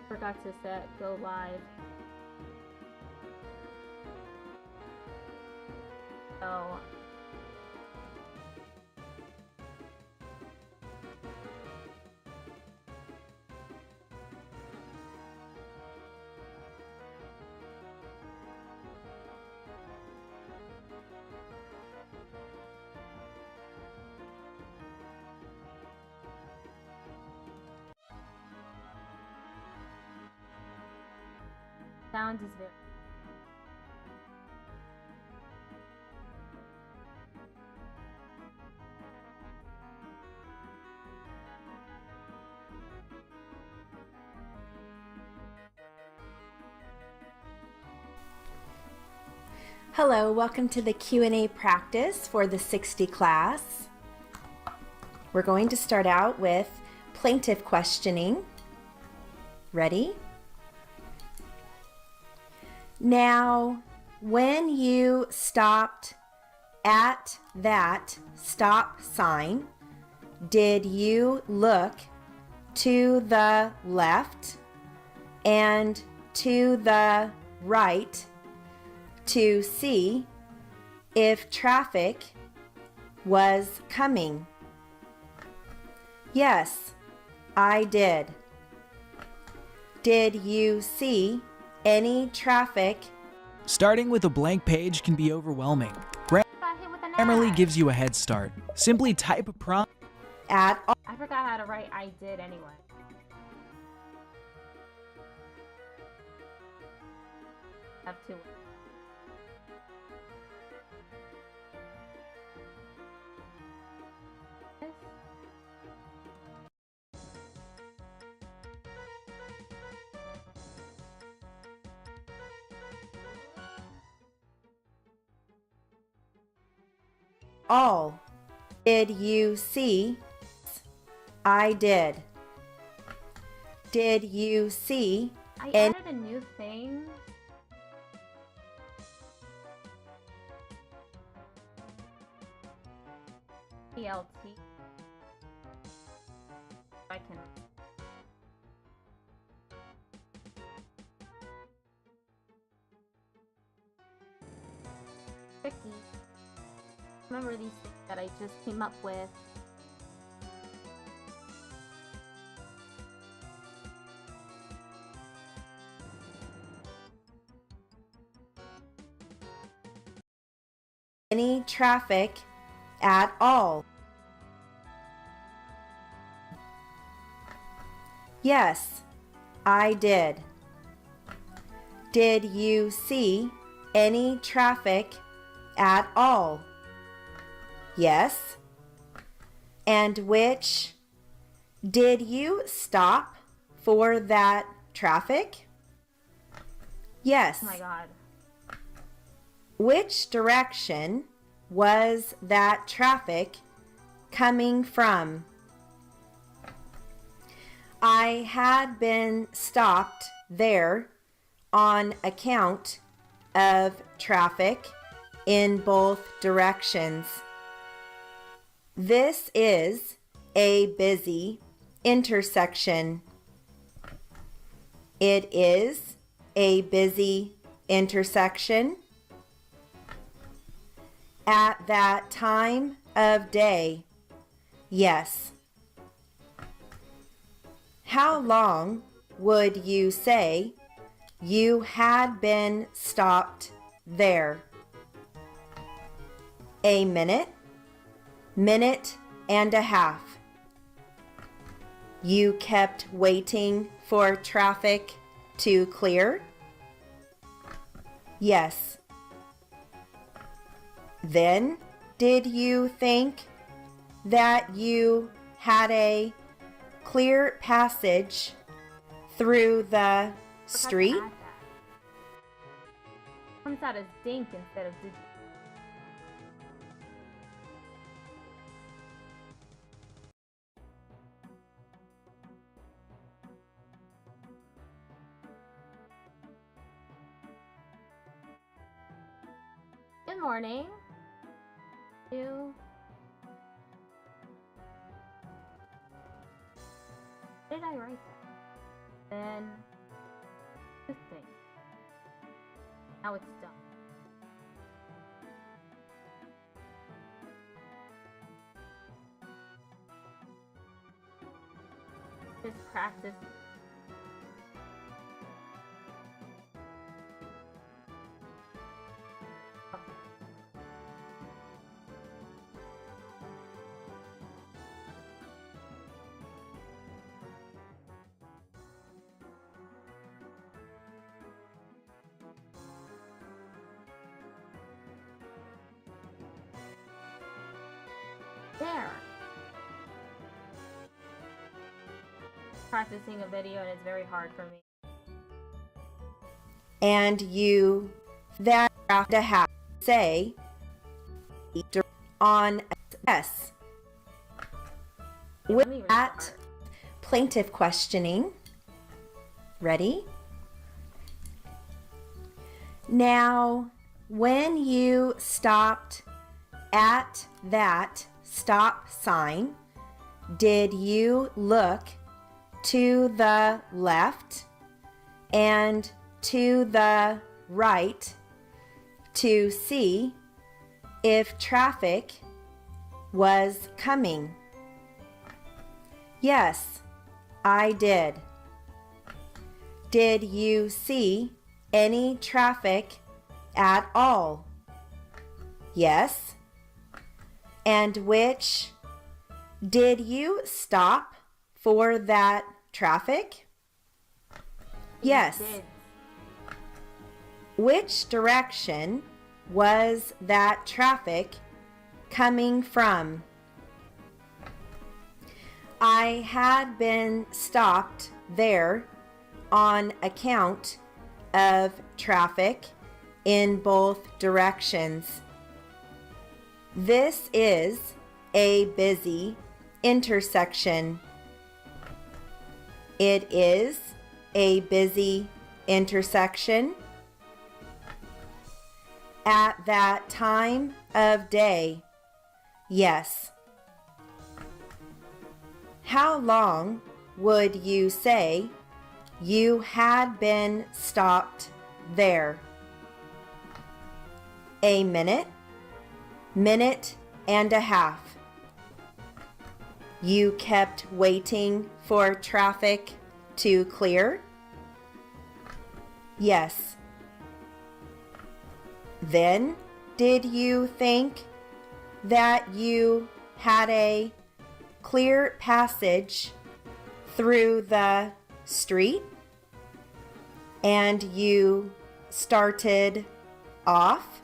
Forgot to set go live. So sound is very Hello, welcome to the Q&A practice for the 60 class. We're going to start out with plaintiff questioning. Ready? Now, when you stopped at that stop sign, did you look to the left and to the right to see if traffic was coming? Yes, I did. Did you see any traffic? Starting with a blank page can be overwhelming. got hit with an Grammarly ad. gives you a head start. Simply type a prompt At all? I forgot how to write I did anyway. Have to. All. Did you see? I did. Did you see I any? added a new thing. PLT. I can. Tricky. Remember these things that I just came up with. Any traffic at all? Yes, I did. Did you see any traffic at all? Yes. And which? Did you stop for that traffic? Yes. Oh my god. Which direction was that traffic coming from? I had been stopped there on account of traffic in both directions. This is a busy intersection. It is a busy intersection. At that time of day, yes. How long would you say you had been stopped there? A minute, minute and a half. You kept waiting for traffic to clear? Yes. Then, did you think that you had a clear passage through the street? Comes out as dink instead of did. Good morning. You. Did I write that? Then Now it's done. Just practice. There. Practicing a video and it's very hard for me. And you that have to have say on S. With that plaintiff questioning. Ready? Now, when you stopped at that stop sign, did you look to the left and to the right to see if traffic was coming? Yes, I did. Did you see any traffic at all? Yes. And which did you stop for that traffic? Yes. Which direction was that traffic coming from? I had been stopped there on account of traffic in both directions. This is a busy intersection. It is a busy intersection. At that time of day, yes. How long would you say you had been stopped there? A minute, minute and a half. You kept waiting for traffic to clear? Yes. Then, did you think that you had a clear passage through the street and you started off?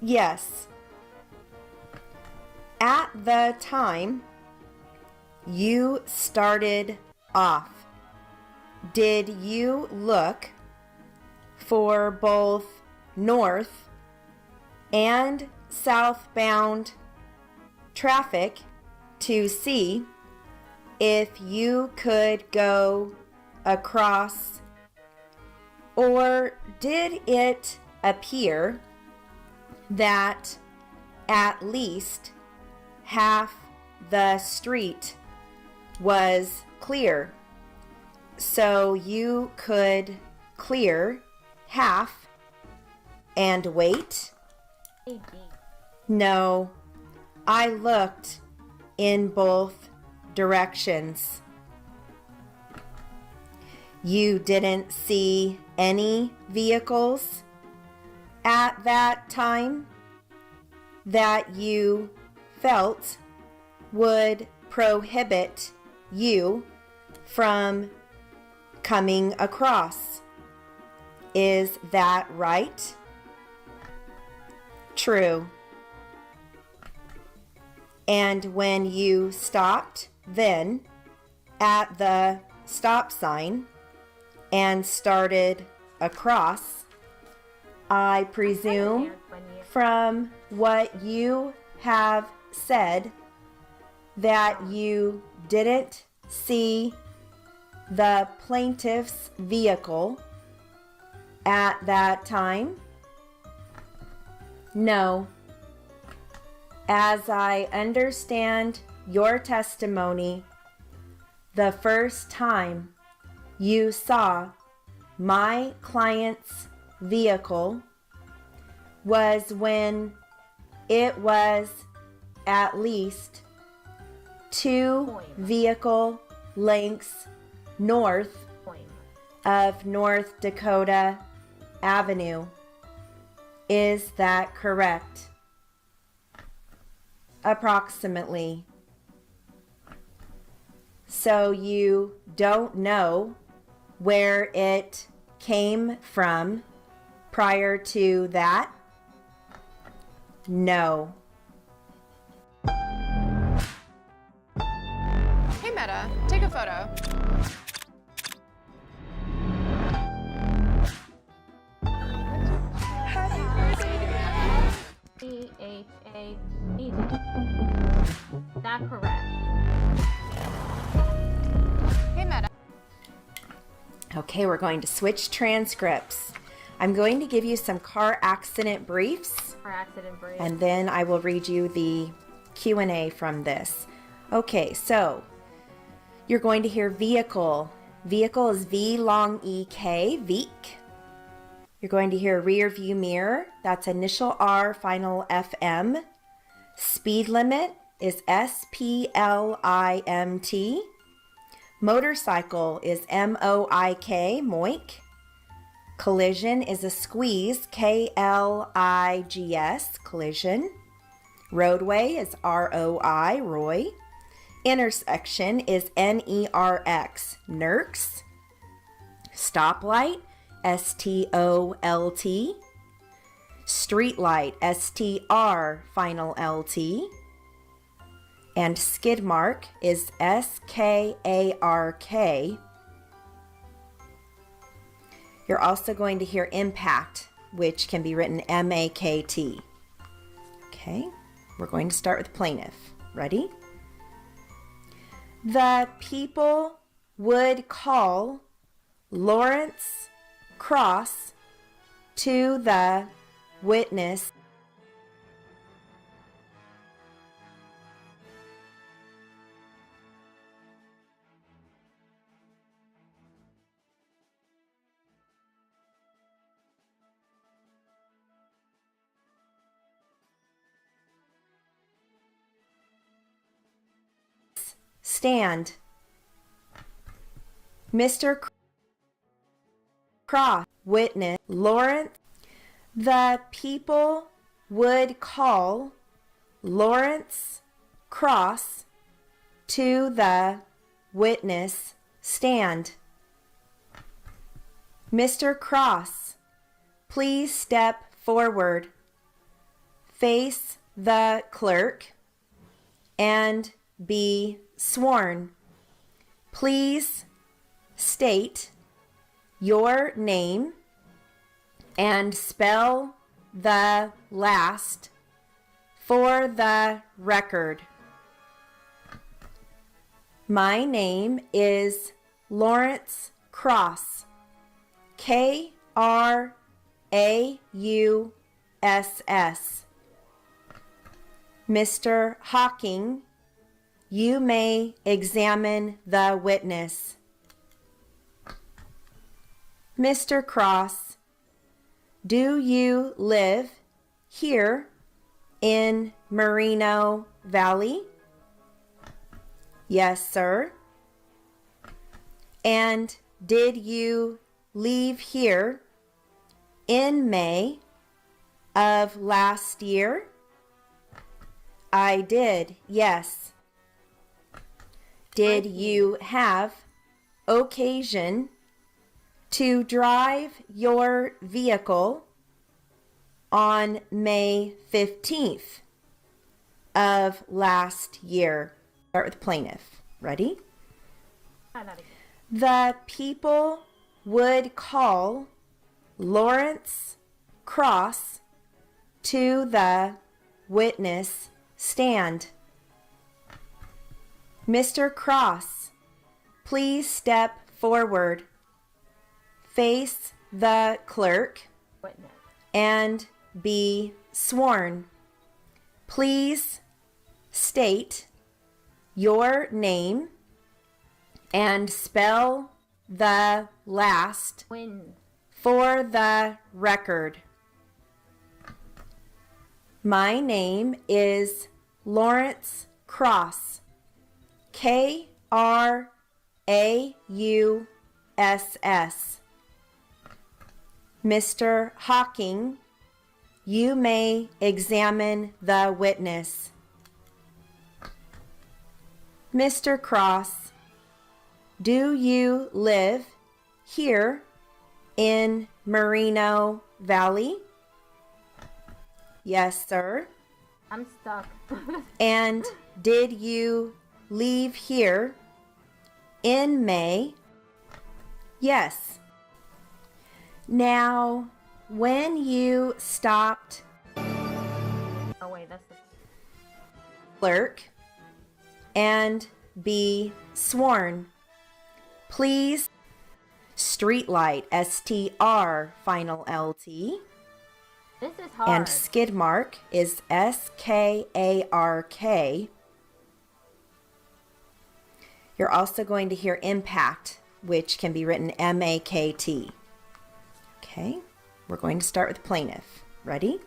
Yes. At the time you started off, did you look for both north and southbound traffic to see if you could go across, or did it appear that at least half the street was clear, so you could clear half and wait? No, I looked in both directions. You didn't see any vehicles at that time that you felt would prohibit you from coming across. Is that right? True. And when you stopped then at the stop sign and started across, I presume from what you have said that you didn't see the plaintiff's vehicle at that time? No. As I understand your testimony, the first time you saw my client's vehicle was when it was at least 2 vehicle lengths north of North Dakota Avenue. Is that correct? Approximately. So you don't know where it came from prior to that? No. Hey Meta, take a photo. C-H-A-E. Not correct. Hey Meta. Okay, we're going to switch transcripts. I'm going to give you some car accident briefs, and then I will read you the Q&A from this. Okay, so you're going to hear vehicle. Vehicle is V long E-K, veek. You're going to hear rear view mirror. That's initial R, final FM. Speed limit is S-P-L-I-M-T. Motorcycle is M-O-I-K, moik. Collision is a squeeze, K-L-I-G-S, collision. Roadway is R-O-I, Roy. Intersection is N-E-R-X, nerks. Stoplight, S-T-O-L-T. Streetlight, S-T-R, final L-T. And skid mark is S-K-A-R-K. You're also going to hear impact, which can be written M-A-K-T. Okay, we're going to start with plaintiff. Ready? The people would call Lawrence Cross to the witness stand. Mr. Cross, witness, Lawrence. The people would call Lawrence Cross to the witness stand. Mr. Cross, please step forward, face the clerk, and be sworn. Please state your name and spell the last for the record. My name is Lawrence Cross, K-R-A-U-S-S. Mr. Hawking, you may examine the witness. Mr. Cross, do you live here in Merino Valley? Yes, sir. And did you leave here in May of last year? I did, yes. Did you have occasion to drive your vehicle on May 15th of last year? Start with plaintiff. Ready? The people would call Lawrence Cross to the witness stand. Mr. Cross, please step forward, face the clerk, and be sworn. Please state your name and spell the last, When. for the record. My name is Lawrence Cross. Krauss. Mr. Hawking, you may examine the witness. Mr. Cross, do you live here in Merino Valley? Yes, sir. I'm stuck. And did you leave here in May? Yes. Now, when you stopped Oh wait, that's the clerk and be sworn, please streetlight STR final LT This is hard. and skid mark is SKARK. You're also going to hear impact, which can be written MAKT. Okay, we're going to start with plaintiff. Ready?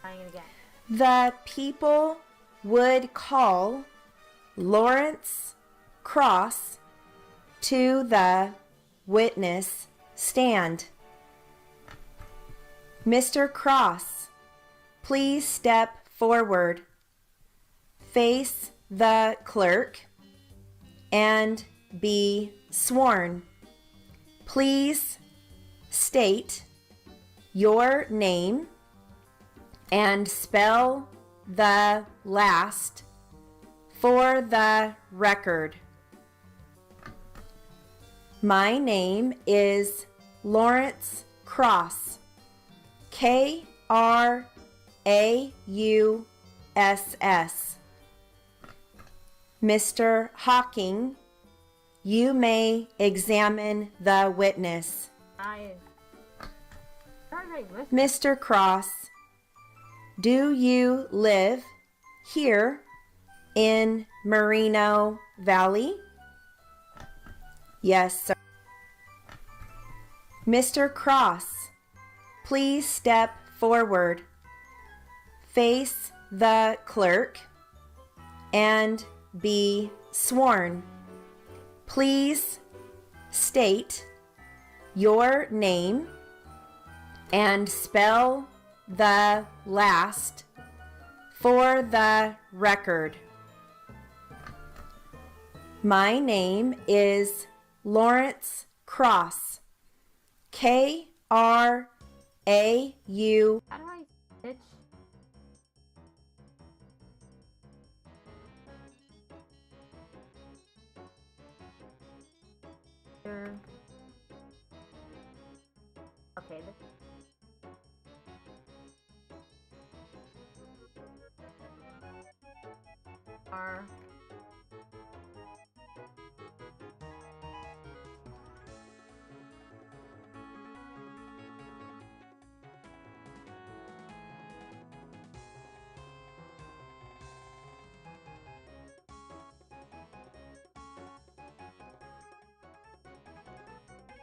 Trying it again. The people would call Lawrence Cross to the witness stand. Mr. Cross, please step forward, face the clerk, and be sworn. Please state your name and spell the last for the record. My name is Lawrence Cross. KRAUSS. Mr. Hawking, you may examine the witness. Mr. Cross, do you live here in Merino Valley? Yes, sir. Mr. Cross, please step forward, face the clerk, and be sworn. Please state your name and spell the last for the record. My name is Lawrence Cross. KRAU. How do I stitch? Here. Okay, this R.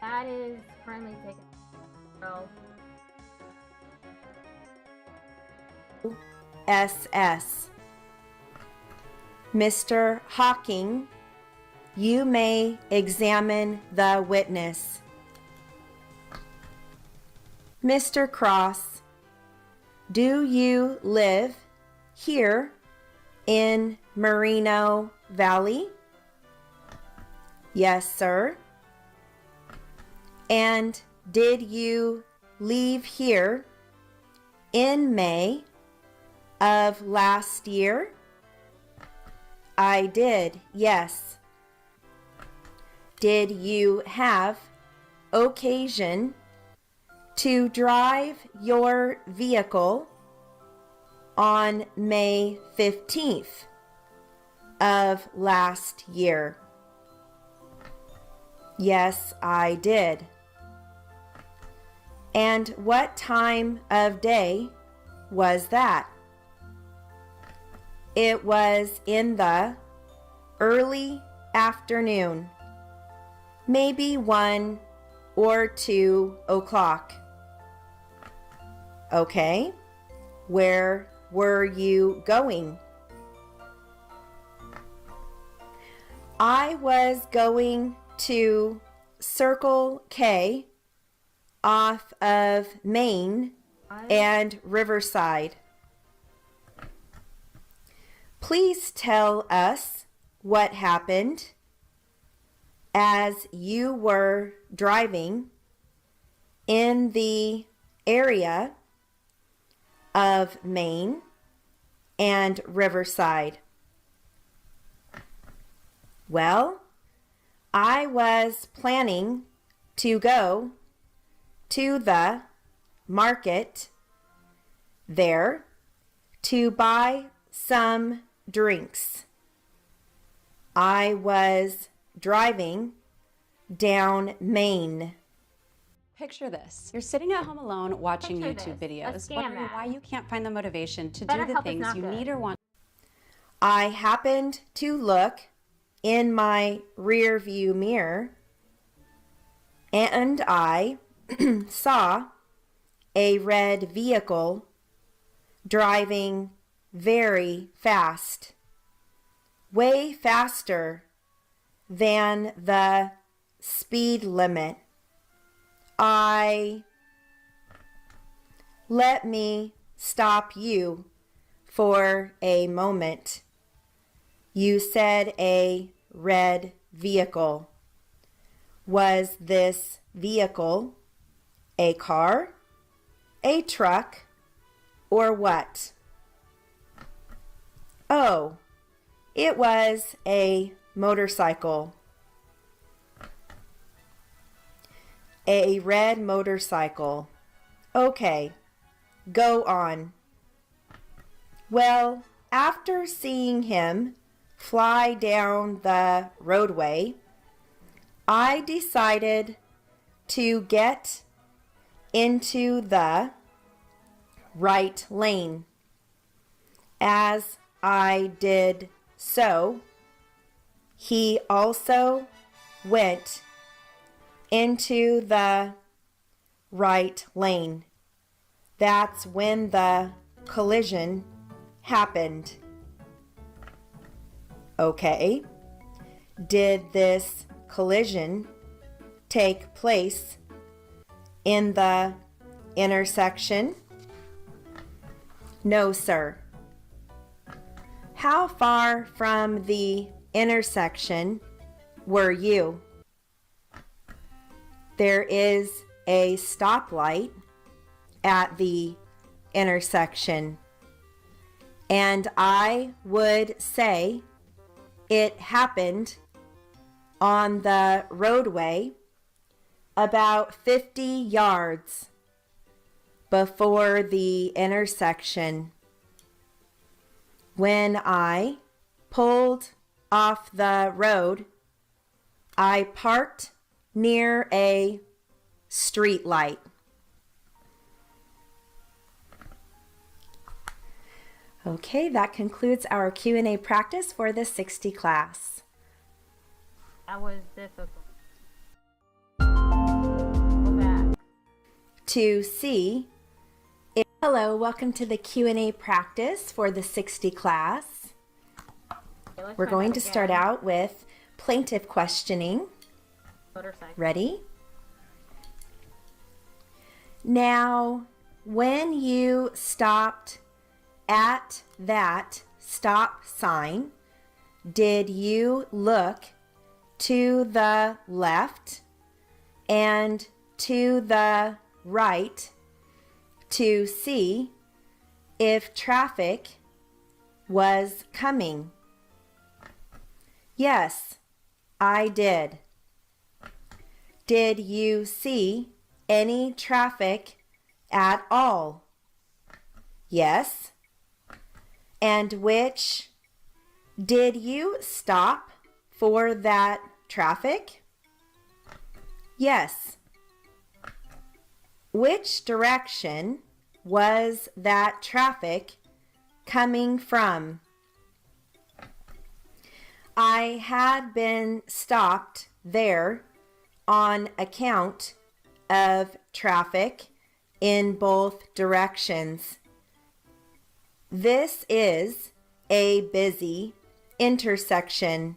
That is currently taken. So SS. Mr. Hawking, you may examine the witness. Mr. Cross, do you live here in Merino Valley? Yes, sir. And did you leave here in May of last year? I did, yes. Did you have occasion to drive your vehicle on May 15th of last year? Yes, I did. And what time of day was that? It was in the early afternoon. maybe 1 or 2 o'clock. Okay. Where were you going? I was going to Circle K off of Main and Riverside. Please tell us what happened as you were driving in the area of Main and Riverside. Well, I was planning to go to the market there to buy some drinks. I was driving down Main. Picture this. You're sitting at home alone watching Picture YouTube this, a videos, scam wondering ad. why you can't find the motivation to Better do the help is things not you good. need or want. I happened to look in my rear view mirror and I saw a red vehicle driving very fast, way faster than the speed limit. Let me stop you for a moment. You said a red vehicle. Was this vehicle a car, a truck, or what? Oh, it was a motorcycle. A red motorcycle. Okay, go on. Well, after seeing him fly down the roadway, I decided to get into the right lane. As I did so, he also went into the right lane. That's when the collision happened. Okay. Did this collision take place in the intersection? No, sir. How far from the intersection were you? There is a stoplight at the intersection, and I would say it happened on the roadway about 50 yards before the intersection. When I pulled off the road, I parked near a street light. Okay, that concludes our Q&A practice for the 60 class. That was difficult. Go back. To see if... Hello, welcome to the Q&A practice for the 60 class. Okay, let's We're try going that to start again. out with plaintiff questioning. Motorcycle. Ready? Now, when you stopped at that stop sign, did you look to the left and to the right to see if traffic was coming? Yes, I did. Did you see any traffic at all? Yes. And which did you stop for that traffic? Yes. Which direction was that traffic coming from? I had been stopped there on account of traffic in both directions. This is a busy intersection.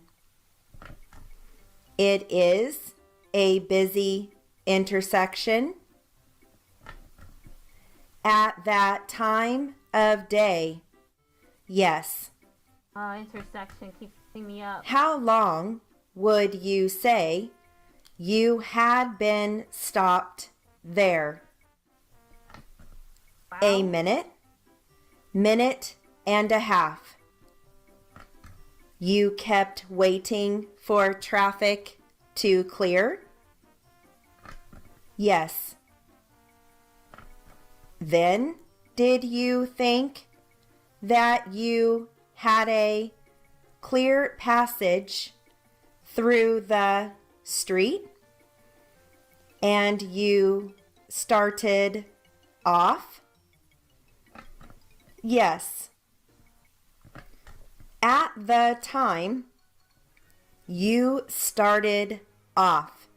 It is a busy intersection. At that time of day. Yes. Intersection keeps picking me up. How long would you say you had been stopped there? Wow. A minute, minute and a half. You kept waiting for traffic to clear? Yes. Then, did you think that you had a clear passage through the street and you started off? Yes. At the time you started off,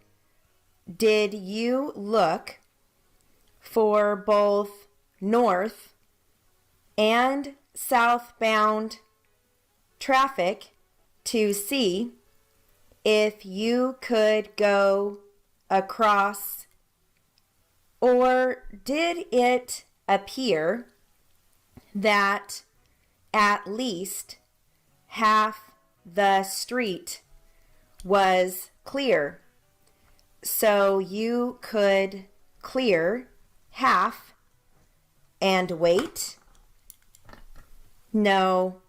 did you look for both north and southbound traffic to see if you could go across, or did it appear that at least half the street was clear, so you could clear half and wait? No,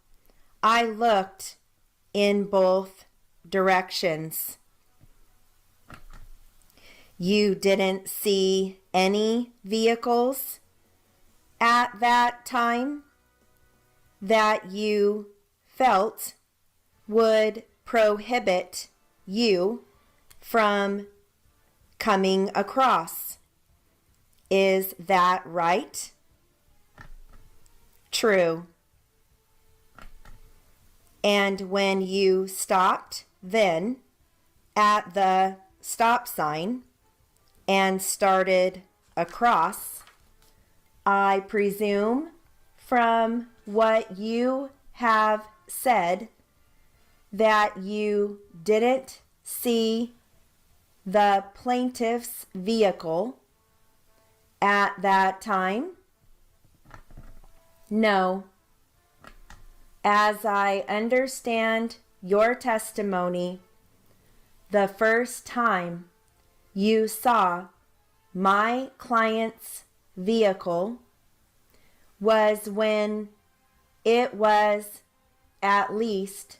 I looked in both directions. You didn't see any vehicles at that time that you felt would prohibit you from coming across. Is that right? True. And when you stopped then at the stop sign and started across, I presume from what you have said that you didn't see the plaintiff's vehicle at that time? No. As I understand your testimony, the first time you saw my client's vehicle was when it was at least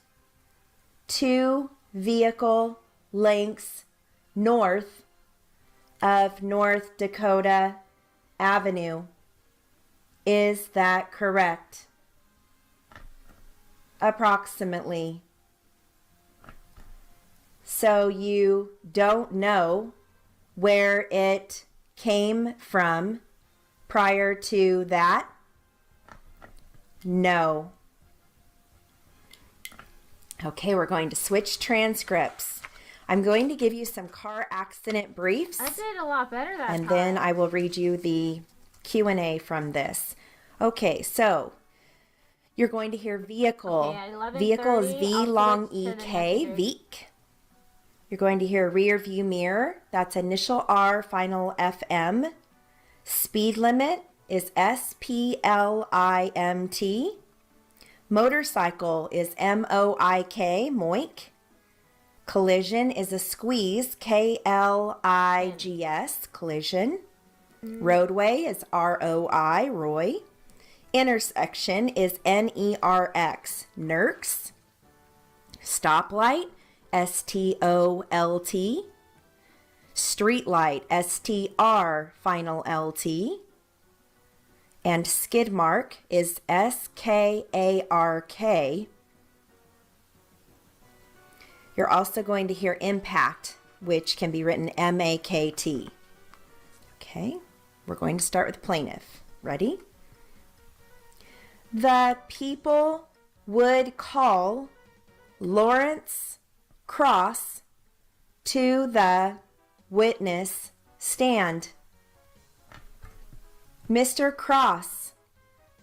2 vehicle lengths north of North Dakota Avenue. Is that correct? Approximately. So you don't know where it came from prior to that? No. Okay, we're going to switch transcripts. I'm going to give you some car accident briefs. I did a lot better that time. And then I will read you the Q&A from this. Okay, so you're going to hear vehicle. Okay, vehicle is 11:30, V I'll long switch to the EK, next Veek. You're going to hear rear view mirror. That's initial R, final FM. Speed limit is SPLIMT. Motorcycle is MOIK, moik. Collision is a squeeze, KLIGS, collision. Roadway is ROI, Roy. Intersection is NERX, NERX. Stoplight, STOLT. Streetlight, STR, final LT. And skid mark is SKARK. You're also going to hear impact, which can be written MAKT. Okay, we're going to start with plaintiff. Ready? The people would call Lawrence Cross to the witness stand? Mr. Cross,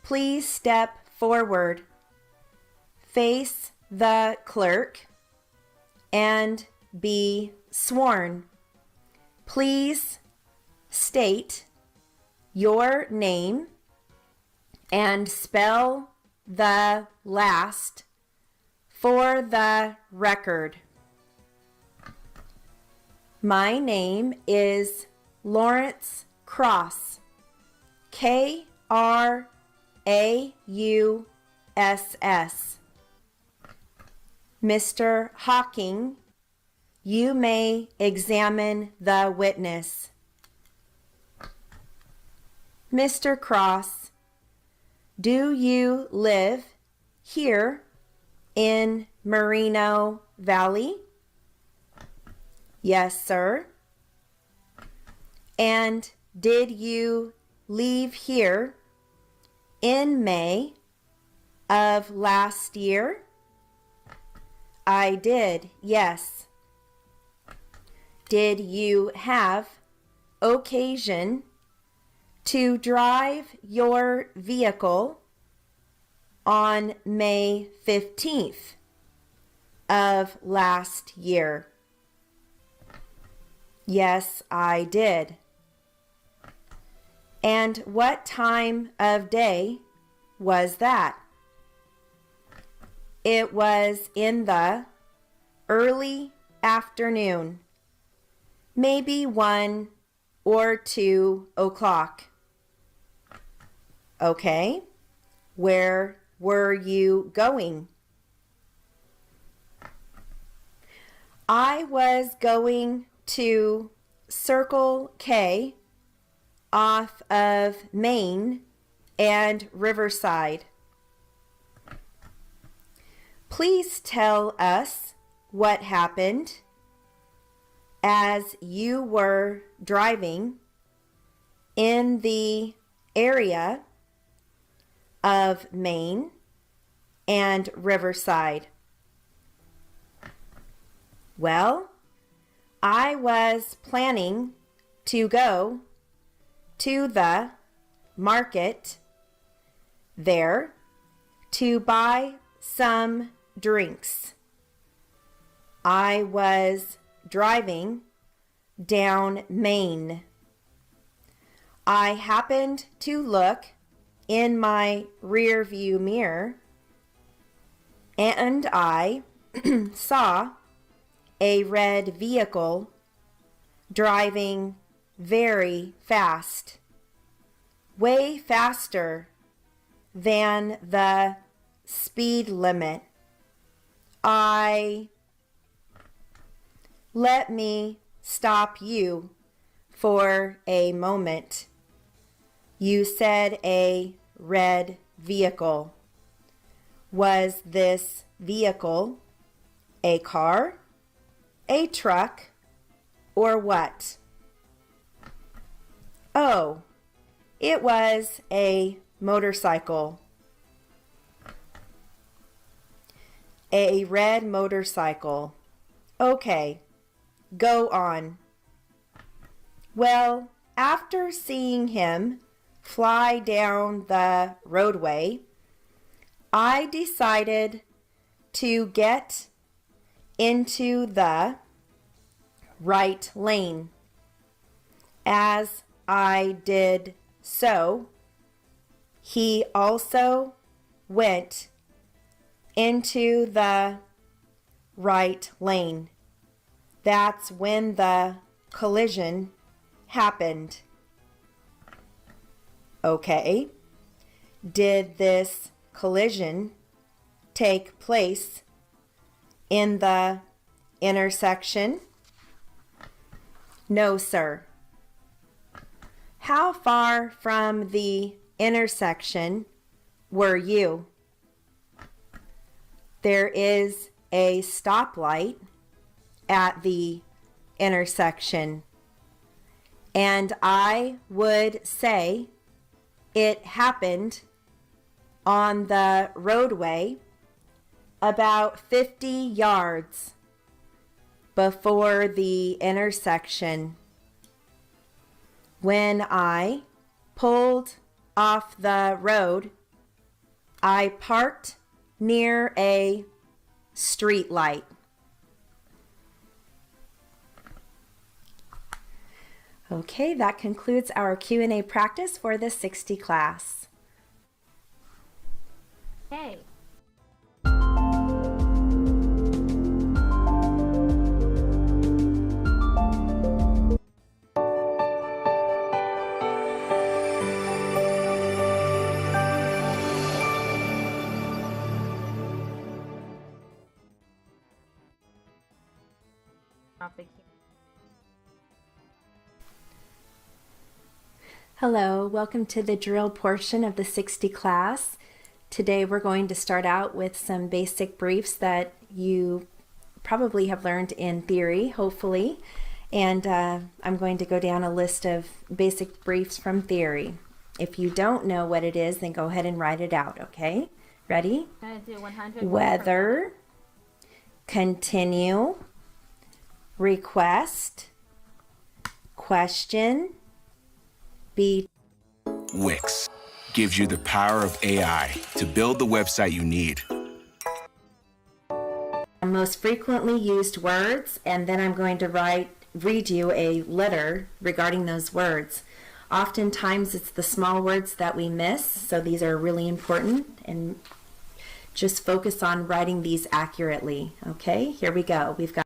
please step forward, face the clerk, and be sworn. Please state your name and spell the last for the record. My name is Lawrence Cross, Krauss. Mr. Hawking, you may examine the witness. Mr. Cross, do you live here in Merino Valley? Yes, sir. And did you leave here in May of last year? I did, yes. Did you have occasion to drive your vehicle on May 15th of last year? Yes, I did. And what time of day was that? It was in the early afternoon, maybe 1 or 2 o'clock. Okay, where were you going? I was going to Circle K off of Main and Riverside. Please tell us what happened as you were driving in the area of Main and Riverside. Well, I was planning to go to the market there to buy some drinks. I was driving down Main. I happened to look in my rear view mirror and I saw a red vehicle driving very fast, way faster than the speed limit. Let me stop you for a moment. You said a red vehicle. Was this vehicle a car, a truck, or what? Oh, it was a motorcycle. A red motorcycle. Okay, go on. Well, after seeing him fly down the roadway, I decided to get into the right lane. As I did so, he also went into the right lane. That's when the collision happened. Okay. Did this collision take place in the intersection? No, sir. How far from the intersection were you? There is a stoplight at the intersection, and I would say it happened on the roadway about 50 yards before the intersection. When I pulled off the road, I parked near a street light. Okay, that concludes our Q&A practice for the 60 class. Hey. Hello, welcome to the drill portion of the 60 class. Today we're going to start out with some basic briefs that you probably have learned in theory, hopefully. And I'm going to go down a list of basic briefs from theory. If you don't know what it is, then go ahead and write it out, okay? Ready? I'm gonna do 100. Whether, continue, request, question, Wix gives you the power of AI to build the website you need. Most frequently used words, and then I'm going to read you a letter regarding those words. Oftentimes it's the small words that we miss, so these are really important, and just focus on writing these accurately. Okay, here we go. We've got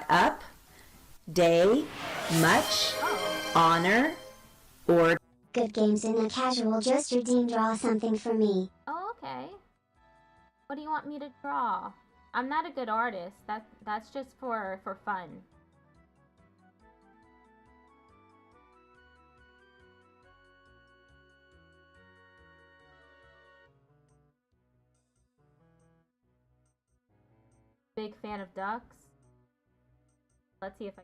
up, day, much, honor, or Good games in a casual just redeem draw something for me. Oh, okay. What do you want me to draw? I'm not a good artist. That's just for fun. Big fan of ducks. Let's see if I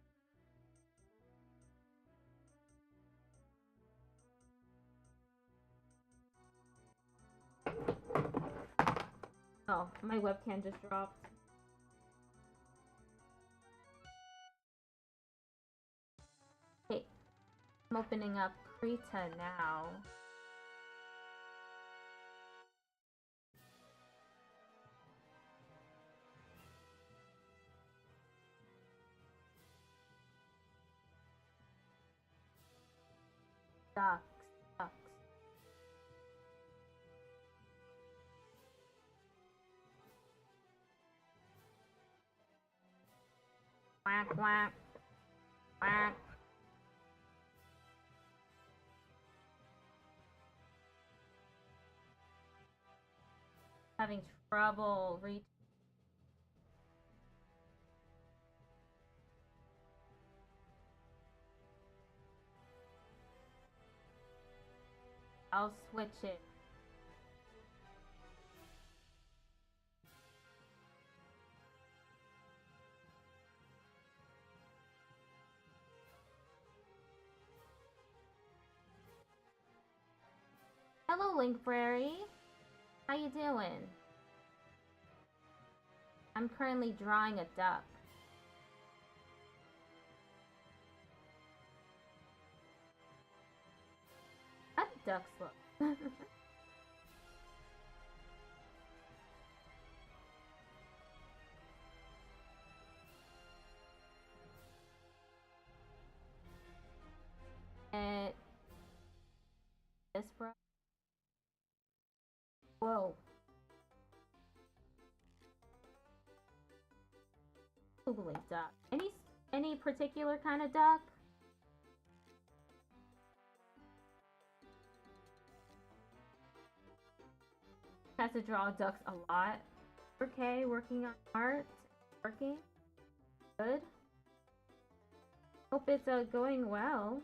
Oh, my webcam just dropped. Okay, I'm opening up Krita now. Ducks. Quack, quack, quack. Having trouble reaching. I'll switch it. Hello, Linkberry. How you doing? I'm currently drawing a duck. How do ducks look? This bro. Whoa. Googling duck. Any particular kind of duck? Has to draw ducks a lot. Okay, working on art. Working. Good. Hope it's going well.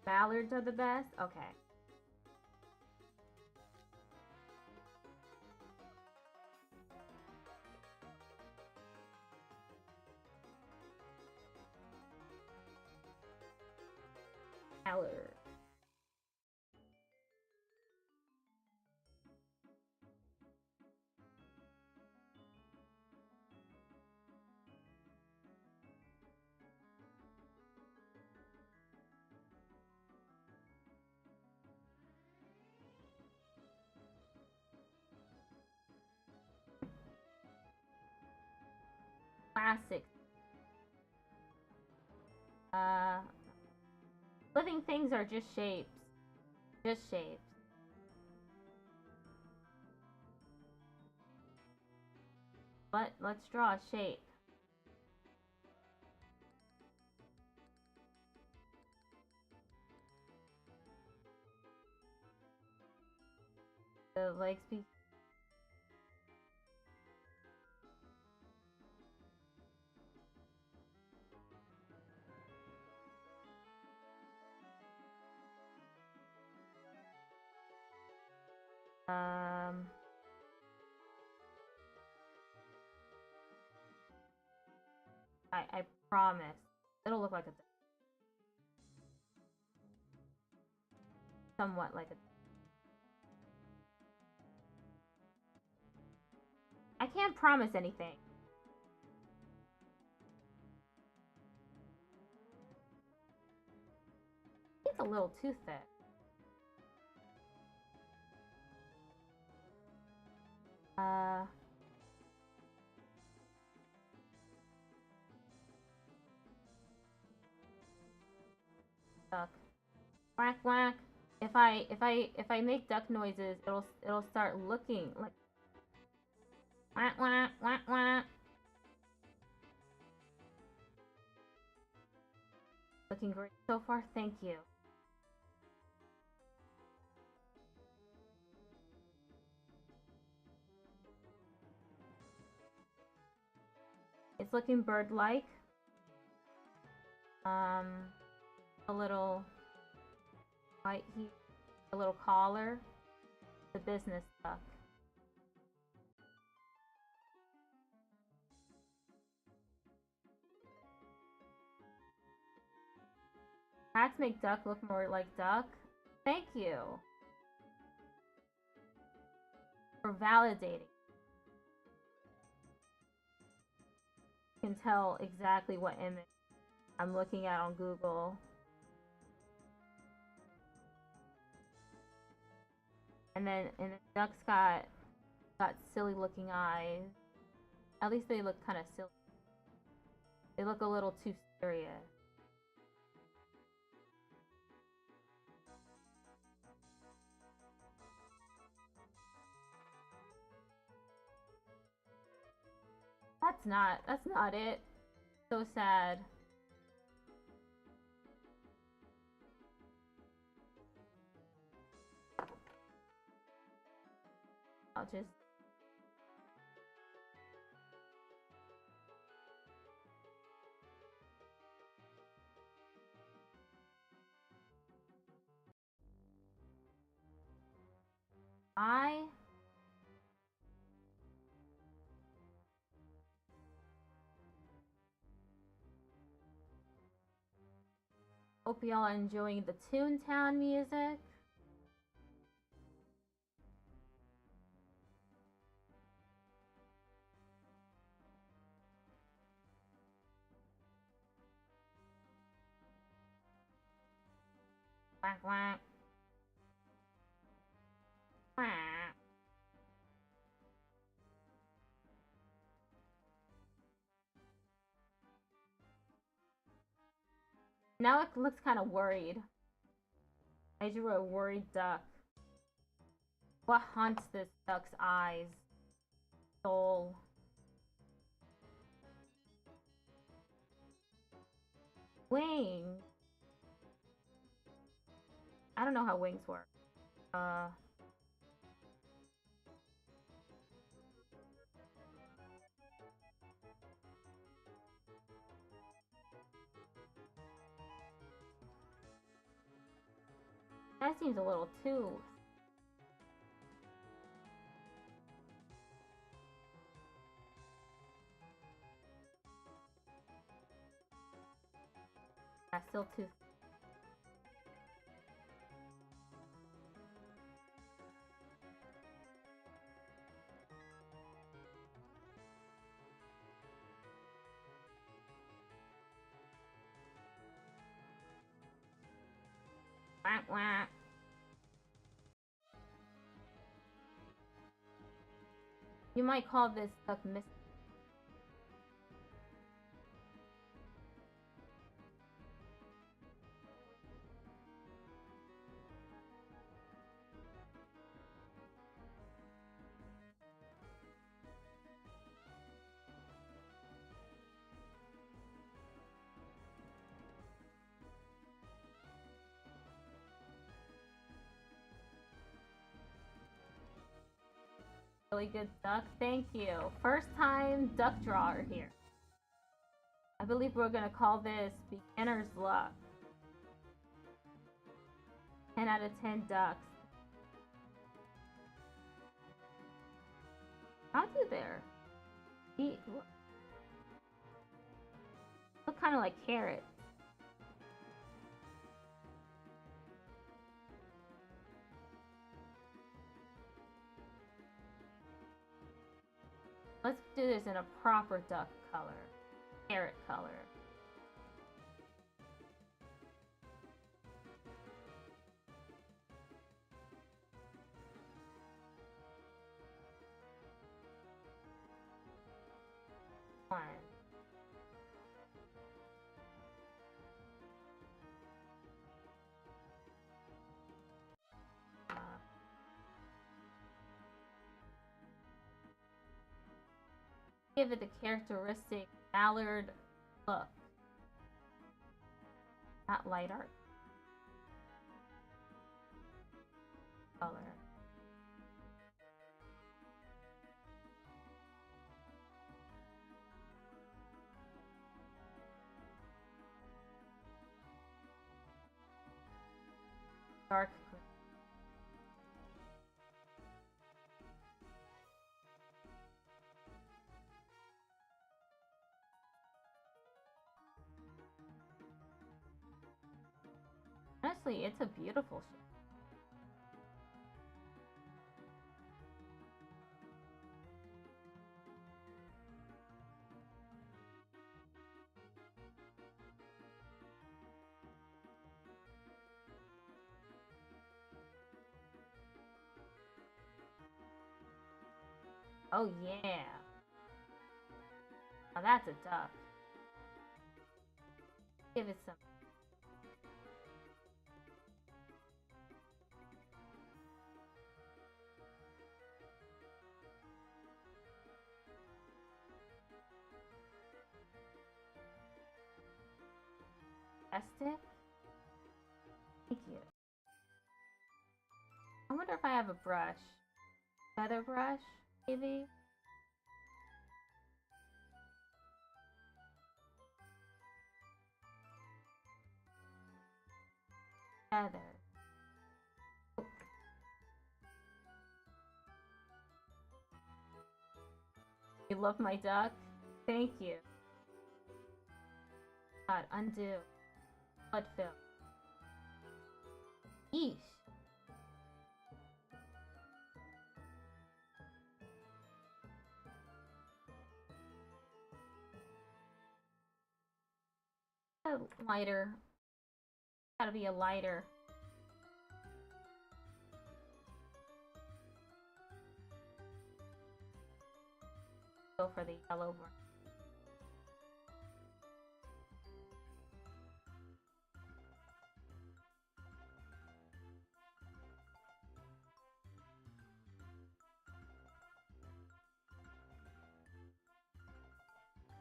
Mallards are the best? Okay. Scarlet. Classic. Living things are just shapes. Just shapes. But let's draw a shape. The legs be I promise it'll look like a somewhat like a I can't promise anything. It's a little too thick. Duck. Quack quack. If I make duck noises, it'll start looking like quack quack quack quack. Looking great so far, thank you. It's looking bird-like. A little white here, a little collar, the business duck. Hats make duck look more like duck. Thank you for validating. You can tell exactly what image I'm looking at on Google. And then duck's got silly looking eyes. At least they look kind of silly. They look a little too serious. That's not it. So sad. I'll just hope y'all are enjoying the Toontown music. Quack quack. Quack. Now it looks kind of worried. I drew a worried duck. What haunts this duck's eyes? Soul. Wings. I don't know how wings work. That seems a little too... That's still too... Wah, wah. You might call this duck miss. Really good duck. Thank you. First time duck drawer here. I believe we're gonna call this beginner's luck. 10 out of 10 ducks. How'd you there? Look kind of like carrots. Let's do this in a proper duck color. Carrot color. One. Give it the characteristic mallard look. Not light art. Color. Dark green. Honestly, it's a beautiful shape. Oh yeah. Now that's a duck. Give it some. Stick? Thank you. I wonder if I have a brush. Feather brush, maybe? Feather. You love my duck? Thank you. God, undo. Blood fill. Eesh. A lighter. Gotta be a lighter. Go for the yellow one.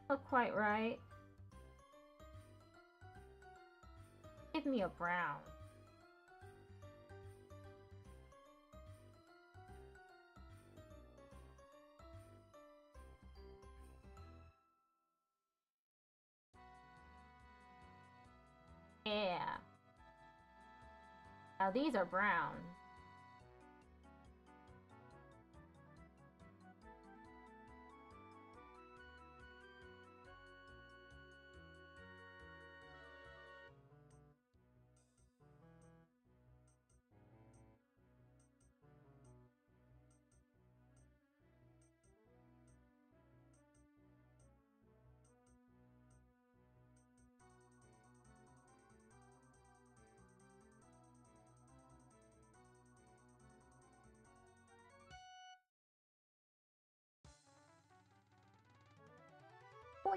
Not quite right. Give me a brown. Yeah. Now these are brown.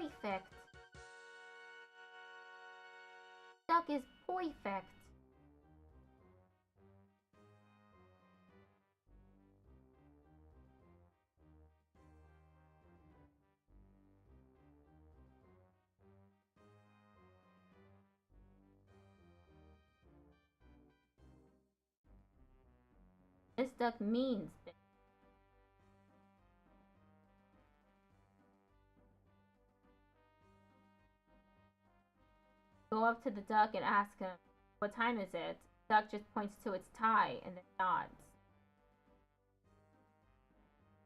perfect. Duck is perfect. This duck means big. Go up to the duck and ask him, what time is it? Duck just points to its tie and then nods.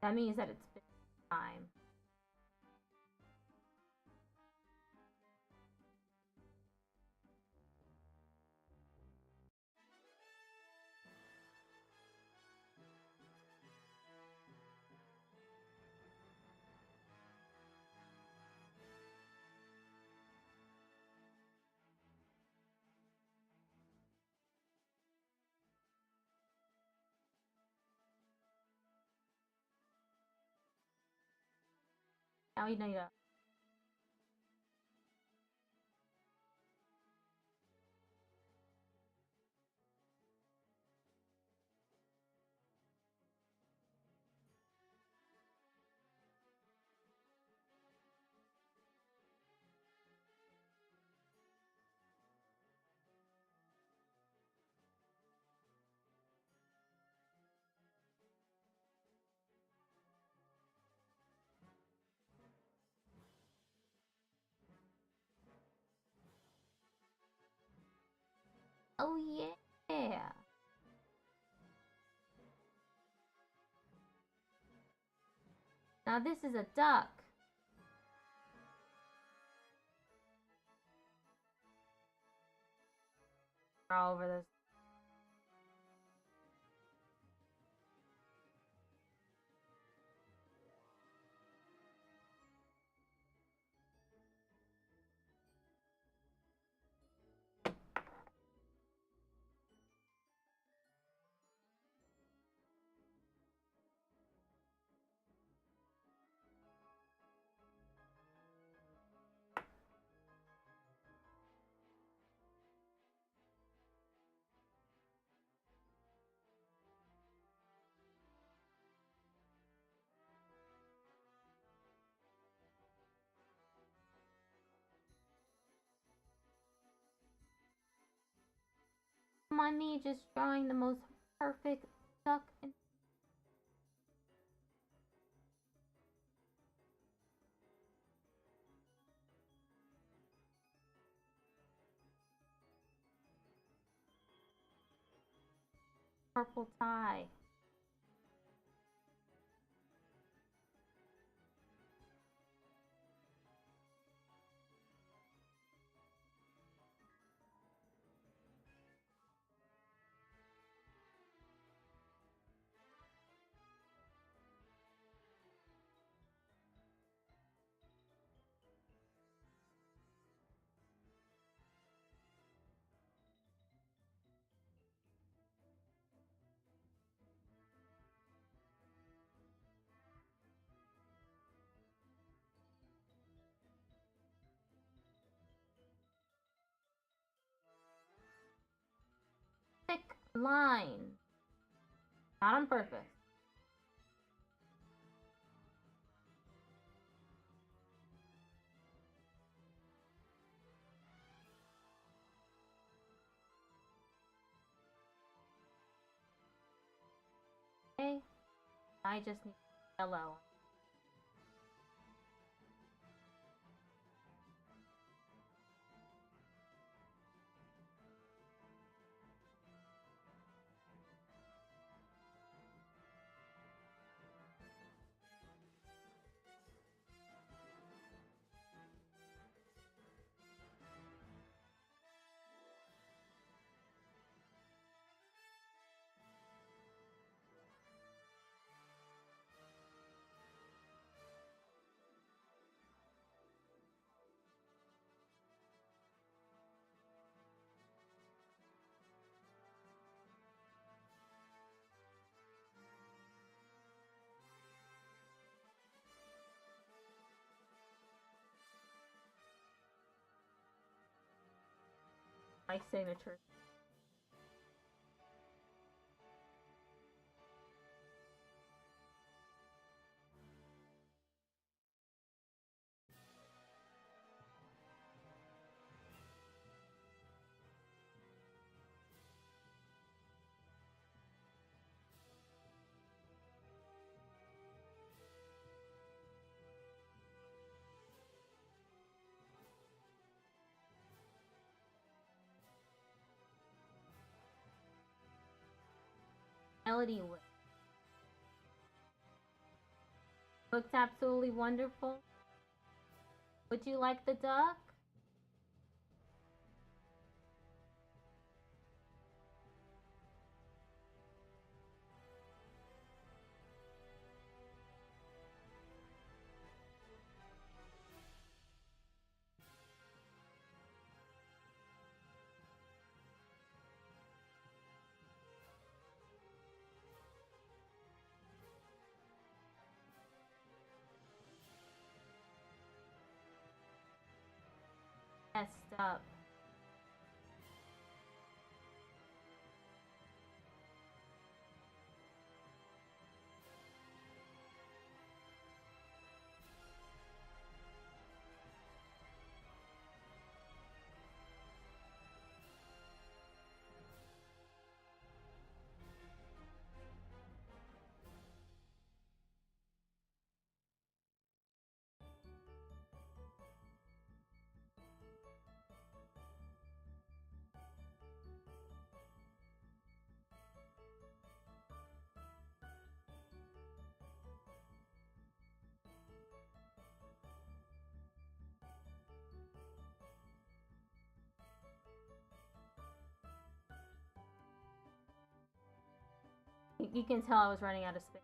That means that it's time. Now you know you. Oh yeah. Now this is a duck. All over this. On me just drawing the most perfect duck in purple tie. Thick line. Not on purpose. Okay. I just need yellow. my signature. Melody looks absolutely wonderful. Would you like the duck? Messed up. You can tell I was running out of space.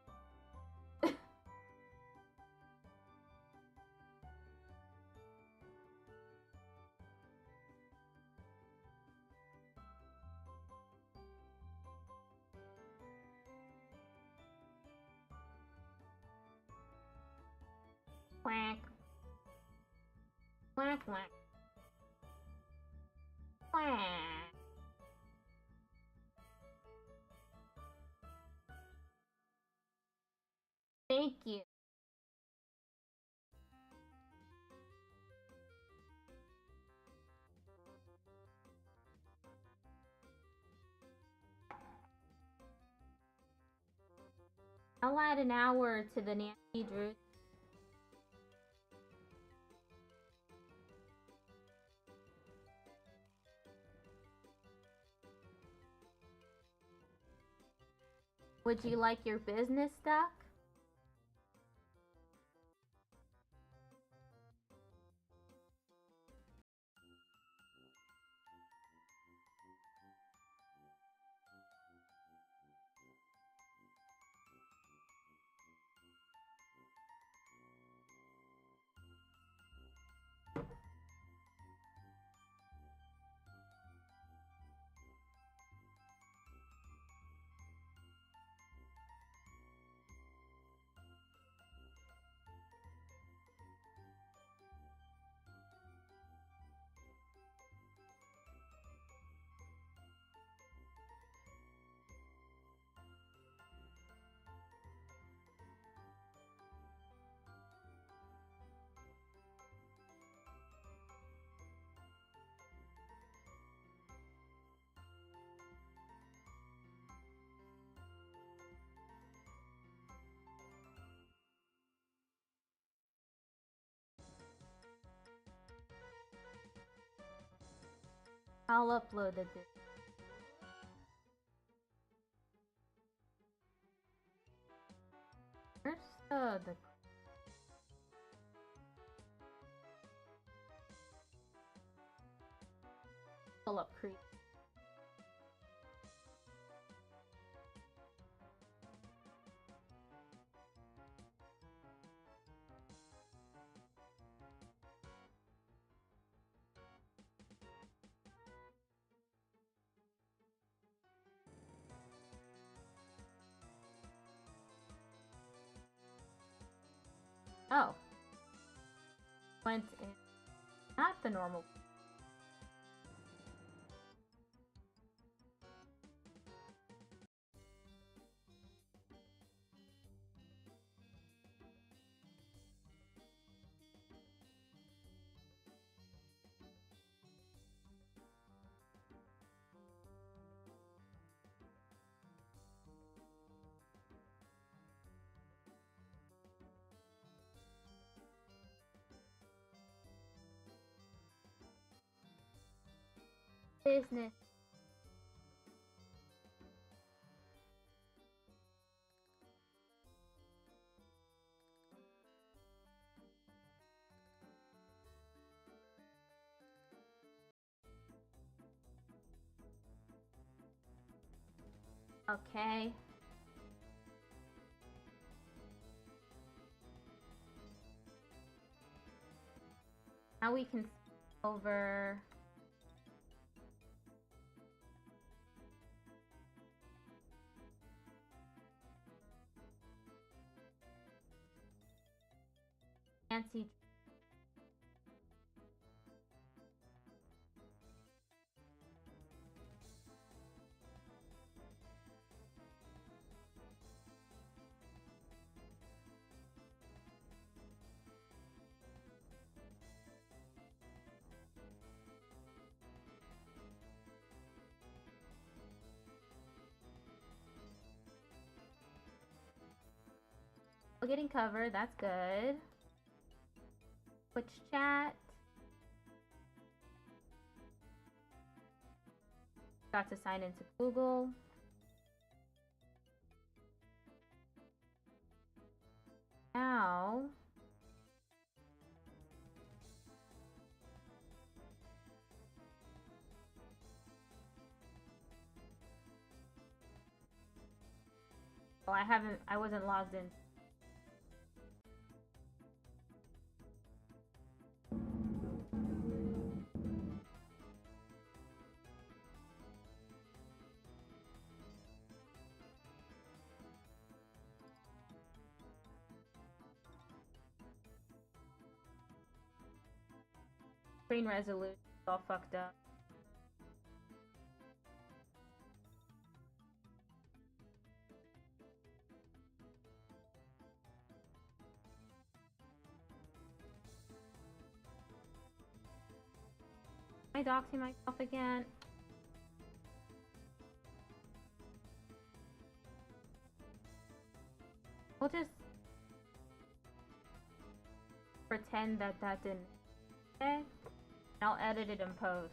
Quack. Quack, quack. Quack. Thank you. I'll add an hour to the Nancy Drew. Would you like your business duck? I'll upload it. Where's the pull up creep? Oh. Went in. Not the normal. business. Okay. Now we can over fancy. We're getting covered, that's good. Twitch chat. Got to sign into Google. Now oh, I wasn't logged in. Screen resolution is all fucked up. Am I doxing myself again? We'll just pretend that didn't. Okay? I'll edit it in post.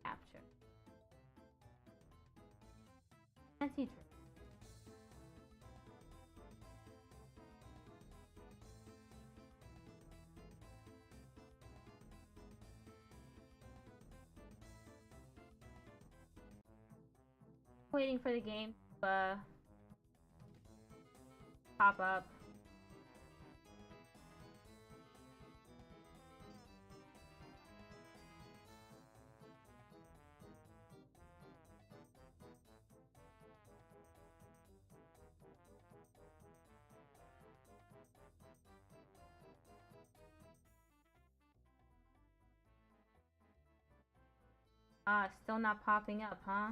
Capture. Fancy trick. Waiting for the game to pop up. Ah, still not popping up, huh?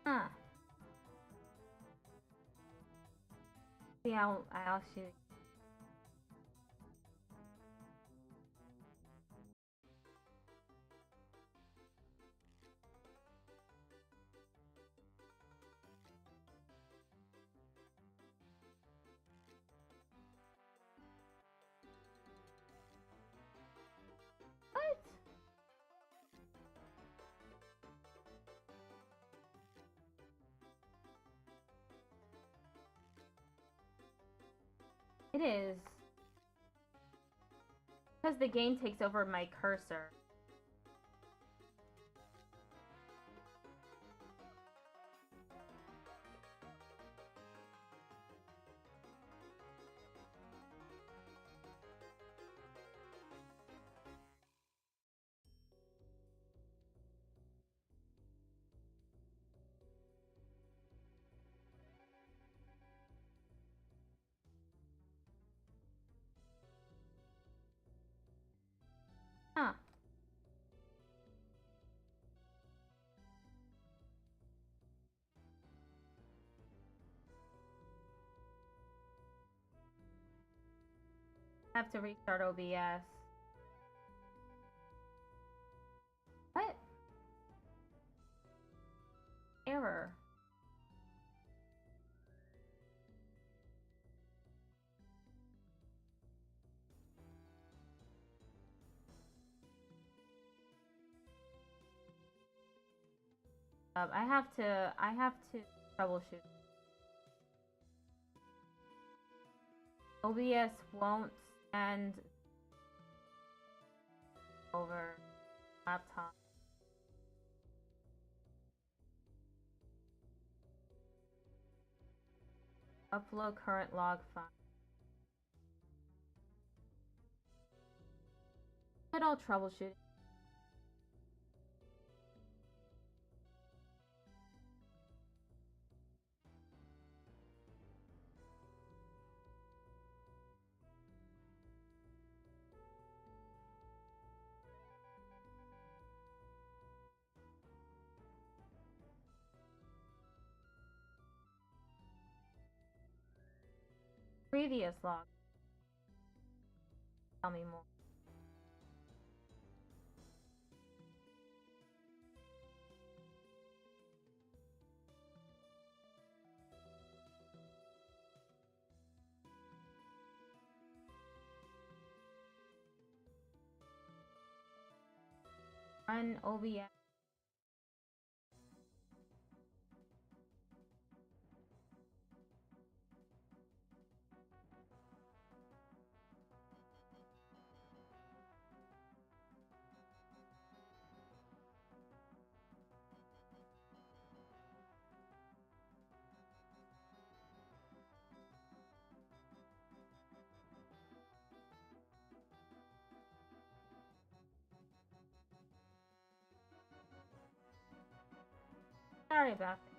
Huh. See, I'll shoot. What? It is. Because the game takes over my cursor. Huh. I have to restart OBS. What? Error. I have to troubleshoot. OBS won't send over laptop. Upload current log file. Good old troubleshooting. Previous log. Tell me more. Run OBS. Sorry about that.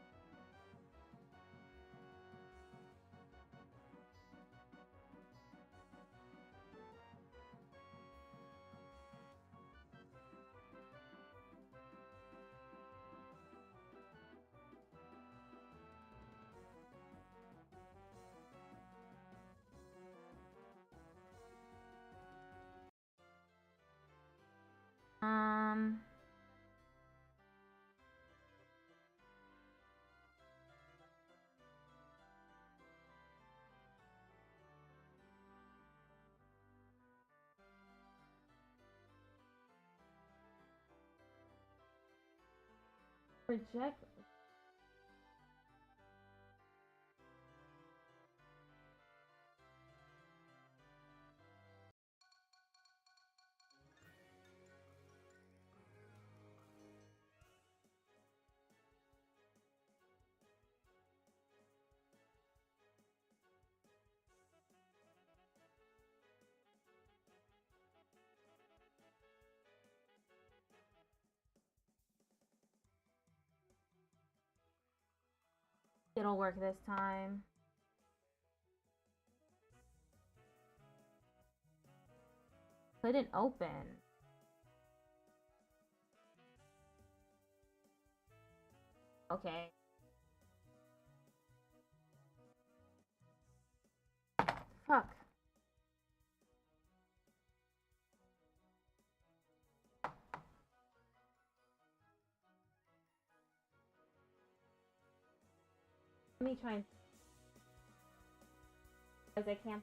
Reject. It'll work this time. Couldn't open. Okay. Fuck. Let me try and... because I can't...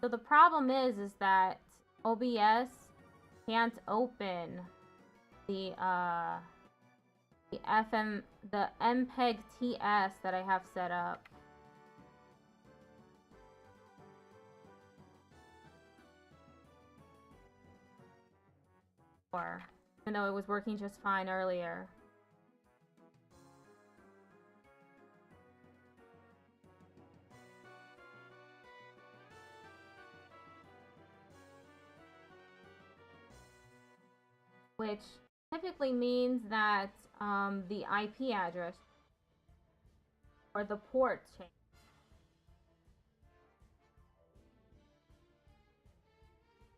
So the problem is that OBS can't open the MPEG TS that I have set up. before, even though it was working just fine earlier. Which typically means that the IP address or the port change.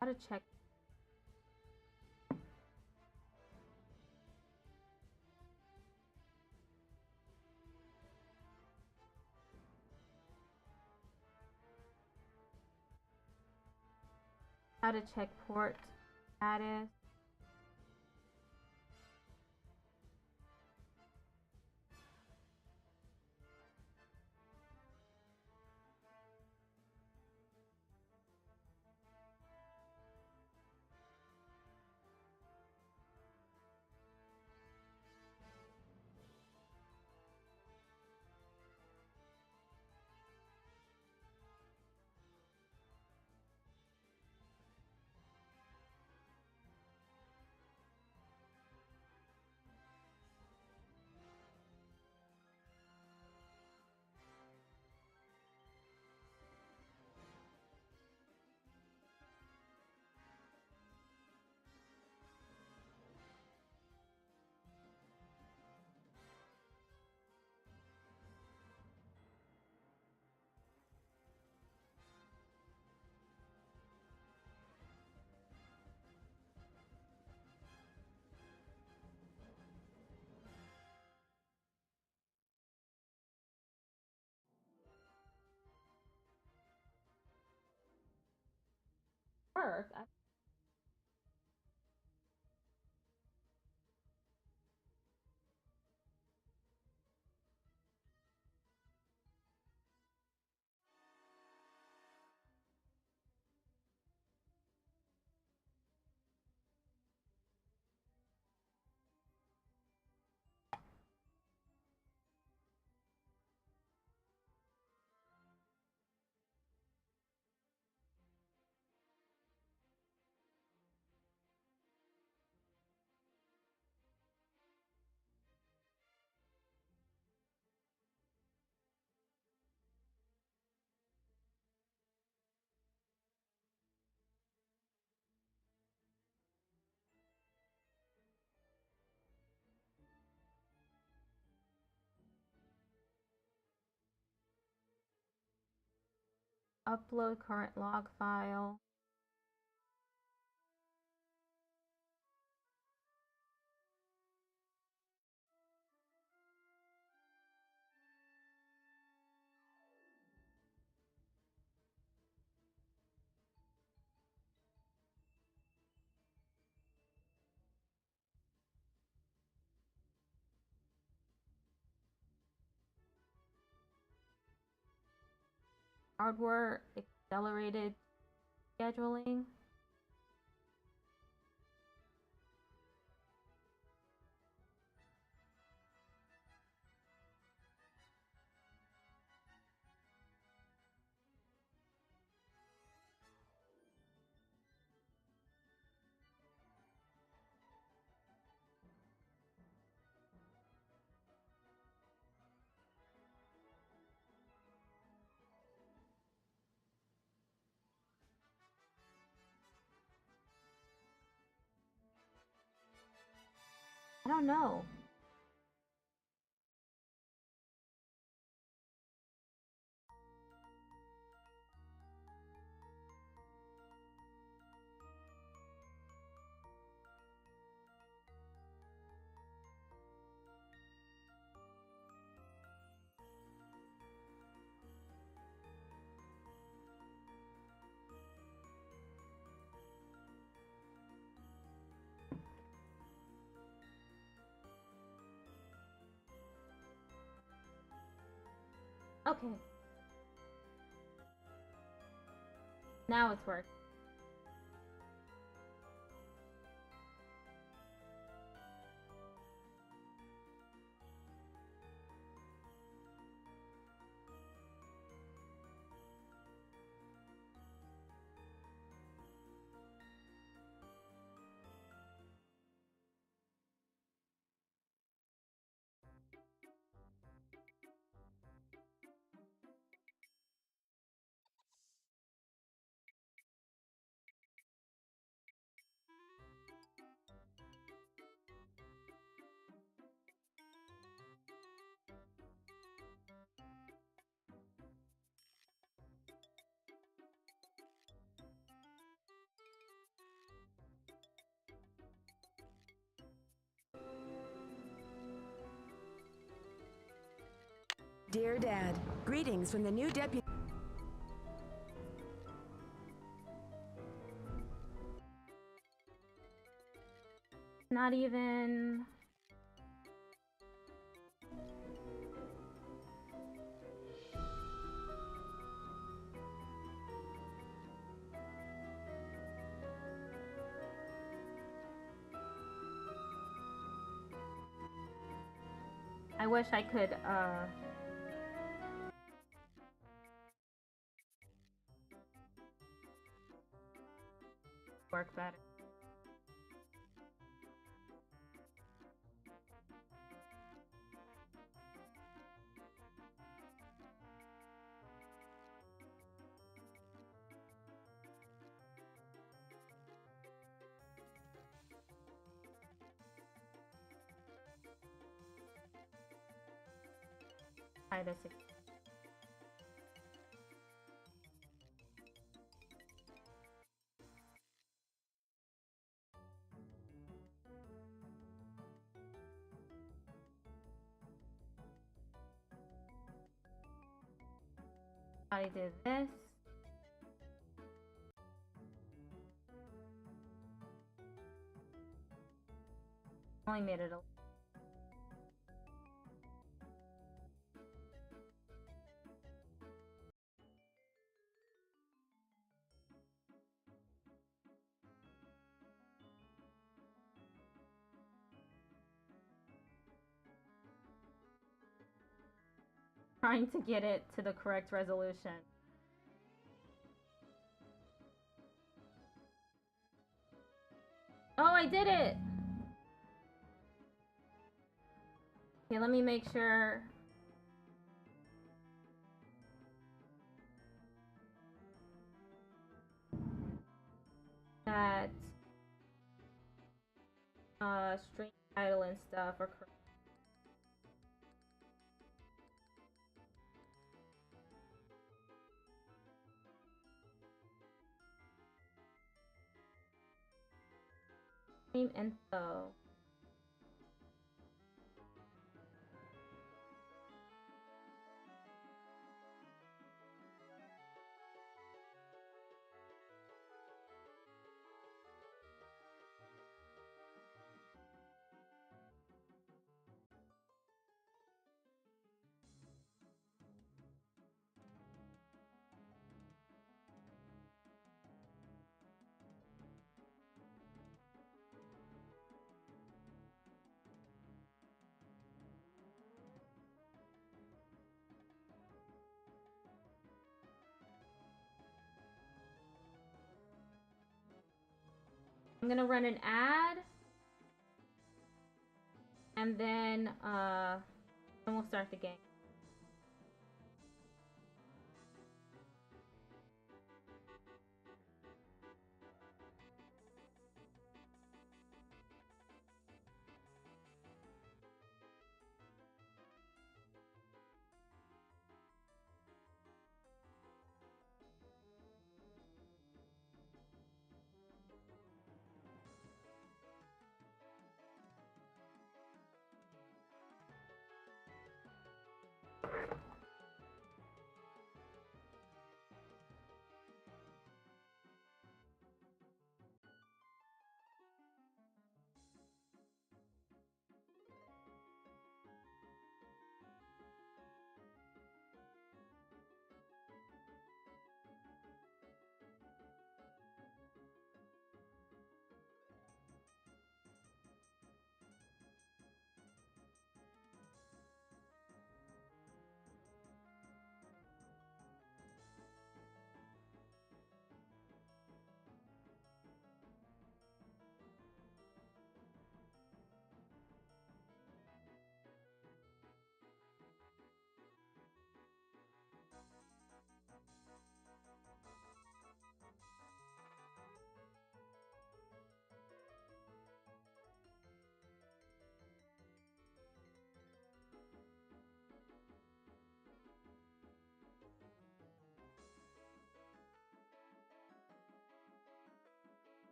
How to check. How to check port status. Work. Upload current log file. Hardware accelerated scheduling. I don't know. Okay. Now it's working. Dear Dad, greetings from the new deputy. Not even... I wish I could, work better. Try this again. I did this. Only made it a trying to get it to the correct resolution. Oh, I did it! Okay, let me make sure. That string title and stuff are correct. Stream info. I'm gonna run an ad, and then we'll start the game.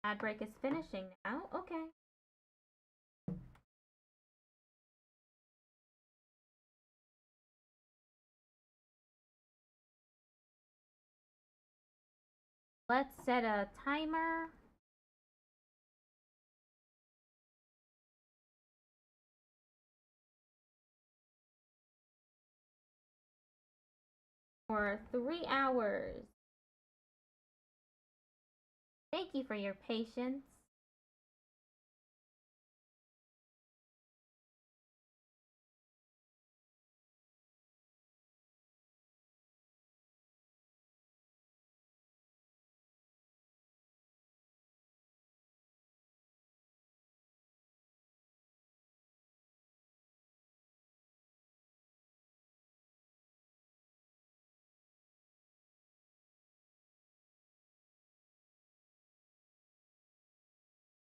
Ad break is finishing now. Okay. Let's set a timer. For 3 hours. Thank you for your patience.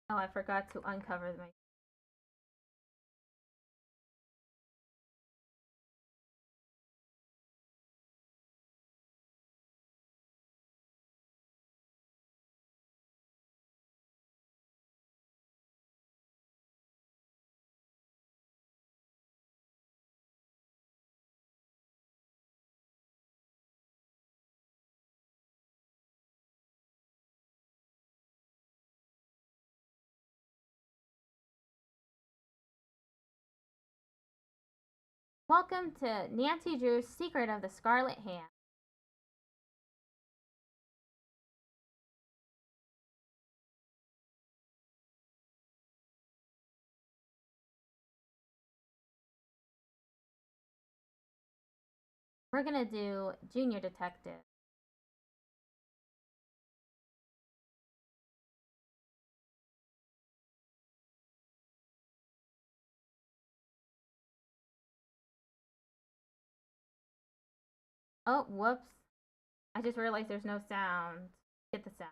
Oh, I forgot to uncover my. Welcome to Nancy Drew's Secret of the Scarlet Hand. We're gonna do Junior Detective. Oh, whoops. I just realized there's no sound. Get the sound.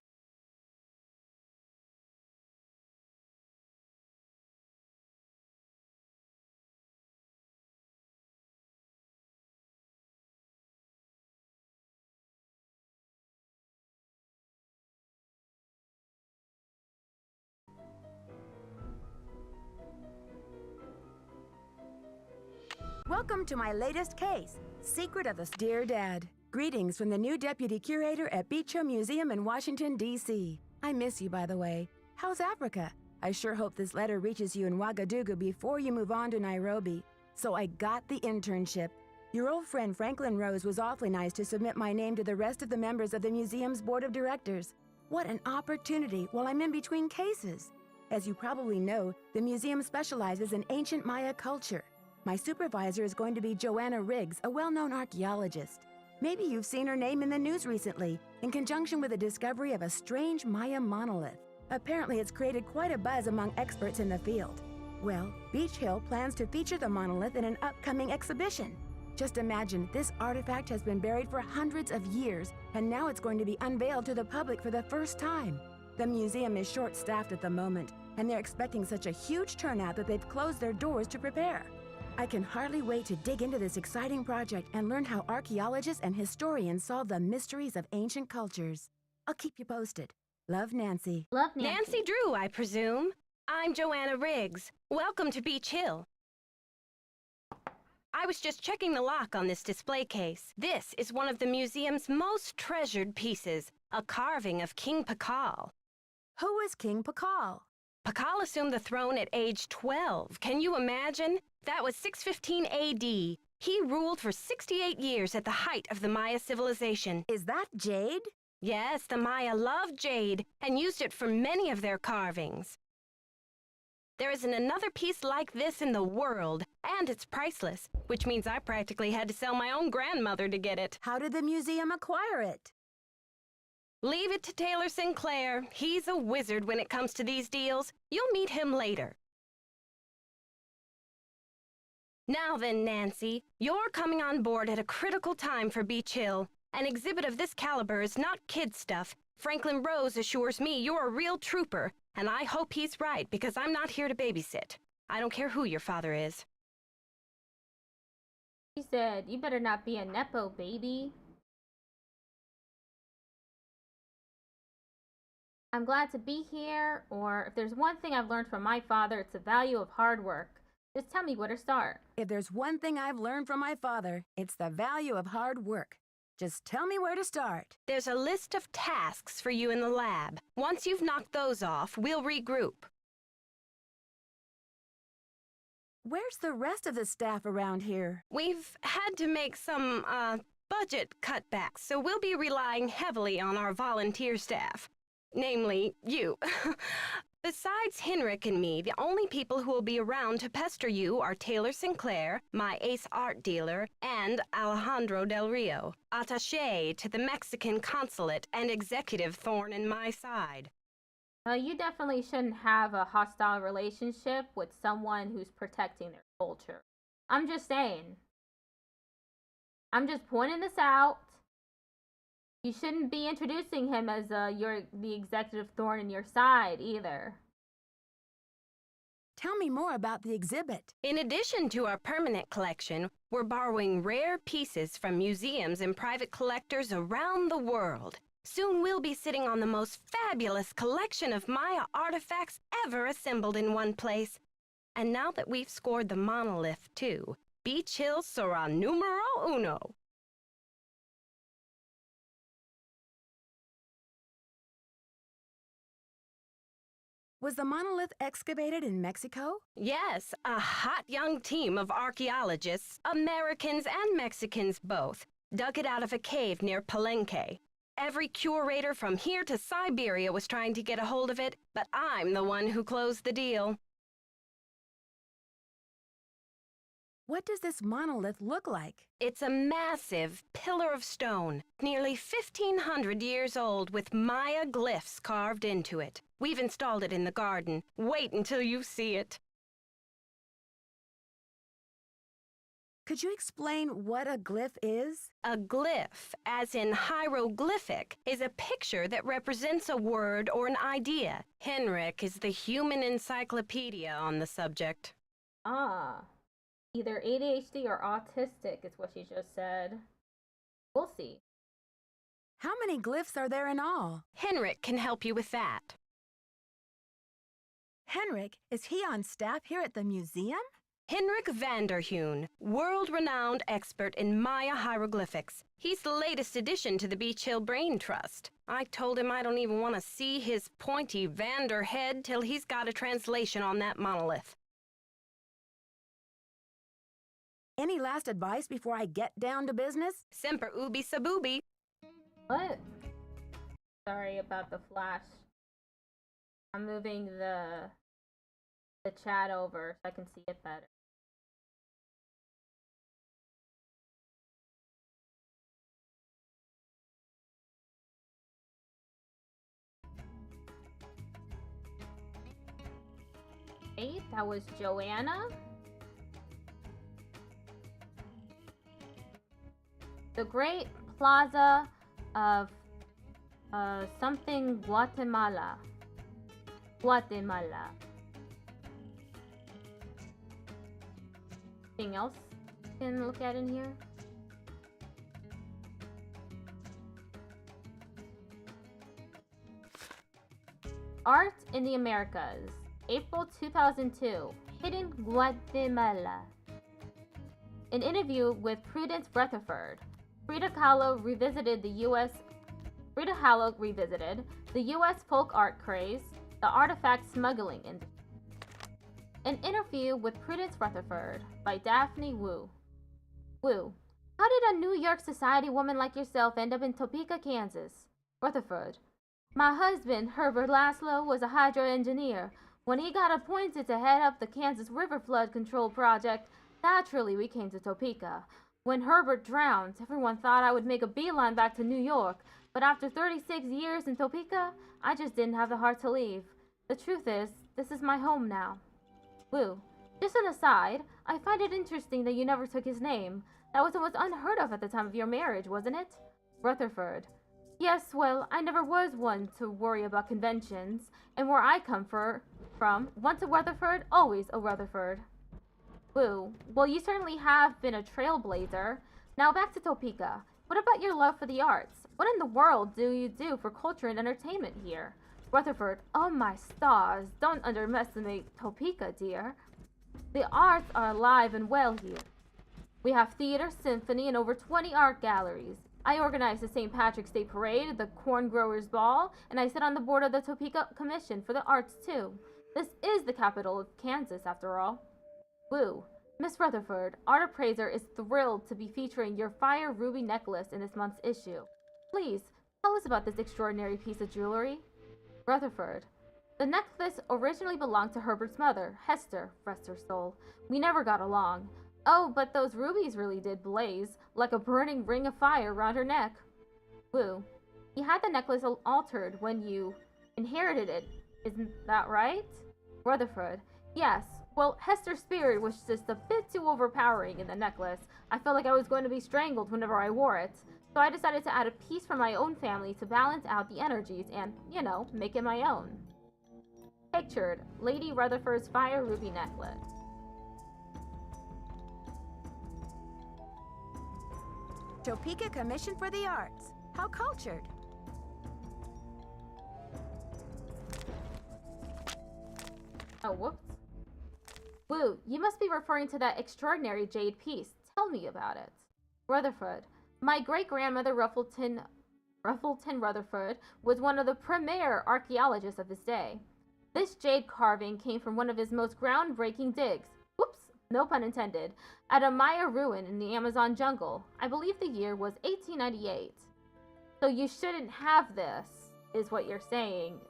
Welcome to my latest case, Secret of the Dear Dad. Greetings from the new deputy curator at Beach Hill Museum in Washington, D.C. I miss you, by the way. How's Africa? I sure hope this letter reaches you in Ouagadougou before you move on to Nairobi. So I got the internship. Your old friend Franklin Rose was awfully nice to submit my name to the rest of the members of the museum's board of directors. What an opportunity while I'm in between cases. As you probably know, the museum specializes in ancient Maya culture. My supervisor is going to be Joanna Riggs, a well-known archaeologist. Maybe you've seen her name in the news recently, in conjunction with the discovery of a strange Maya monolith. Apparently, it's created quite a buzz among experts in the field. Well, Beach Hill plans to feature the monolith in an upcoming exhibition. Just imagine, this artifact has been buried for hundreds of years, and now it's going to be unveiled to the public for the first time. The museum is short-staffed at the moment, and they're expecting such a huge turnout that they've closed their doors to prepare. I can hardly wait to dig into this exciting project and learn how archaeologists and historians solve the mysteries of ancient cultures. I'll keep you posted. Love, Nancy. Love Nancy. Nancy Drew, I presume. I'm Joanna Riggs. Welcome to Beach Hill. I was just checking the lock on this display case. This is one of the museum's most treasured pieces, a carving of King Pakal. Who is King Pakal? Pakal assumed the throne at age 12. Can you imagine? That was 615 AD. He ruled for 68 years at the height of the Maya civilization. Is that jade? Yes, the Maya loved jade and used it for many of their carvings. There isn't another piece like this in the world, and it's priceless, which means I practically had to sell my own grandmother to get it. How did the museum acquire it? Leave it to Taylor Sinclair. He's a wizard when it comes to these deals. You'll meet him later. Now then, Nancy, you're coming on board at a critical time for Beach Hill. An exhibit of this caliber is not kid stuff. Franklin Rose assures me you're a real trooper, and I hope he's right because I'm not here to babysit. I don't care who your father is. He said, you better not be a Nepo baby. I'm glad to be here, or if there's one thing I've learned from my father, it's the value of hard work. Just tell me where to start. If there's one thing I've learned from my father, it's the value of hard work. Just tell me where to start. There's a list of tasks for you in the lab. Once you've knocked those off, we'll regroup. Where's the rest of the staff around here? We've had to make some, budget cutbacks, so we'll be relying heavily on our volunteer staff. Namely, you. Besides Henrik and me, the only people who will be around to pester you are Taylor Sinclair, my ace art dealer, and Alejandro Del Rio, attaché to the Mexican consulate and executive thorn in my side. You definitely shouldn't have a hostile relationship with someone who's protecting their culture. I'm just saying. I'm just pointing this out. You shouldn't be introducing him as the executive thorn in your side either. Tell me more about the exhibit. In addition to our permanent collection, we're borrowing rare pieces from museums and private collectors around the world. Soon we'll be sitting on the most fabulous collection of Maya artifacts ever assembled in one place. And now that we've scored the monolith too, Beach Hill sera numero uno. Was the monolith excavated in Mexico? Yes, a hot young team of archaeologists, Americans and Mexicans both, dug it out of a cave near Palenque. Every curator from here to Siberia was trying to get a hold of it, but I'm the one who closed the deal. What does this monolith look like? It's a massive pillar of stone, nearly 1,500 years old, with Maya glyphs carved into it. We've installed it in the garden. Wait until you see it. Could you explain what a glyph is? A glyph, as in hieroglyphic, is a picture that represents a word or an idea. Henrik is the human encyclopedia on the subject. Ah, either ADHD or autistic is what she just said. We'll see. How many glyphs are there in all? Henrik can help you with that. Henrik, is he on staff here at the museum? Henrik Vanderheun, world-renowned expert in Maya hieroglyphics. He's the latest addition to the Beach Hill Brain Trust. I told him I don't even want to see his pointy Vander head till he's got a translation on that monolith. Any last advice before I get down to business? Semper ubi sabubi. What? Sorry about the flash. I'm moving the chat over so I can see it better. Hey, that was Joanna. The Great Plaza of something Guatemala. Guatemala. Anything else you can look at in here? Art in the Americas. April 2002. Hidden Guatemala. An interview with Prudence Rutherford. Frida Kahlo revisited the U.S. folk art craze, the artifact smuggling industry. An interview with Prudence Rutherford by Daphne Wu. Wu, how did a New York society woman like yourself end up in Topeka, Kansas? Rutherford, my husband, Herbert Laszlo, was a hydro engineer. When he got appointed to head up the Kansas River Flood Control Project, naturally we came to Topeka. When Herbert drowned, everyone thought I would make a beeline back to New York, but after 36 years in Topeka, I just didn't have the heart to leave. The truth is, this is my home now. Woo. Just an aside, I find it interesting that you never took his name. That was unheard of at the time of your marriage, wasn't it? Rutherford. Yes, well, I never was one to worry about conventions, and where I come from, once a Rutherford, always a Rutherford. Woo. Well, you certainly have been a trailblazer. Now back to Topeka. What about your love for the arts? What in the world do you do for culture and entertainment here? Rutherford, oh my stars, don't underestimate Topeka, dear. The arts are alive and well here. We have theater, symphony, and over 20 art galleries. I organize the St. Patrick's Day Parade, the Corn Growers Ball, and I sit on the board of the Topeka Commission for the Arts, too. This is the capital of Kansas, after all. Woo. Miss Rutherford, Art Appraiser is thrilled to be featuring your fire ruby necklace in this month's issue. Please, tell us about this extraordinary piece of jewelry. Rutherford, the necklace originally belonged to Herbert's mother, Hester, rest her soul. We never got along. Oh, but those rubies really did blaze, like a burning ring of fire around her neck. Woo. You had the necklace altered when you inherited it, isn't that right? Rutherford, yes. Well, Hester's spirit was just a bit too overpowering in the necklace. I felt like I was going to be strangled whenever I wore it. So I decided to add a piece from my own family to balance out the energies and, you know, make it my own. Pictured, Lady Rutherford's fire ruby necklace. Topeka Commission for the Arts. How cultured. Oh, whoops. Woo, you must be referring to that extraordinary jade piece. Tell me about it. Rutherford, my great-grandmother Ruffleton Rutherford was one of the premier archaeologists of his day. This jade carving came from one of his most groundbreaking digs. Whoops, no pun intended. At a Maya ruin in the Amazon jungle. I believe the year was 1898. So you shouldn't have this, is what you're saying.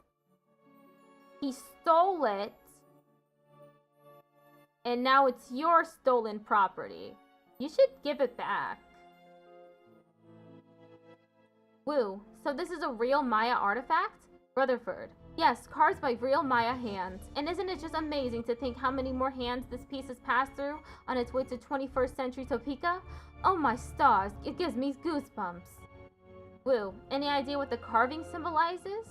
He stole it, and now it's your stolen property. You should give it back. Woo, so this is a real Maya artifact? Rutherford, yes, carved by real Maya hands. And isn't it just amazing to think how many more hands this piece has passed through on its way to 21st century Topeka? Oh my stars, it gives me goosebumps. Woo, any idea what the carving symbolizes?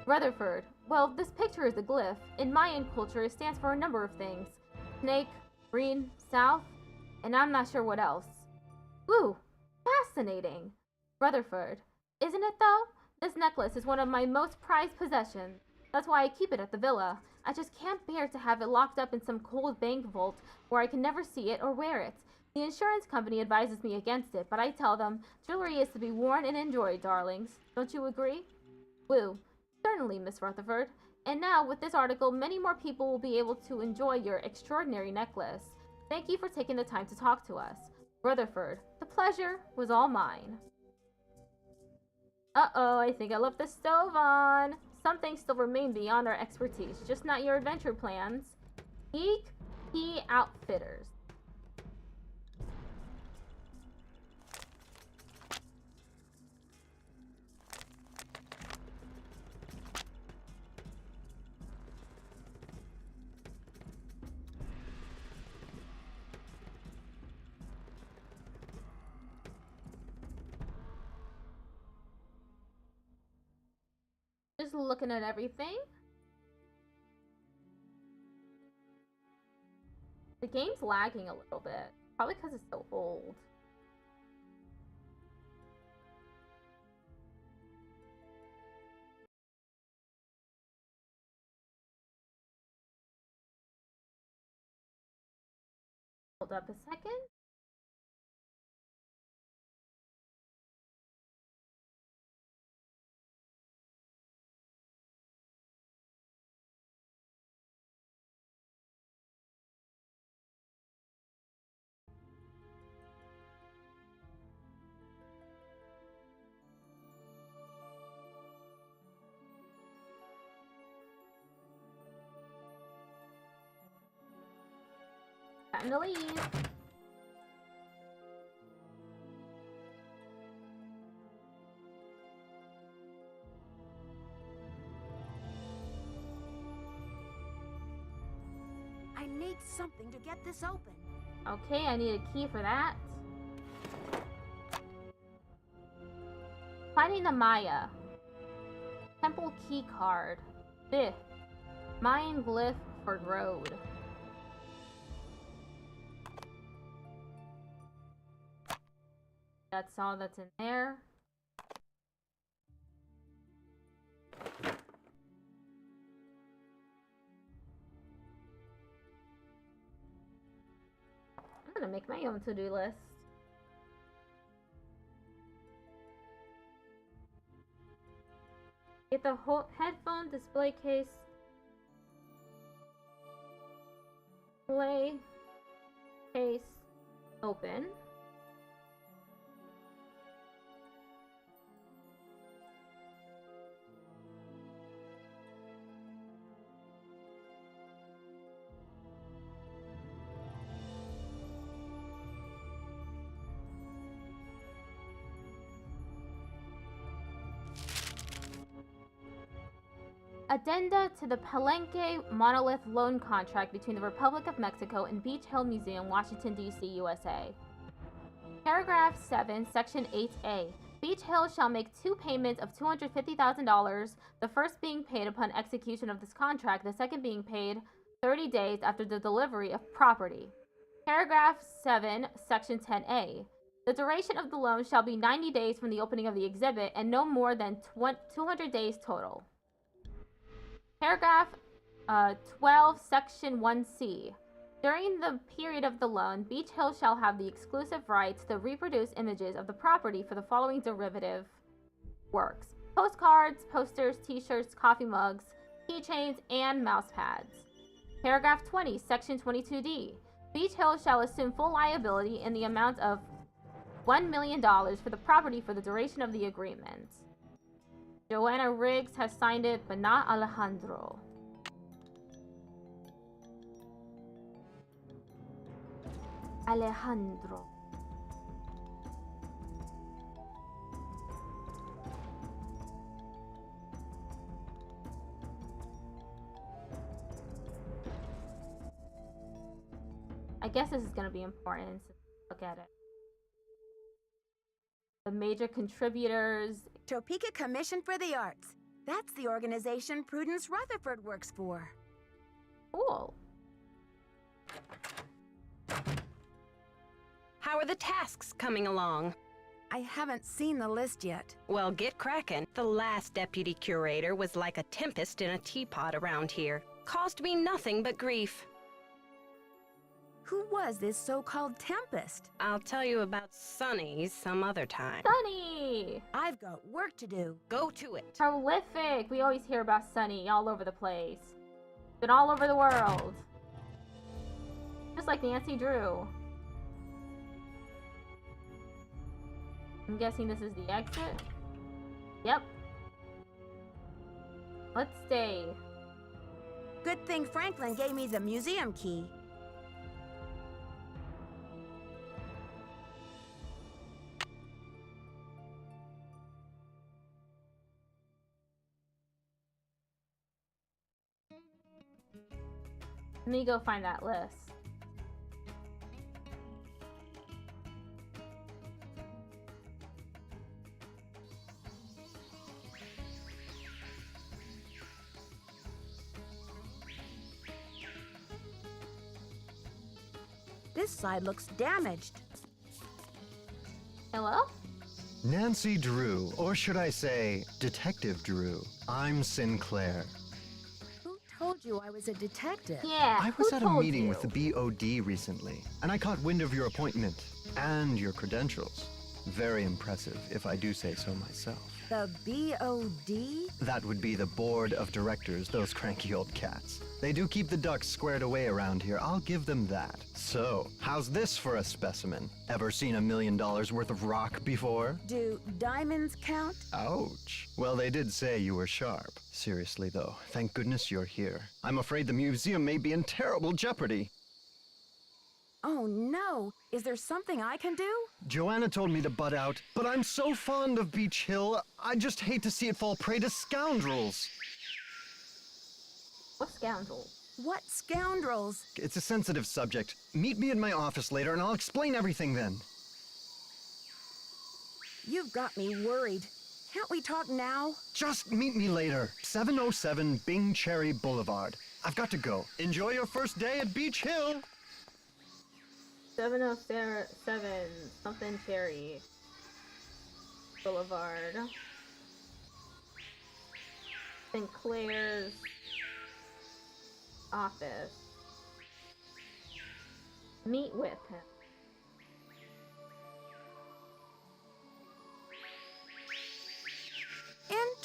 Rutherford, well, this picture is a glyph. In Mayan culture, it stands for a number of things. Snake, green, south, and I'm not sure what else. Woo, fascinating. Rutherford, isn't it though? This necklace is one of my most prized possessions. That's why I keep it at the villa. I just can't bear to have it locked up in some cold bank vault where I can never see it or wear it. The insurance company advises me against it, but I tell them, jewelry is to be worn and enjoyed, darlings. Don't you agree? Woo. Certainly, Miss Rutherford. And now, with this article, many more people will be able to enjoy your extraordinary necklace. Thank you for taking the time to talk to us. Rutherford, the pleasure was all mine. Uh-oh, I think I left the stove on. Some things still remain beyond our expertise, just not your adventure plans. Geek Key Outfitters. Just looking at everything. The game's lagging a little bit. Probably because it's so old. Hold up a second. Time to leave. I need something to get this open. Okay, I need a key for that. Finding the Maya. Temple key card. Fifth. Mayan glyph for road. That's all that's in there. make my own to-do list. Get the whole headphone display case. Display case open. Addenda to the Palenque Monolith Loan Contract between the Republic of Mexico and Beach Hill Museum, Washington, D.C., USA. Paragraph 7, Section 8A. Beach Hill shall make two payments of $250,000, the first being paid upon execution of this contract, the second being paid 30 days after the delivery of property. Paragraph 7, Section 10A. The duration of the loan shall be 90 days from the opening of the exhibit and no more than 200 days total. Paragraph 12, Section 1C. During the period of the loan, Beach Hill shall have the exclusive right to reproduce images of the property for the following derivative works: postcards, posters, t-shirts, coffee mugs, keychains, and mouse pads. Paragraph 20, Section 22D. Beach Hill shall assume full liability in the amount of $1 million for the property for the duration of the agreement. Joanna Riggs has signed it, but not Alejandro. Alejandro. I guess this is going to be important. Look at it. The major contributors. Topeka Commission for the Arts. That's the organization Prudence Rutherford works for. Cool. How are the tasks coming along? I haven't seen the list yet. Well, get cracking. The last deputy curator was like a tempest in a teapot around here. Caused me nothing but grief. Who was this so-called Tempest? I'll tell you about Sunny some other time. Sunny! I've got work to do. Go to it. Prolific! We always hear about Sunny all over the place. Been all over the world. Just like Nancy Drew. I'm guessing this is the exit. Yep. Let's stay. Good thing Franklin gave me the museum key. Let me go find that list. This side looks damaged. Hello? Nancy Drew, or should I say, Detective Drew. I'm Sinclair. Who told you I was a detective? Yeah, I was who at a told meeting you? with the VOD recently, and I caught wind of your appointment and your credentials. Very impressive, if I do say so myself. The BOD? That would be the board of directors, those cranky old cats. They do keep the ducks squared away around here, I'll give them that. So, how's this for a specimen? Ever seen $1 million worth of rock before? Do diamonds count? Ouch. Well, they did say you were sharp. Seriously, though, thank goodness you're here. I'm afraid the museum may be in terrible jeopardy. Oh no! Is there something I can do? Joanna told me to butt out, but I'm so fond of Beach Hill, I just hate to see it fall prey to scoundrels. What scoundrel? What scoundrels? It's a sensitive subject. Meet me in my office later and I'll explain everything then. You've got me worried. Can't we talk now? Just meet me later. 707 Bing Cherry Boulevard. I've got to go. Enjoy your first day at Beach Hill. 707 something Cherry Boulevard. Sinclair's office. Meet with him.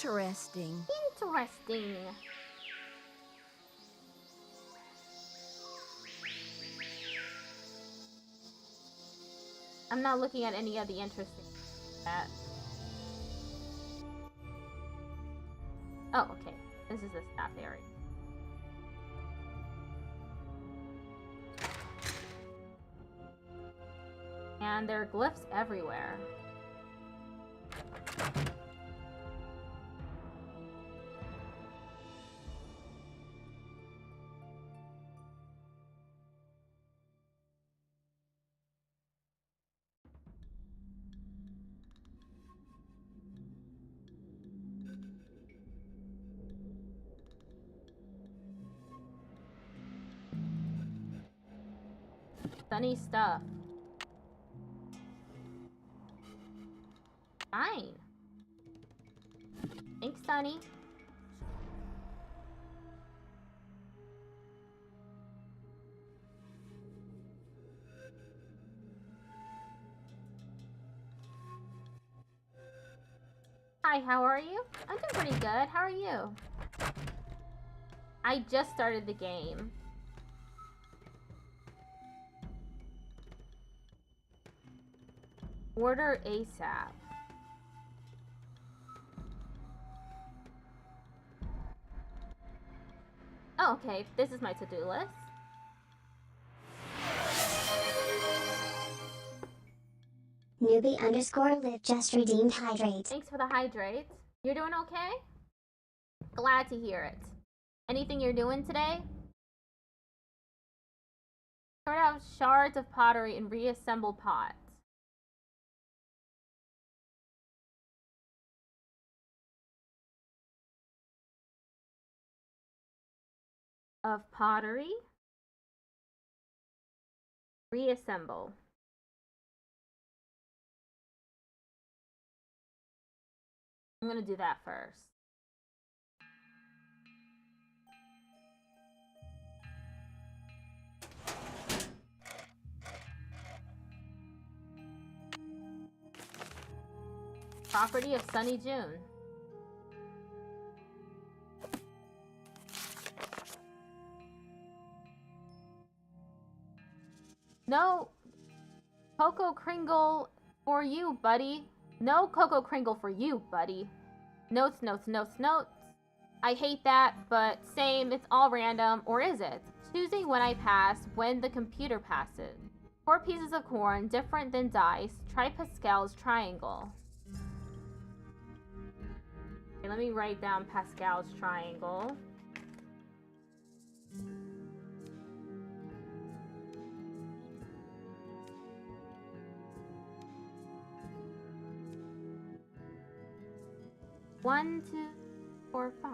Interesting. Interesting. I'm not looking at any of the interesting that. Oh, okay. This is the staff area. And there are glyphs everywhere. Funny stuff. Fine. Thanks, Sunny. Hi, how are you? I'm doing pretty good. How are you? I just started the game. Order ASAP. Oh, okay. This is my to-do list. Newbie_live just redeemed hydrate. Thanks for the hydrate. You're doing okay? Glad to hear it. Anything you're doing today? Sort out shards of pottery and reassemble pots. Of pottery. Reassemble. I'm gonna do that first. Property of Sunny June. No Cocoa Kringle for you, buddy. No Cocoa Kringle for you, buddy. Notes, notes, notes, notes. I hate that, but same, it's all random. Or is it? Choosing when I pass, when the computer passes. 4 pieces of corn, different than dice. Try Pascal's triangle. Okay, let me write down Pascal's triangle. One, 2, 4, 5.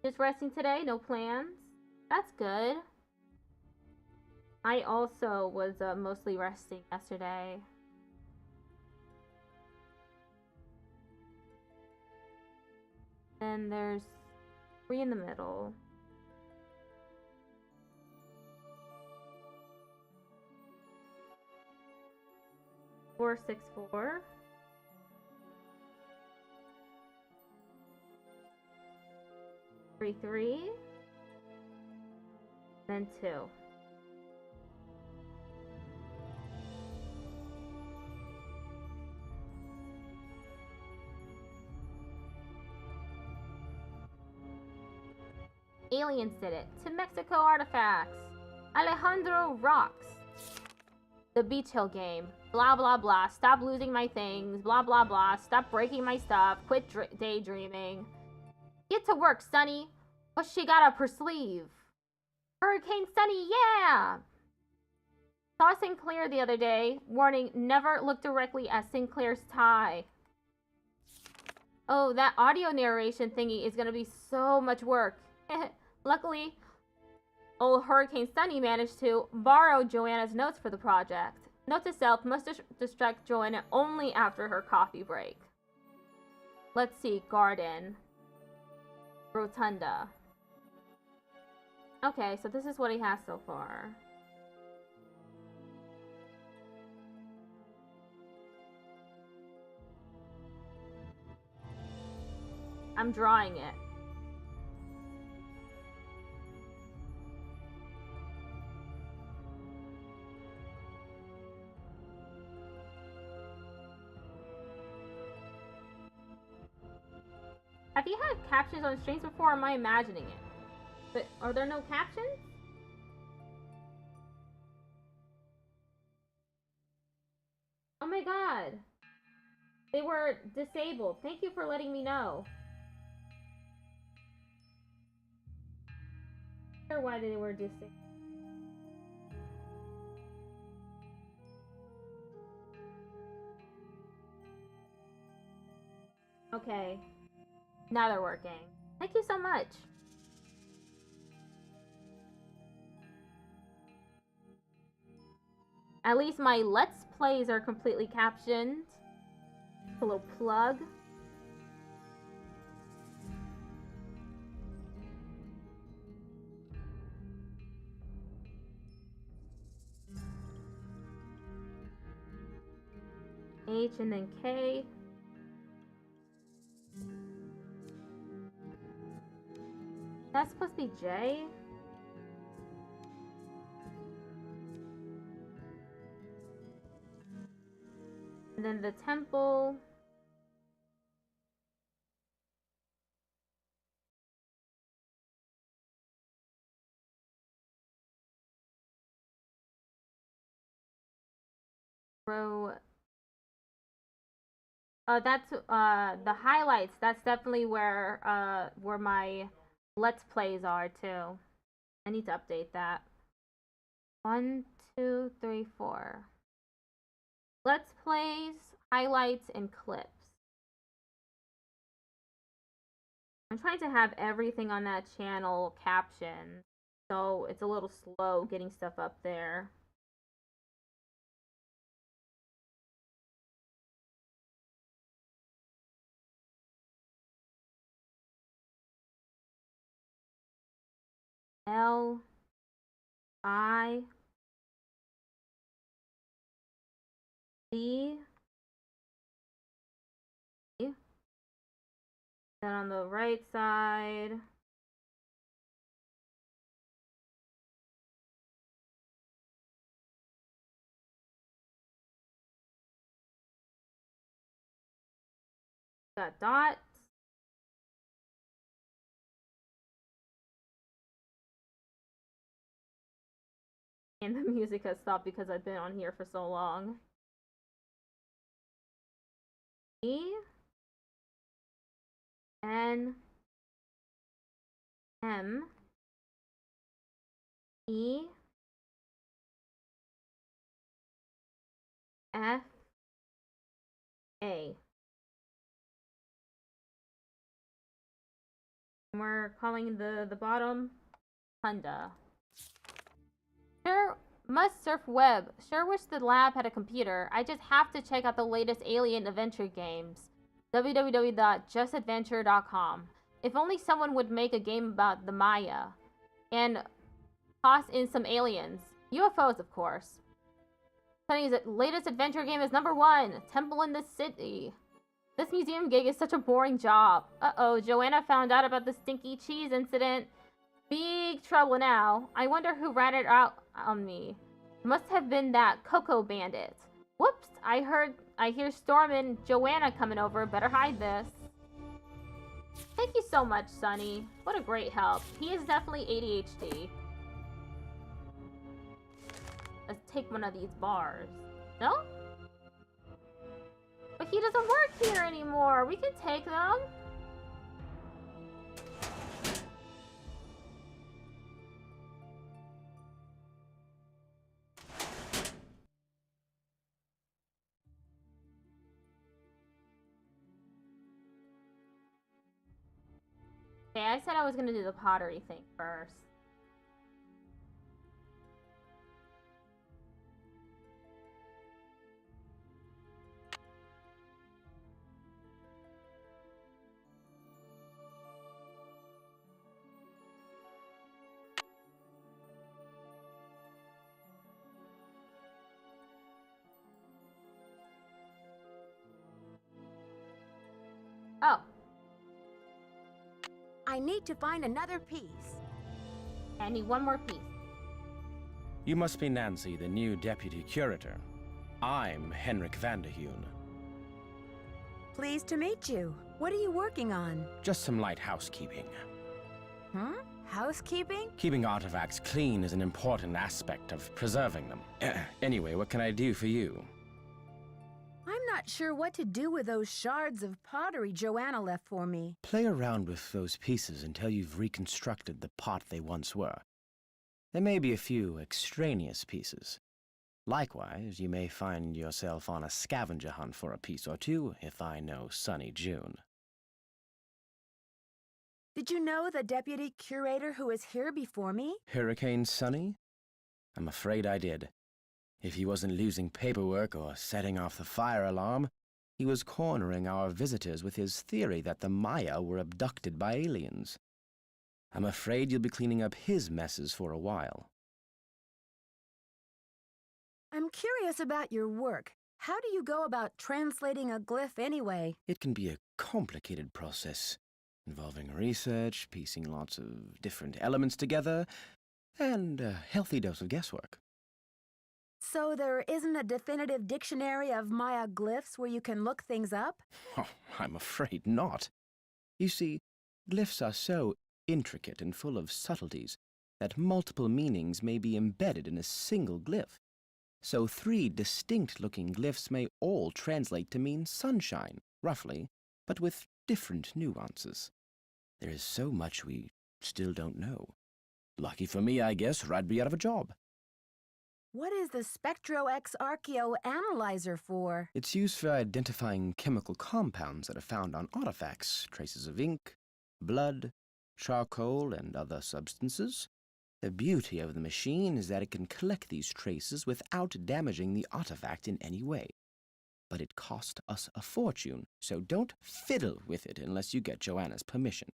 Just resting today, no plans. That's good. I also was mostly resting yesterday. Then there's 3 in the middle. Four, 6, 4. Three, 3. Then 2. Aliens did it. To Mexico artifacts. Alejandro rocks. The Beach Hill game. Blah, blah, blah. Stop losing my things. Blah, blah, blah. Stop breaking my stuff. Quit daydreaming. Get to work, Sunny. What's she got up her sleeve? Hurricane Sunny, yeah! Saw Sinclair the other day. Warning, never look directly at Sinclair's tie. Oh, that audio narration thingy is gonna be so much work. Luckily, old Hurricane Sunny managed to borrow Joanna's notes for the project. Note to self, must distract Joanna only after her coffee break. Let's see, garden. Rotunda. Okay, so this is what he has so far. I'm drawing it. Have you had captions on streams before, or am I imagining it? But are there no captions? Oh my god. They were disabled. Thank you for letting me know. I wonder why they were disabled. Okay. Now they're working. Thank you so much. At least my Let's Plays are completely captioned. A little plug. H and then K. That's supposed to be J? And then the temple. Row. That's the highlights. That's definitely where my Let's Plays are too. I need to update that. 1, 2, 3, 4. Let's Plays, highlights, and clips. I'm trying to have everything on that channel captioned, so it's a little slow getting stuff up there. L I D. Then on the right side, got dots. And the music has stopped because I've been on here for so long. E N M E F A. And we're calling the bottom Honda. Sure must surf web. Sure wish the lab had a computer. I just have to check out the latest alien adventure games. www.justadventure.com. If only someone would make a game about the Maya. And toss in some aliens. UFOs, of course. Sunny's latest adventure game is #1, Temple in the City. This museum gig is such a boring job. Uh-oh, Joanna found out about the stinky cheese incident. Big trouble now. I wonder who ratted out on me. Must have been that Coco Bandit. Whoops, I hear Storm and Joanna coming over. Better hide this. Thank you so much, Sunny. What a great help. He is definitely ADHD. Let's take one of these bars. No? But he doesn't work here anymore. We can take them. Okay, I said I was gonna do the pottery thing first. Oh. I need to find another piece. I need one more piece. You must be Nancy, the new deputy curator. I'm Henrik Vanderheun. Pleased to meet you. What are you working on? Just some light housekeeping. Huh? Housekeeping? Keeping artifacts clean is an important aspect of preserving them. Anyway, what can I do for you? I'm not sure what to do with those shards of pottery Joanna left for me. Play around with those pieces until you've reconstructed the pot they once were. There may be a few extraneous pieces. Likewise, you may find yourself on a scavenger hunt for a piece or two, if I know Sunny June. Did you know the deputy curator who was here before me? Hurricane Sunny? I'm afraid I did. If he wasn't losing paperwork or setting off the fire alarm, he was cornering our visitors with his theory that the Maya were abducted by aliens. I'm afraid you'll be cleaning up his messes for a while. I'm curious about your work. How do you go about translating a glyph anyway? It can be a complicated process, involving research, piecing lots of different elements together, and a healthy dose of guesswork. So there isn't a definitive dictionary of Maya glyphs where you can look things up? Oh, I'm afraid not. You see, glyphs are so intricate and full of subtleties that multiple meanings may be embedded in a single glyph. So 3 distinct-looking glyphs may all translate to mean sunshine, roughly, but with different nuances. There is so much we still don't know. Lucky for me, I guess, or I'd be out of a job. What is the SpectroX Archeo Analyzer for? It's used for identifying chemical compounds that are found on artifacts, traces of ink, blood, charcoal, and other substances. The beauty of the machine is that it can collect these traces without damaging the artifact in any way. But it cost us a fortune, so don't fiddle with it unless you get Joanna's permission.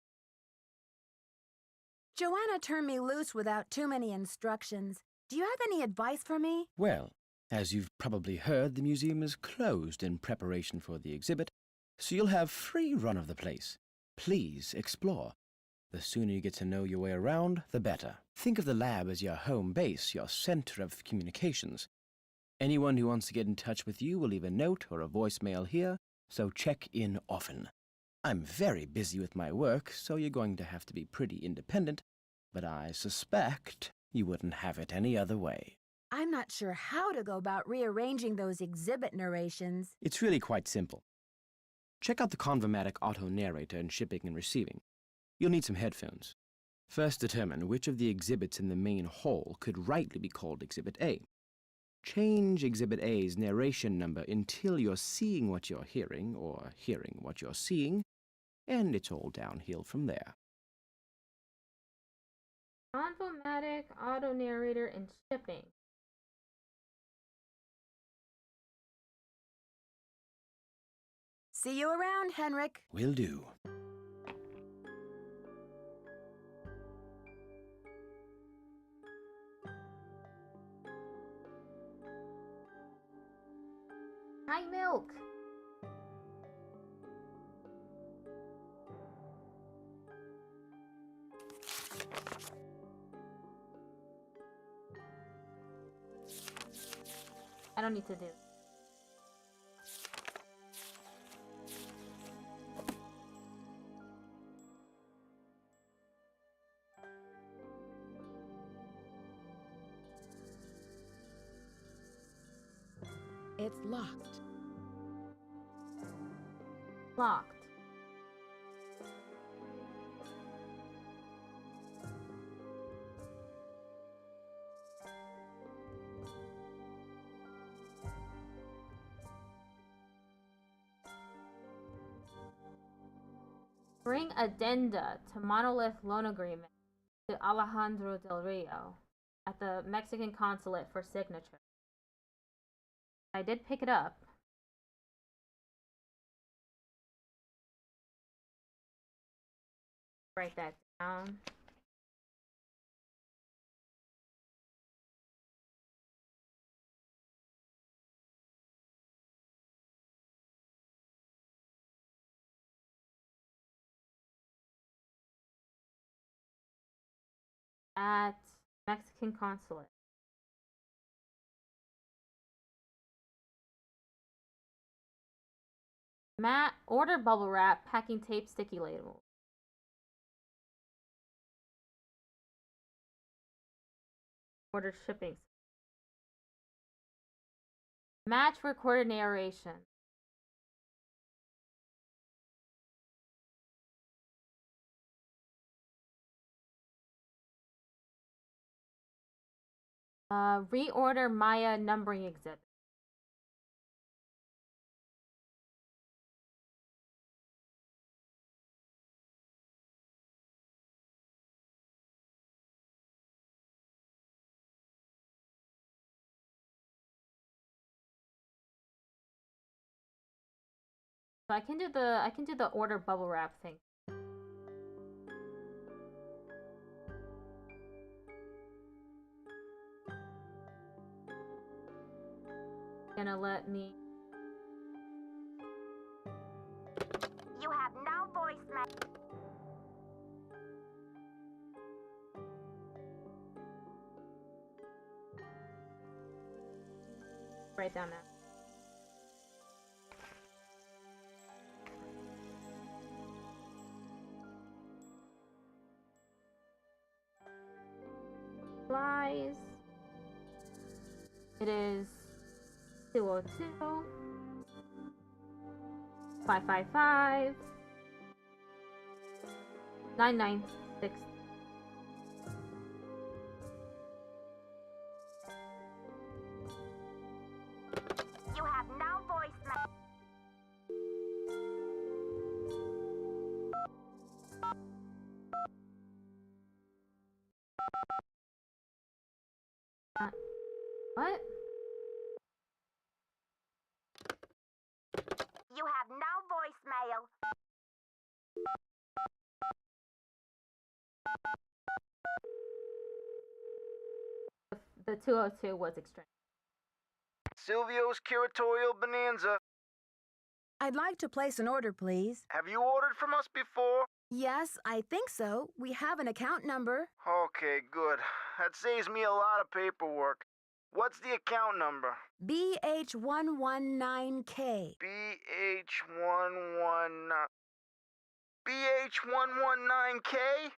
Joanna turned me loose without too many instructions. Do you have any advice for me? Well, as you've probably heard, the museum is closed in preparation for the exhibit, so you'll have free run of the place. Please explore. The sooner you get to know your way around, the better. Think of the lab as your home base, your center of communications. Anyone who wants to get in touch with you will leave a note or a voicemail here, so check in often. I'm very busy with my work, so you're going to have to be pretty independent, but I suspect you wouldn't have it any other way. I'm not sure how to go about rearranging those exhibit narrations. It's really quite simple. Check out the Convermatic auto narrator in shipping and receiving. You'll need some headphones. First determine which of the exhibits in the main hall could rightly be called Exhibit A. Change Exhibit A's narration number until you're seeing what you're hearing, or hearing what you're seeing, and it's all downhill from there. Convomatic auto narrator and shipping. See you around, Henrik. Will do. Hi, Milk. I don't need to do. It's locked. Locked. Bring addenda to monolith loan agreement to Alejandro Del Rio at the Mexican consulate for signature. I did pick it up. Write that down. at Mexican consulate. Matt, order bubble wrap, packing tape, sticky label. Order shipping. Match recorded narration. Reorder Maya numbering exhibit. So I can do the order bubble wrap thing. Gonna let me. You have no voicemail. Write down now. Supplies. It is 202 555 996. You have no voicemail. What? You have no voicemail. The 202 was extreme. Silvio's curatorial bonanza. I'd like to place an order, please. Have you ordered from us before? Yes, I think so. We have an account number. Okay, good. That saves me a lot of paperwork. What's the account number? BH119K. BH119K?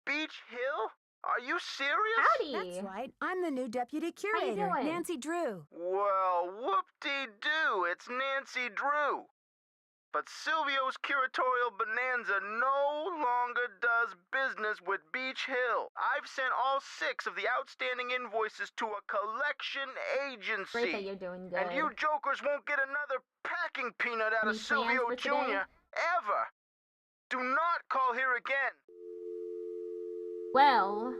Beach Hill? Are you serious? Howdy! That's right. I'm the new deputy curator, doing? Nancy Drew. Well, whoop-de-doo, it's Nancy Drew. But Silvio's curatorial bonanza no longer does business with Beach Hill. I've sent all 6 of the outstanding invoices to a collection agency. Great that you're doing good. And you jokers won't get another packing peanut out of Any plans Silvio for Jr. today? ever. Do not call here again. Well,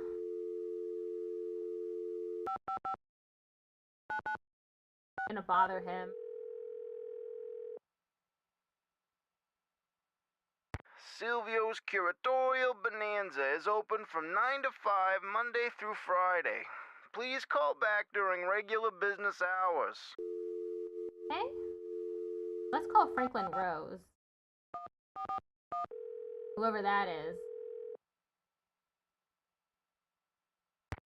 gonna bother him. Silvio's curatorial bonanza is open from 9 to 5 Monday through Friday. Please call back during regular business hours. Okay. Let's call Franklin Rose. Whoever that is.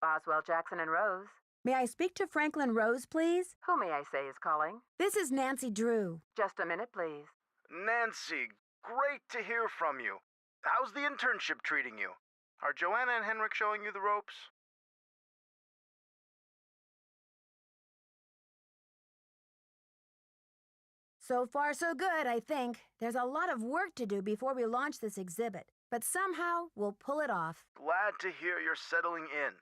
Boswell, Jackson, and Rose. May I speak to Franklin Rose, please? Who may I say is calling? This is Nancy Drew. Just a minute, please. Nancy, great to hear from you. How's the internship treating you? Are Joanna and Henrik showing you the ropes? So far, so good, I think. There's a lot of work to do before we launch this exhibit, but somehow we'll pull it off. Glad to hear you're settling in.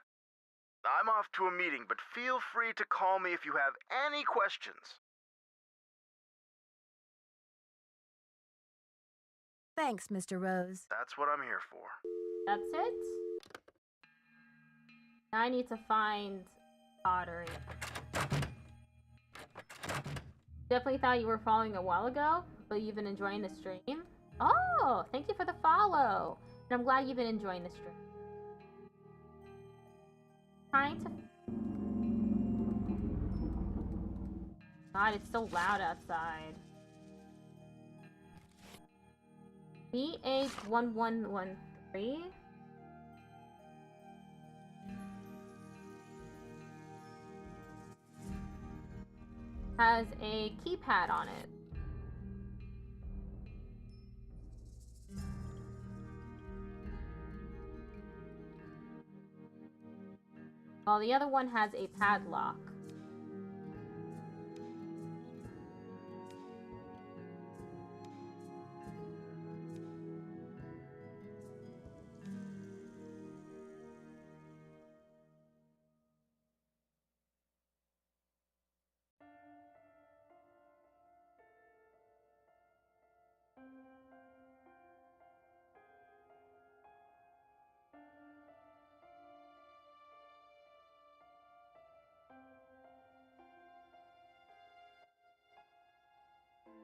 I'm off to a meeting, but feel free to call me if you have any questions. Thanks, Mr. Rose. That's what I'm here for. That's it? Now I need to find pottery. Definitely thought you were following a while ago, but you've been enjoying the stream. Oh, thank you for the follow. And I'm glad you've been enjoying the stream. Trying to... God, it's so loud outside. BH1113. has a keypad on it. While the other one has a padlock.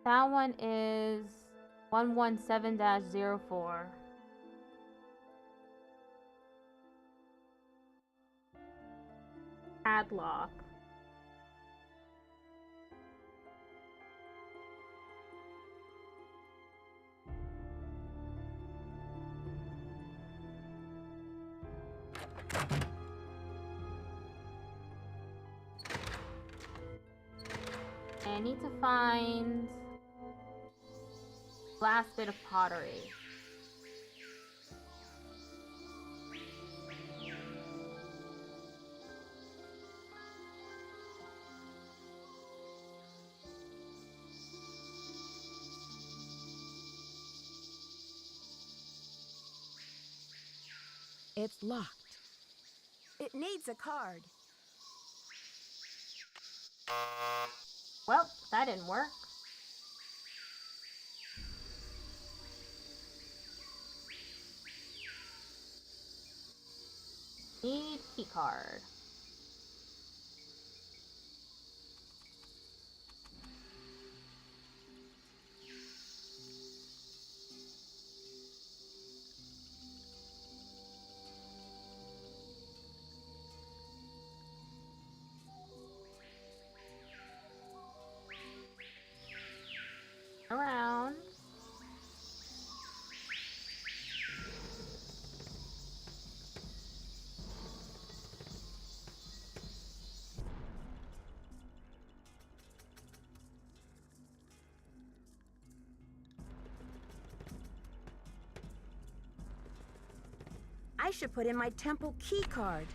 That one is 117-04. Padlock. I need to find last bit of pottery. It's locked. It needs a card. Well, that didn't work. Need key card. Around. I should put in my temple key card.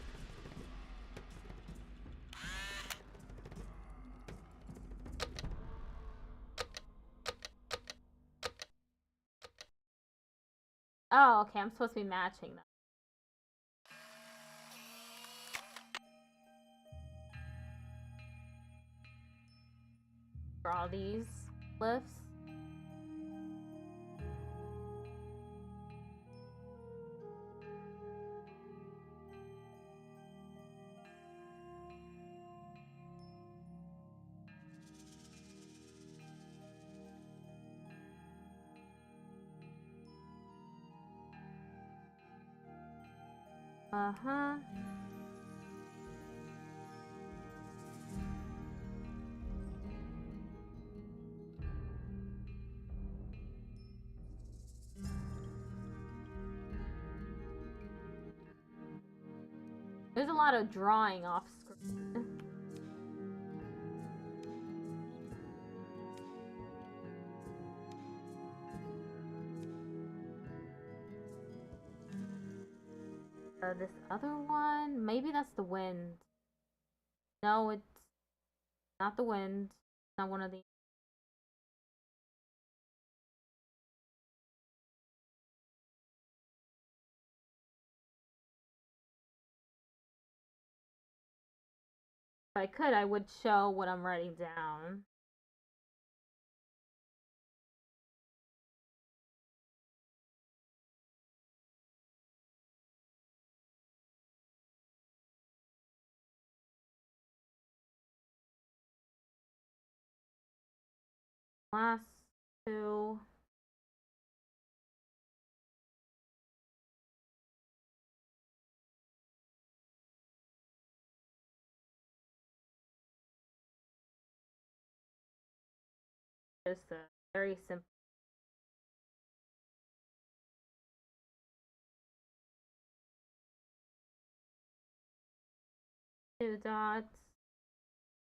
Oh, okay, I'm supposed to be matching them. For all these lifts. Uh-huh. There's a lot of drawing off screen. This other one, maybe that's the wind. No, it's not the wind. Not one of these. If I could, I would show what I'm writing down. Last two. Just a very simple. Two dots.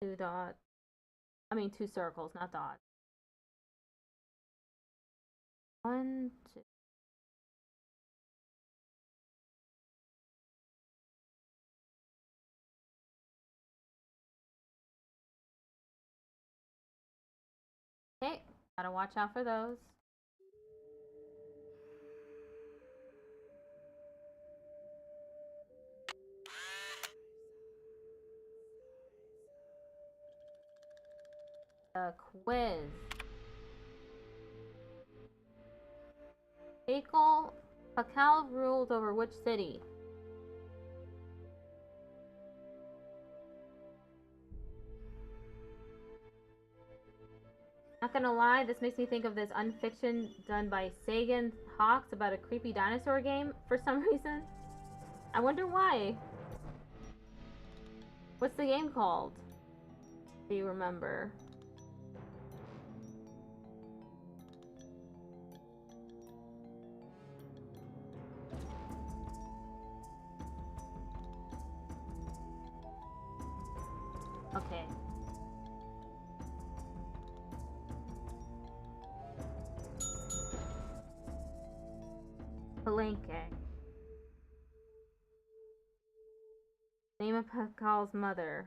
Two dots. I mean 2 circles, not dots. 1, 2. Okay, gotta watch out for those. A quiz. Pakal ruled over which city? Not gonna lie, this makes me think of this unfiction done by Sagan Hawks about a creepy dinosaur game for some reason. I wonder why. What's the game called? Do you remember? Okay. Palenque. Name of Pakal's mother.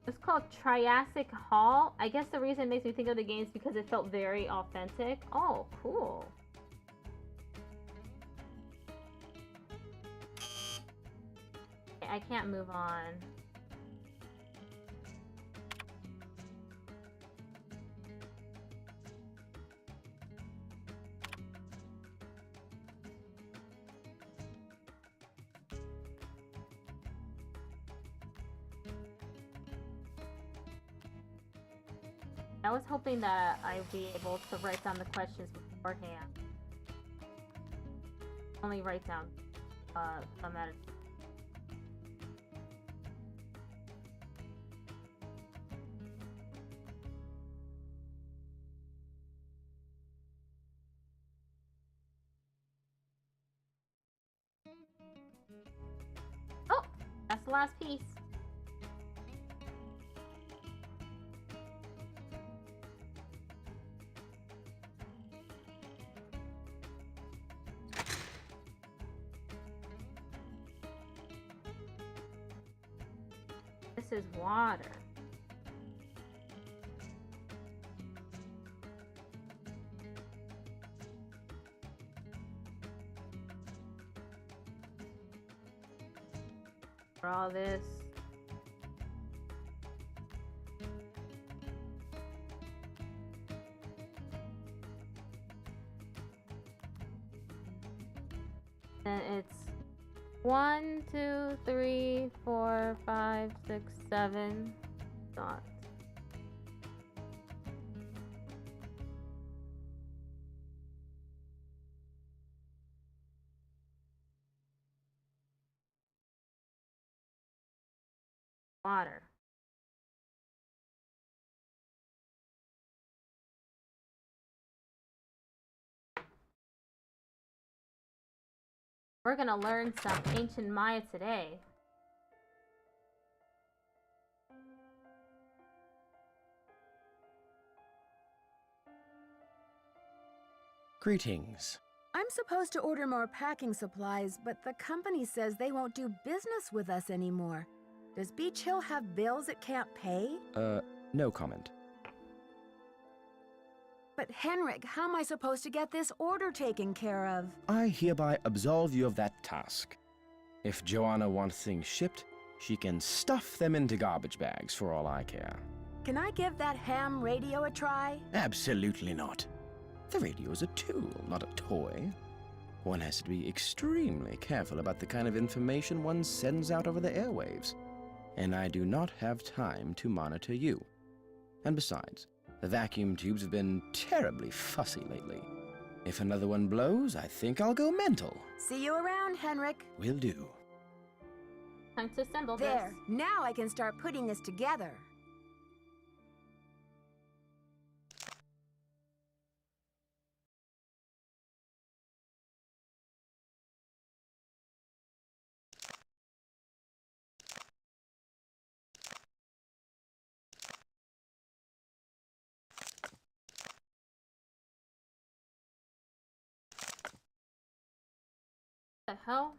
It's called Triassic Hall. I guess the reason it makes me think of the game is because it felt very authentic. Oh, cool. Okay, I can't move on. I was hoping that I'd be able to write down the questions beforehand. Only write down some at a Oh! That's the last piece. This is water. For all this. And it's 1, 2, 3, 4, 5, 6, 7 dots. Water. We're gonna learn some ancient Maya today. Greetings. I'm supposed to order more packing supplies, but the company says they won't do business with us anymore. Does Beach Hill have bills it can't pay? No comment. But Henrik, how am I supposed to get this order taken care of? I hereby absolve you of that task. If Joanna wants things shipped, she can stuff them into garbage bags for all I care. Can I give that ham radio a try? Absolutely not. The radio is a tool, not a toy. One has to be extremely careful about the kind of information one sends out over the airwaves. And I do not have time to monitor you. And besides, the vacuum tubes have been terribly fussy lately. If another one blows, I think I'll go mental. See you around, Henrik. Will do. Time to assemble There. this. Now I can start putting this together. hell?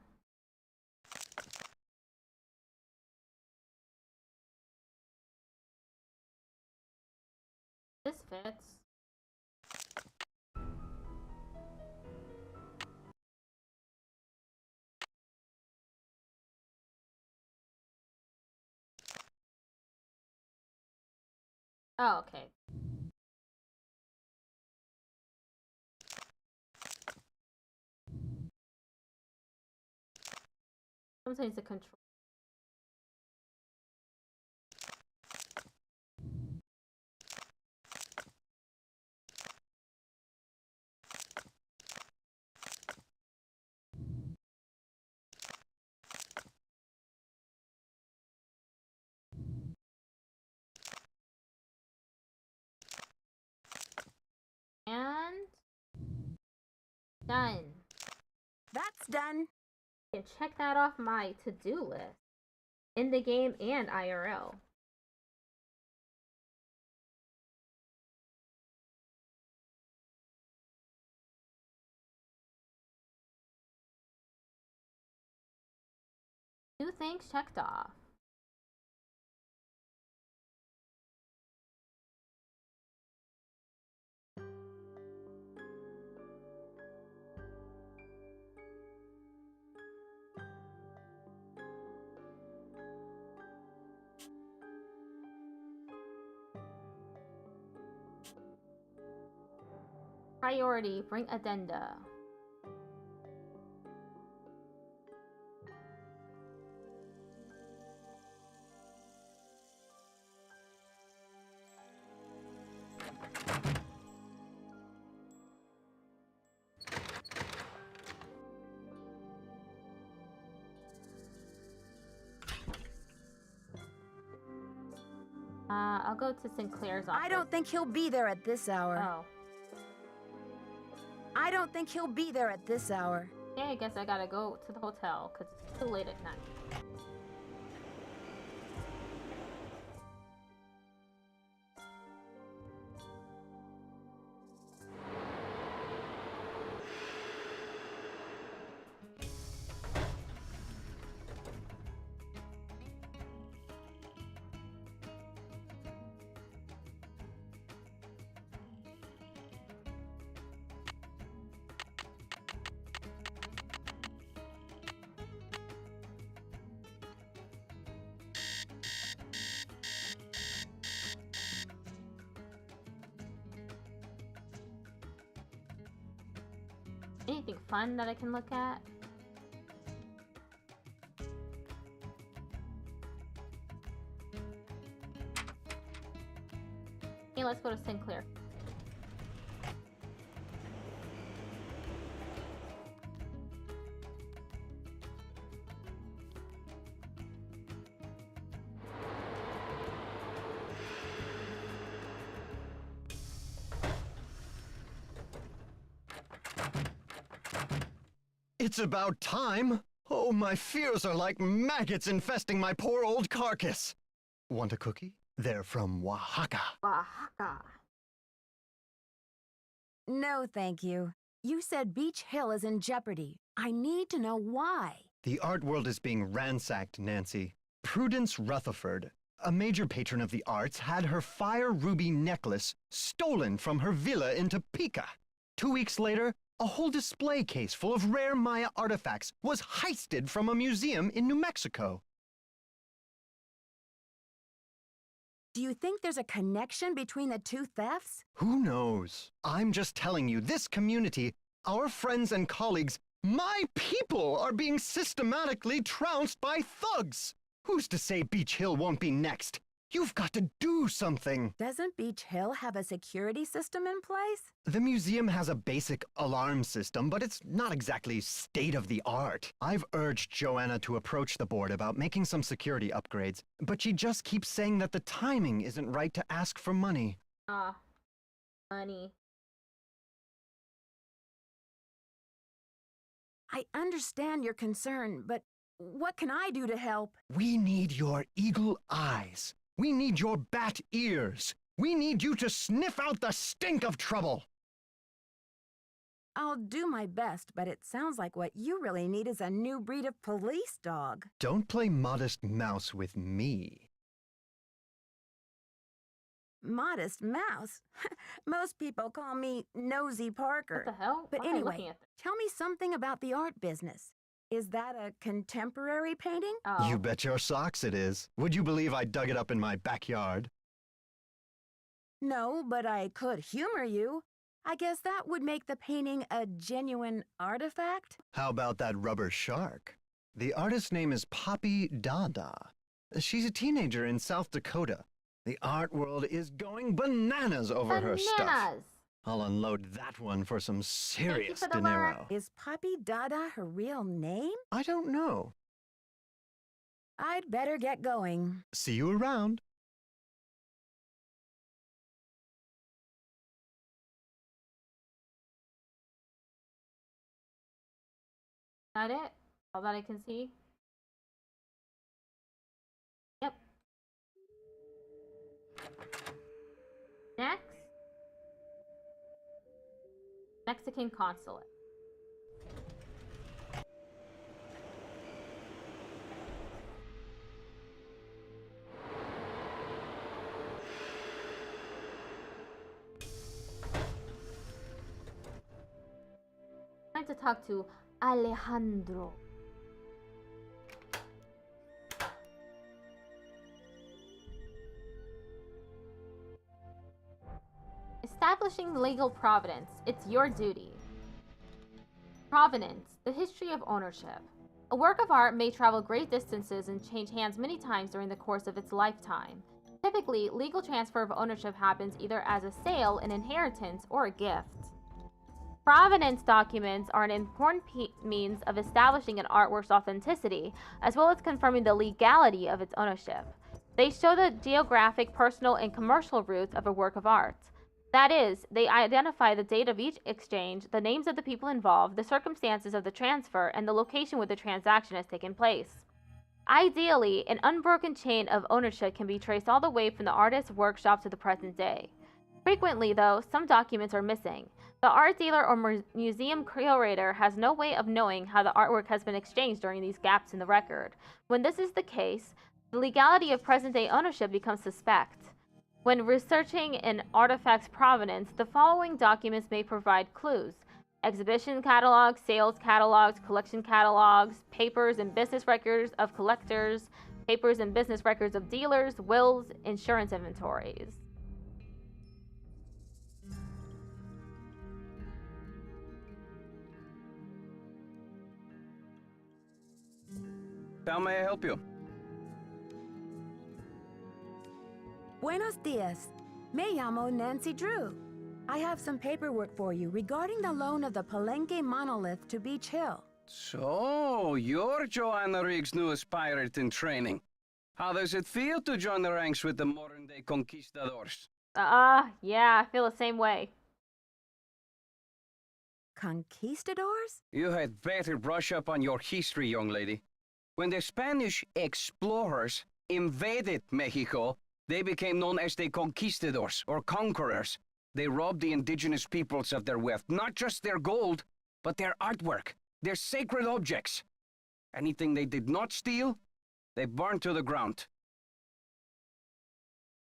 This fits. Oh, okay. Sometimes the control. And done. That's done. And check that off my to-do list in the game and IRL. Two things checked off. Priority, bring addenda. I'll go to Sinclair's office. I don't think he'll be there at this hour. Oh. I don't think he'll be there at this hour. Yeah, I guess I gotta go to the hotel because it's too late at night. Anything fun that I can look at? Okay, let's go to Sinclair. It's about time! Oh, my fears are like maggots infesting my poor old carcass. Want a cookie? They're from Oaxaca. Oaxaca. No, thank you. You said Beach Hill is in jeopardy. I need to know why. The art world is being ransacked, Nancy. Prudence Rutherford, a major patron of the arts, had her fire ruby necklace stolen from her villa in Topeka. 2 weeks later, a whole display case full of rare Maya artifacts was heisted from a museum in New Mexico. Do you think there's a connection between the two thefts? Who knows? I'm just telling you, this community, our friends and colleagues, my people are being systematically trounced by thugs. Who's to say Beach Hill won't be next? You've got to do something. Doesn't Beach Hill have a security system in place? The museum has a basic alarm system, but it's not exactly state-of-the-art. I've urged Joanna to approach the board about making some security upgrades, but she just keeps saying that the timing isn't right to ask for money. Money. I understand your concern, but what can I do to help? We need your eagle eyes. We need your bat ears. We need you to sniff out the stink of trouble. I'll do my best, but it sounds like what you really need is a new breed of police dog. Don't play modest mouse with me. Modest mouse? Most people call me Nosy Parker. What the hell? But Why am I looking anyway, at this? tell me something about the art business. Is that a contemporary painting? Oh. You bet your socks it is. Would you believe I dug it up in my backyard? No, but I could humor you. I guess that would make the painting a genuine artifact? How about that rubber shark? The artist's name is Poppy Dada. She's a teenager in South Dakota. The art world is going bananas over her stuff. Bananas! I'll unload that one for some serious for the dinero. Is Poppy Dada her real name? I don't know. I'd better get going. See you around. That it? All that I can see? Yep. Next. Mexican consulate. Time to talk to Alejandro. Establishing legal provenance. It's your duty. Provenance, the history of ownership. A work of art may travel great distances and change hands many times during the course of its lifetime. Typically, legal transfer of ownership happens either as a sale, an inheritance, or a gift. Provenance documents are an important means of establishing an artwork's authenticity, as well as confirming the legality of its ownership. They show the geographic, personal, and commercial roots of a work of art. That is, they identify the date of each exchange, the names of the people involved, the circumstances of the transfer, and the location where the transaction has taken place. Ideally, an unbroken chain of ownership can be traced all the way from the artist's workshop to the present day. Frequently, though, some documents are missing. The art dealer or museum curator has no way of knowing how the artwork has been exchanged during these gaps in the record. When this is the case, the legality of present-day ownership becomes suspect. When researching an artifact's provenance, the following documents may provide clues: exhibition catalogs, sales catalogs, collection catalogs, papers and business records of collectors, papers and business records of dealers, wills, insurance inventories. How may I help you? Buenos dias. Me llamo Nancy Drew. I have some paperwork for you regarding the loan of the Palenque monolith to Beach Hill. So, you're Joanna Riggs' newest pirate in training. How does it feel to join the ranks with the modern-day conquistadors? Yeah, I feel the same way. Conquistadors? You had better brush up on your history, young lady. When the Spanish explorers invaded Mexico, they became known as the conquistadors, or conquerors. They robbed the indigenous peoples of their wealth, not just their gold, but their artwork, their sacred objects. Anything they did not steal, they burned to the ground.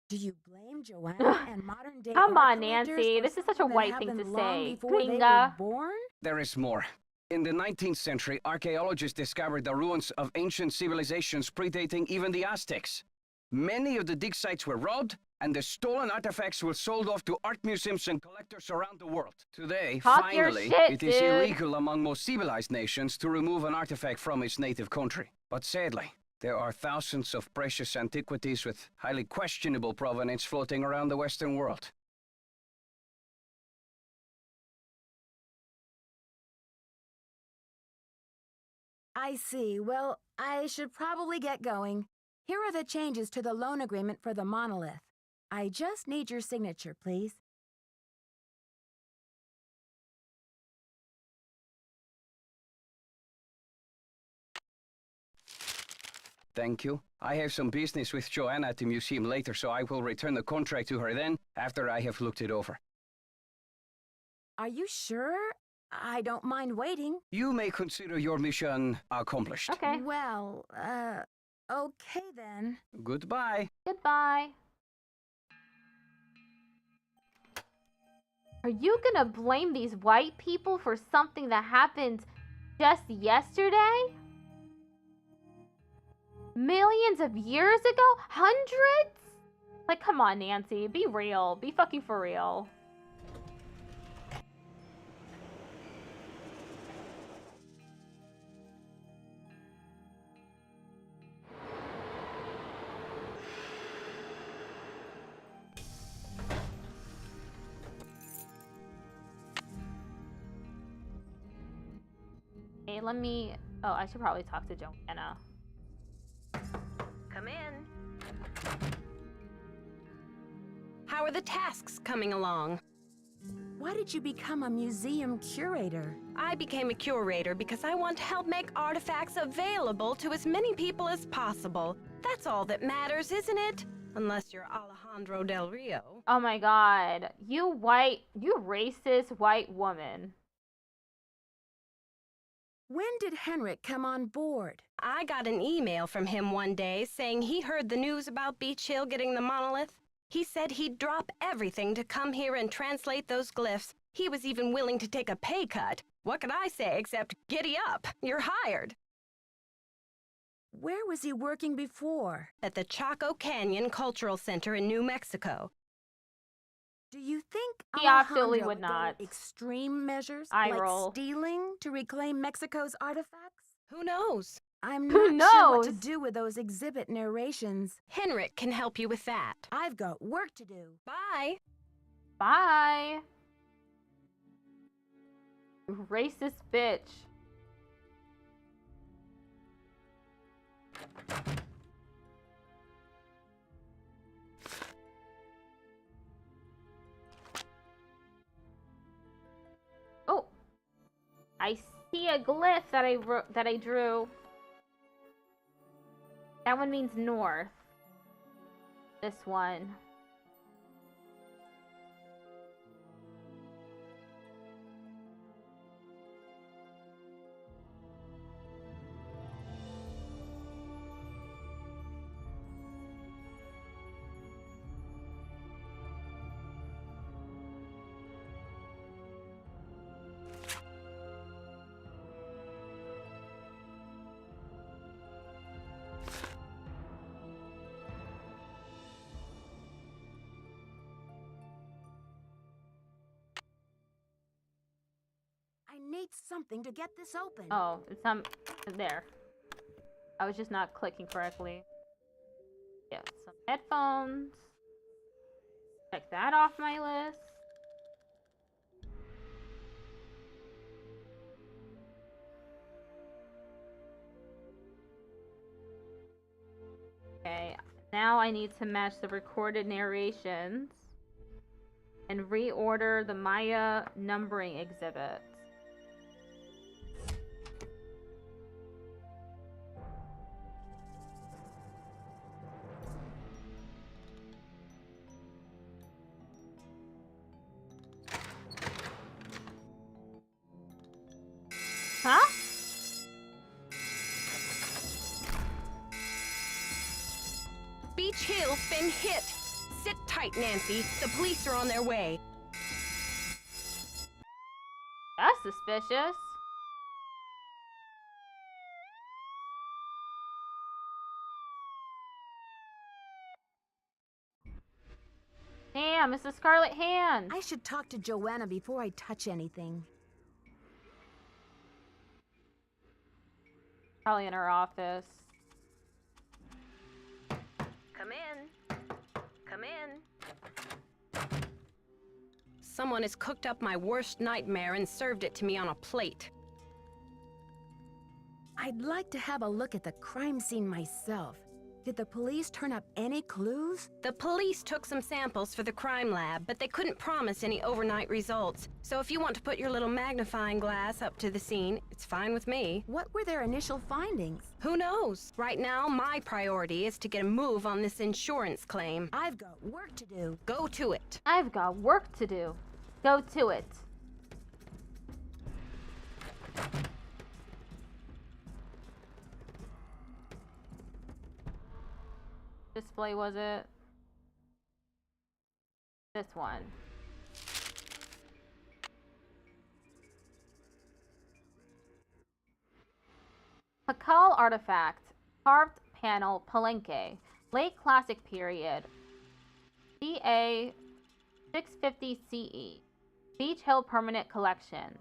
Do you blame Joanna and modern-day Come art on, collectors Nancy. for This is such a something that white thing to happened long say. before they were Gringa. born? There is more. In the 19th century, archaeologists discovered the ruins of ancient civilizations predating even the Aztecs. Many of the dig sites were robbed, and the stolen artifacts were sold off to art museums and collectors around the world. Today, Talk your finally, shit, it is dude. illegal among most civilized nations to remove an artifact from its native country. But sadly, there are thousands of precious antiquities with highly questionable provenance floating around the Western world. I see. Well, I should probably get going. Here are the changes to the loan agreement for the monolith. I just need your signature, please. Thank you. I have some business with Joanna at the museum later, so I will return the contract to her then, after I have looked it over. Are you sure? I don't mind waiting. You may consider your mission accomplished. Okay. Well, okay then. Goodbye. Goodbye. Are you gonna blame these white people for something that happened just yesterday? Millions of years ago? Hundreds? Like, come on, Nancy. Be real. Be fucking for real. Okay, let me... Oh, I should probably talk to Joanna. Come in. How are the tasks coming along? Why did you become a museum curator? I became a curator because I want to help make artifacts available to as many people as possible. That's all that matters, isn't it? Unless you're Alejandro Del Rio. Oh my god. You racist white woman. When did Henrik come on board? I got an email from him one day saying he heard the news about Beach Hill getting the monolith. He said he'd drop everything to come here and translate those glyphs. He was even willing to take a pay cut. What could I say except giddy up? You're hired. Where was he working before? At the Chaco Canyon Cultural Center in New Mexico. Do you think He absolutely would go not. extreme measures Eye like roll. stealing to reclaim Mexico's artifacts? Who knows? I'm Who not sure what to knows? do with those exhibit narrations. Henrik can help you with that. I've got work to do. Bye. Bye. Racist bitch. Oh, I see a glyph that I drew. That one means north. This one. I need something to get this open. Oh, it's there. I was just not clicking correctly. Yeah, some headphones. Check that off my list. Okay, now I need to match the recorded narrations and reorder the Maya numbering exhibit. Huh? Beach Hill's been hit. Sit tight, Nancy. The police are on their way. That's suspicious. Damn, it's a Scarlet hand. I should talk to Joanna before I touch anything. Probably in her office. Come in. Come in. Someone has cooked up my worst nightmare and served it to me on a plate. I'd like to have a look at the crime scene myself. Did the police turn up any clues? The police took some samples for the crime lab, but they couldn't promise any overnight results. So if you want to put your little magnifying glass up to the scene, it's fine with me. What were their initial findings? Who knows? Right now, my priority is to get a move on this insurance claim. I've got work to do. Go to it. I've got work to do. Go to it. Display was it? This one. Pakal artifact. Carved panel palenque. Late Classic period. CA 650 CE. Beach Hill permanent collection.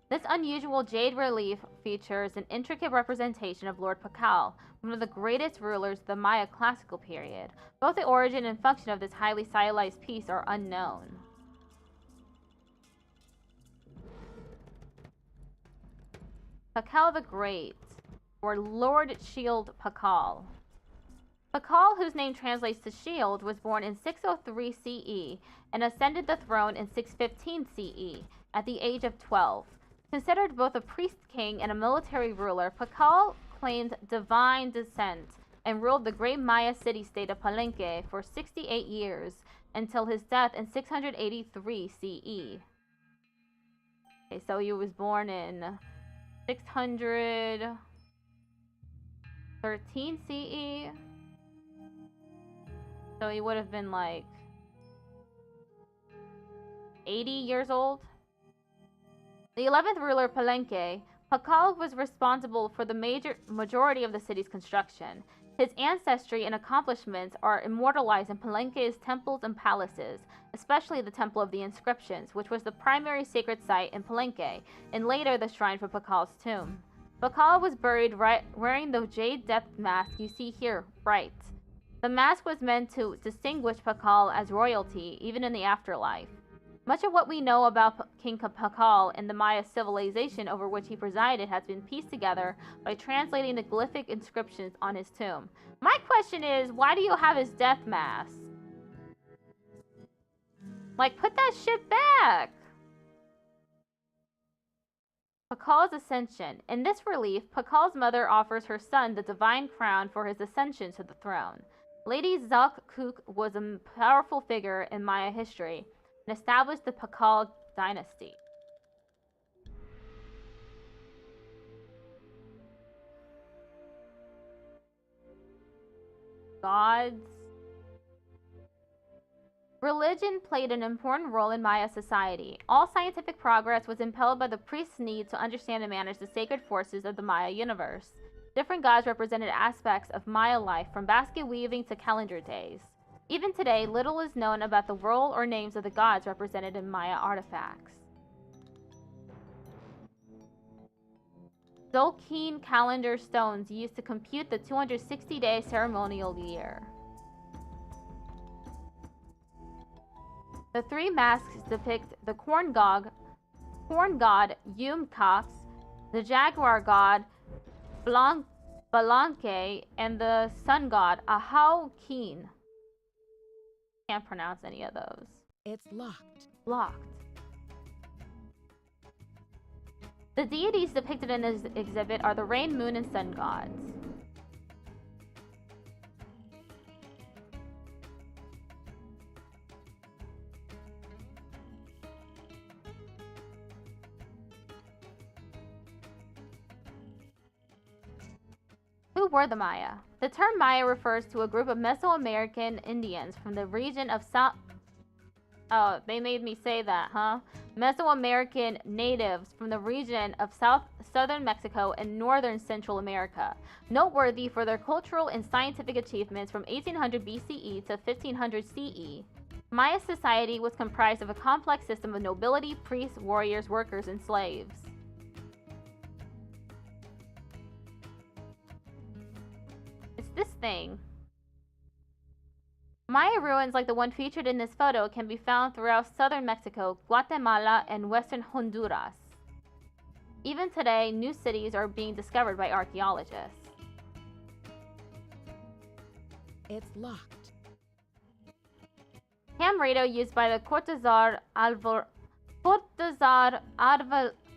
This unusual jade relief features an intricate representation of Lord Pakal, one of the greatest rulers of the Maya classical period. Both the origin and function of this highly stylized piece are unknown. Pakal the Great, or Lord Shield Pakal. Pakal, whose name translates to shield, was born in 603 CE and ascended the throne in 615 CE at the age of 12. Considered both a priest-king and a military ruler, Pakal claimed divine descent and ruled the great Maya city-state of Palenque for 68 years until his death in 683 CE. Okay, so he was born in 613 CE. So he would have been like 80 years old. The 11th ruler of Palenque, Pakal was responsible for the majority of the city's construction. His ancestry and accomplishments are immortalized in Palenque's temples and palaces, especially the Temple of the Inscriptions, which was the primary sacred site in Palenque, and later the shrine for Pakal's tomb. Pakal was buried wearing the jade death mask you see here, right. The mask was meant to distinguish Pakal as royalty, even in the afterlife. Much of what we know about King Pakal and the Maya civilization over which he presided has been pieced together by translating the glyphic inscriptions on his tomb. My question is, why do you have his death mask? Like, put that shit back! Pakal's ascension. In this relief, Pakal's mother offers her son the divine crown for his ascension to the throne. Lady Zalkuk was a powerful figure in Maya history and established the Pakal dynasty. Gods. Religion played an important role in Maya society. All scientific progress was impelled by the priest's need to understand and manage the sacred forces of the Maya universe. Different gods represented aspects of Maya life, from basket weaving to calendar days. Even today, little is known about the role or names of the gods represented in Maya artifacts. Zolkeen calendar stones used to compute the 260-day ceremonial year. The three masks depict the corn god Yumkax, the jaguar god Balanque, and the sun god Ahau-Keen. Can't pronounce any of those. It's locked. Locked. The deities depicted in this exhibit are the rain, moon, and sun gods. Who were the Maya? The term Maya refers to a group of Mesoamerican Indians from the region of South... Oh, they made me say that, huh? Mesoamerican natives from the region of southern Mexico and northern Central America, noteworthy for their cultural and scientific achievements from 1800 BCE to 1500 CE. Maya society was comprised of a complex system of nobility, priests, warriors, workers, and slaves. It's this thing. Maya ruins like the one featured in this photo can be found throughout southern Mexico, Guatemala, and western Honduras. Even today, new cities are being discovered by archaeologists. It's locked. Ham radio used by the Cortázar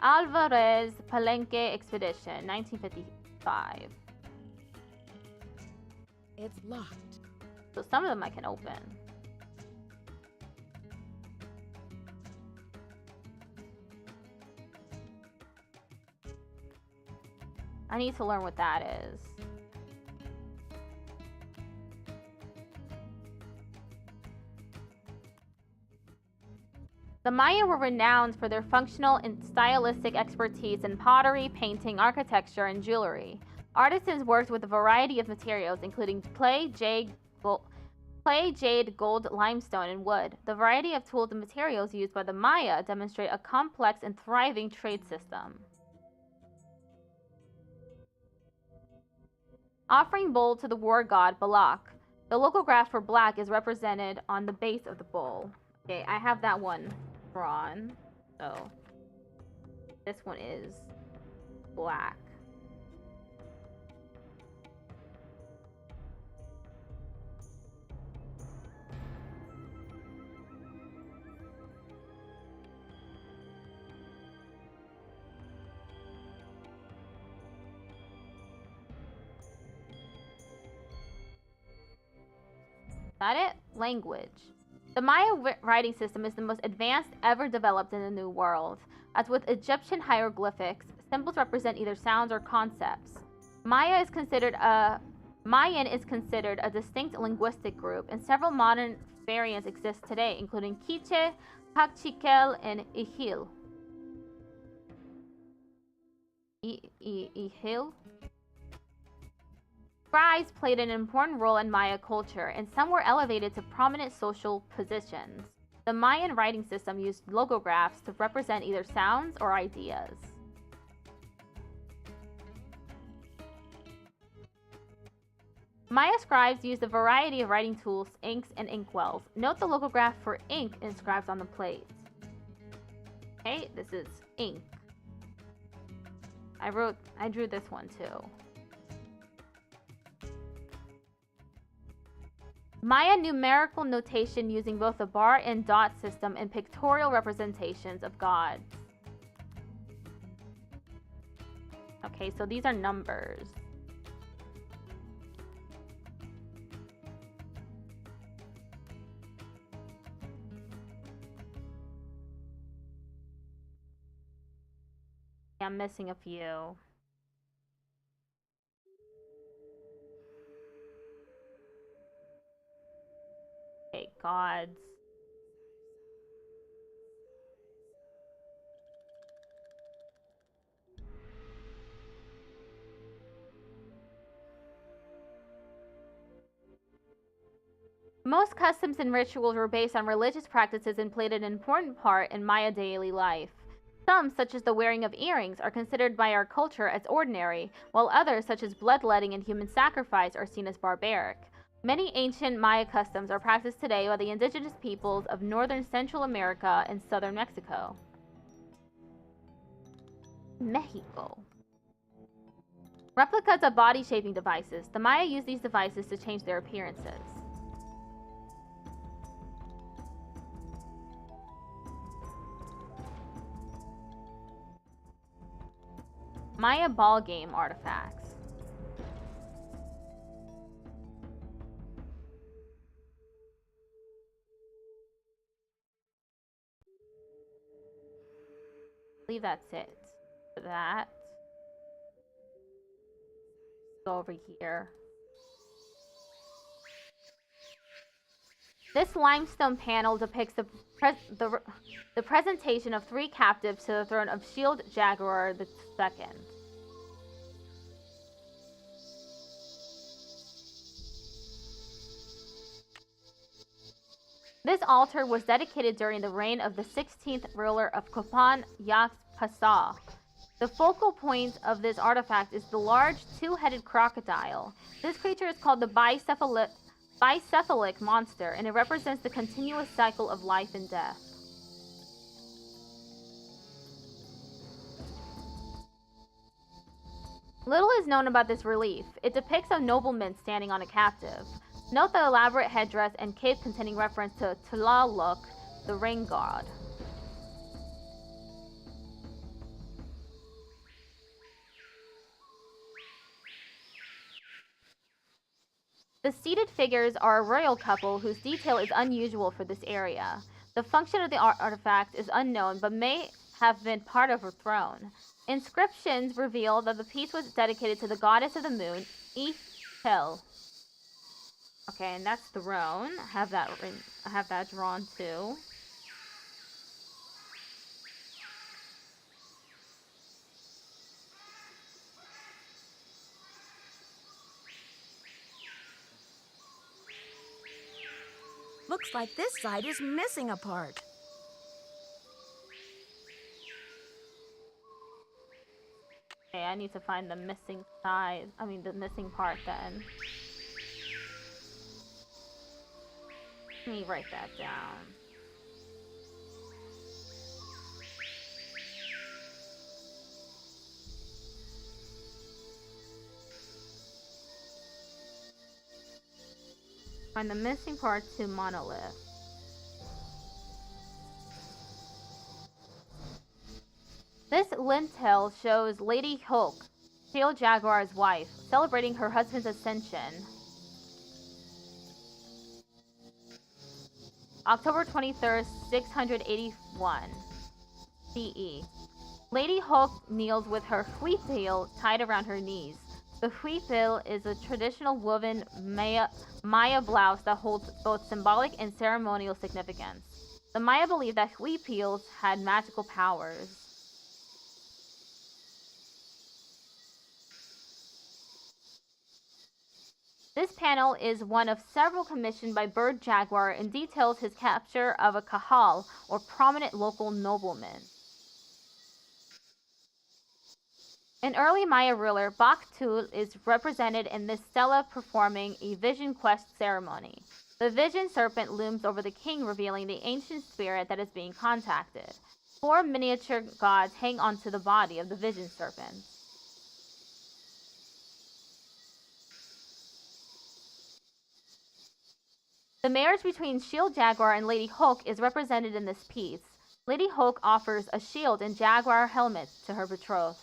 Alvarez Palenque expedition, 1955. It's locked. So some of them I can open. I need to learn what that is. The Maya were renowned for their functional and stylistic expertise in pottery, painting, architecture, and jewelry. Artisans worked with a variety of materials, including clay, jade, gold, limestone, and wood. The variety of tools and materials used by the Maya demonstrate a complex and thriving trade system. Offering bowl to the war god Balak. The local graph for black is represented on the base of the bowl. Okay, I have that one drawn. So this one is black. That it? Language. The Maya writing system is the most advanced ever developed in the New World. As with Egyptian hieroglyphics, symbols represent either sounds or concepts. Mayan is considered a distinct linguistic group, and several modern variants exist today, including Quiche, Pachiquel, and Ihil. Ihil? Scribes played an important role in Maya culture, and some were elevated to prominent social positions. The Mayan writing system used logographs to represent either sounds or ideas. Maya scribes used a variety of writing tools, inks, and inkwells. Note the logograph for ink inscribed on the plates. Okay, this is ink. I drew this one too. Maya numerical notation using both the bar and dot system and pictorial representations of gods. Okay, so these are numbers. I'm missing a few. Okay, gods. Most customs and rituals were based on religious practices and played an important part in Maya daily life. Some, such as the wearing of earrings, are considered by our culture as ordinary, while others, such as bloodletting and human sacrifice, are seen as barbaric. Many ancient Maya customs are practiced today by the indigenous peoples of northern Central America and southern Mexico. Mexico. Replicas of body shaping devices. The Maya used these devices to change their appearances. Maya ball game artifacts. I believe that's it for that. Go over here. This limestone panel depicts the presentation of 3 captives to the throne of Shield Jaguar II. This altar was dedicated during the reign of the 16th ruler of Kopan Yakpasa. The focal point of this artifact is the large 2-headed crocodile. This creature is called the bicephalic monster, and it represents the continuous cycle of life and death. Little is known about this relief. It depicts a nobleman standing on a captive. Note the elaborate headdress and cape containing reference to Tlaloc, the rain god. The seated figures are a royal couple whose detail is unusual for this area. The function of the artifact is unknown, but may have been part of her throne. Inscriptions reveal that the piece was dedicated to the goddess of the moon, Ithil. Okay, and that's throne. I have that drawn too. Looks like this side is missing a part. Okay, I need to find the missing side. I mean, the missing part then. Let me write that down. Find the missing part to monolith. This lintel shows Lady Hulk, Steel Jaguar's wife, celebrating her husband's ascension. October 23rd, 681 CE. Lady Hulk kneels with her huipil tied around her knees. The huipil is a traditional woven Maya blouse that holds both symbolic and ceremonial significance. The Maya believed that huipils had magical powers. This panel is one of several commissioned by Bird Jaguar and details his capture of a kahal, or prominent local nobleman. An early Maya ruler, Bakhtul, is represented in this stela performing a vision quest ceremony. The vision serpent looms over the king, revealing the ancient spirit that is being contacted. 4 miniature gods hang onto the body of the vision serpent. The marriage between Shield Jaguar and Lady Hulk is represented in this piece. Lady Hulk offers a shield and jaguar helmet to her betrothed.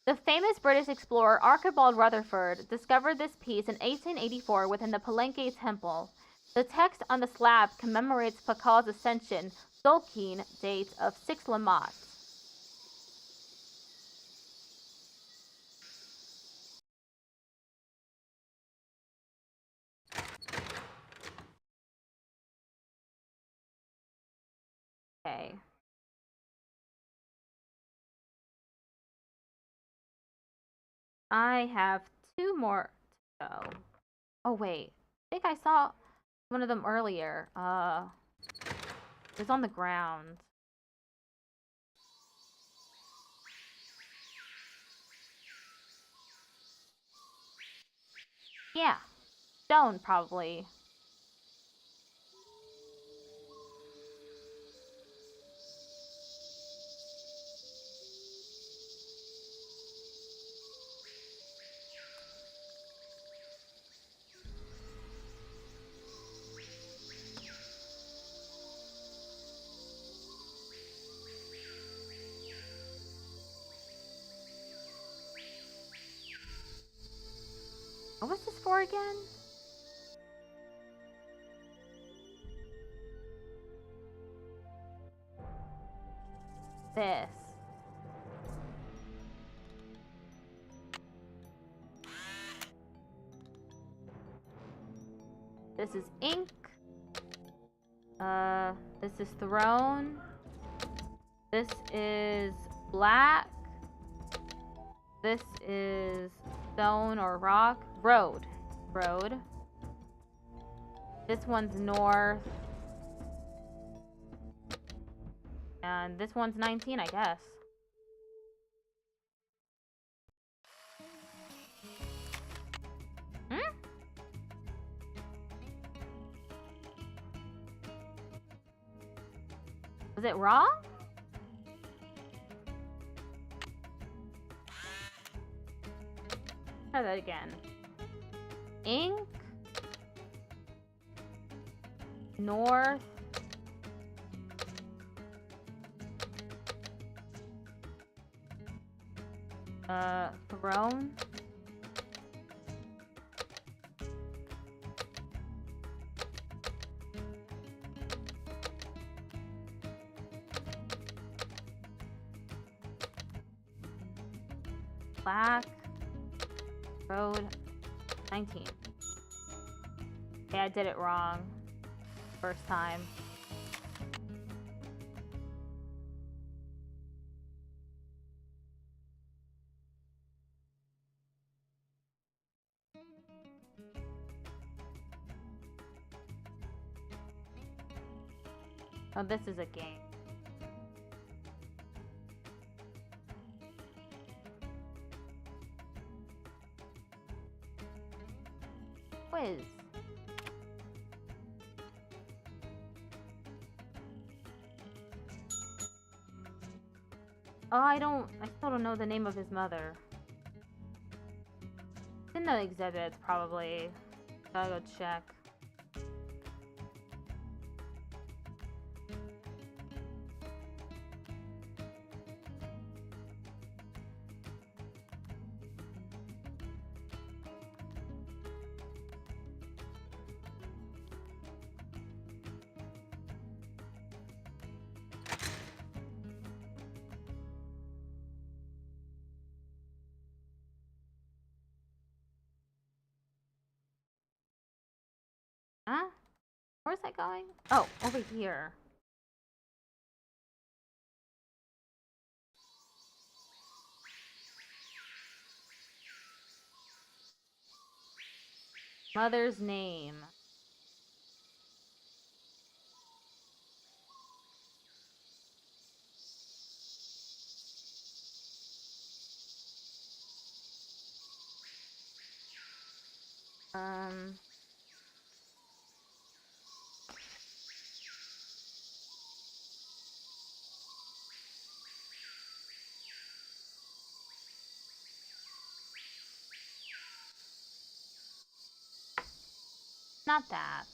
The famous British explorer Archibald Rutherford discovered this piece in 1884 within the Palenque Temple. The text on the slab commemorates Pakal's ascension, Tzolk'in date of 6 Lammat. Okay. I have 2 more to go. Oh wait, I think I saw one of them earlier. It was on the ground. Yeah, stone probably. What was this for again? This. This is ink. This is throne. This is black. This is stone or rock. Road. This one's north. And this one's 19, I guess. Was it raw? Try that again. Ink. North. Throne. Black Road 19. Okay, I did it wrong. First time. Oh, this is a game. Quiz. Oh, I still don't know the name of his mother. It's in the exhibits, probably. Gotta go check. Huh? Where's that going? Oh, over here. Mother's name. Not that.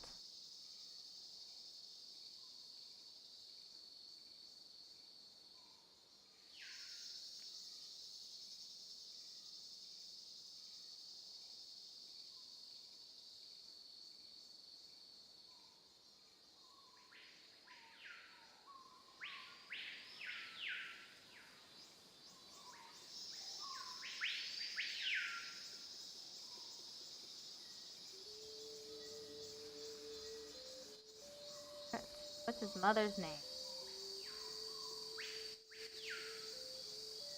What's his mother's name?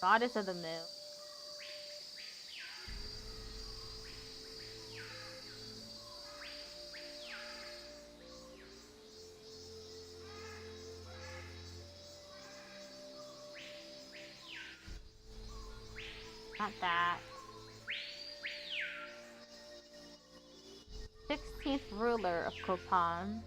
Goddess of the Moon. Not that. 16th ruler of Copan.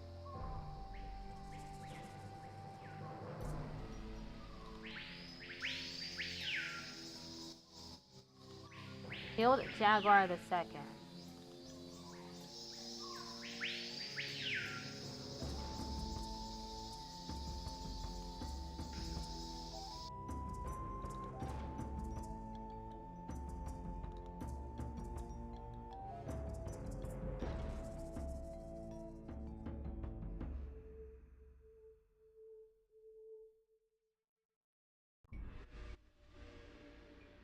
Killed Jaguar the Second.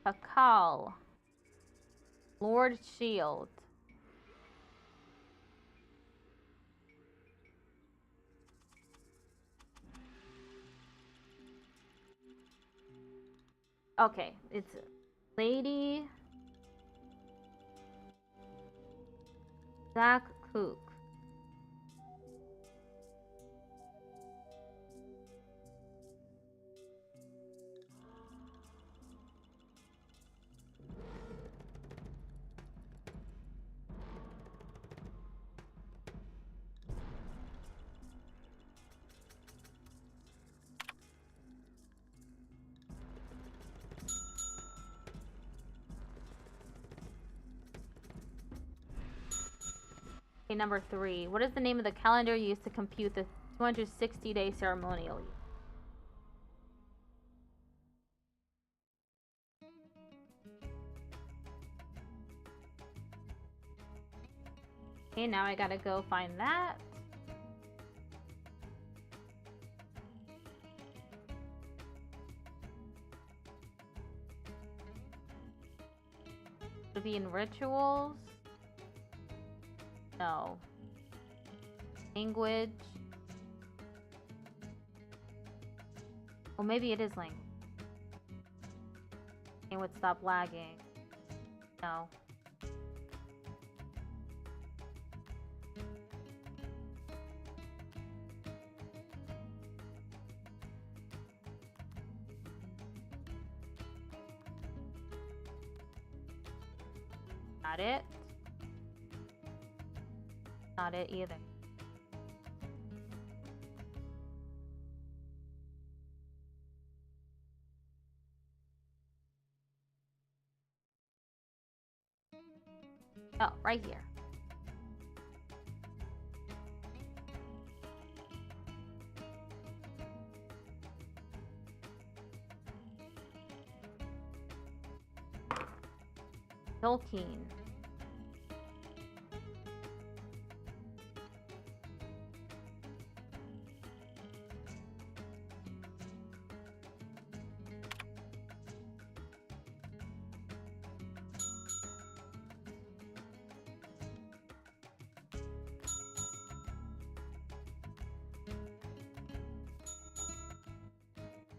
Pakal. Lord Shield. Okay, it's Lady Zach Cook. Okay, number 3. What is the name of the calendar used to compute the 260-day ceremonial year? Okay, now I gotta go find that. Would it be in rituals? No. Language? Well, maybe it is language. It would stop lagging. No. Not it. Not it either. Oh, right here. Tolkien.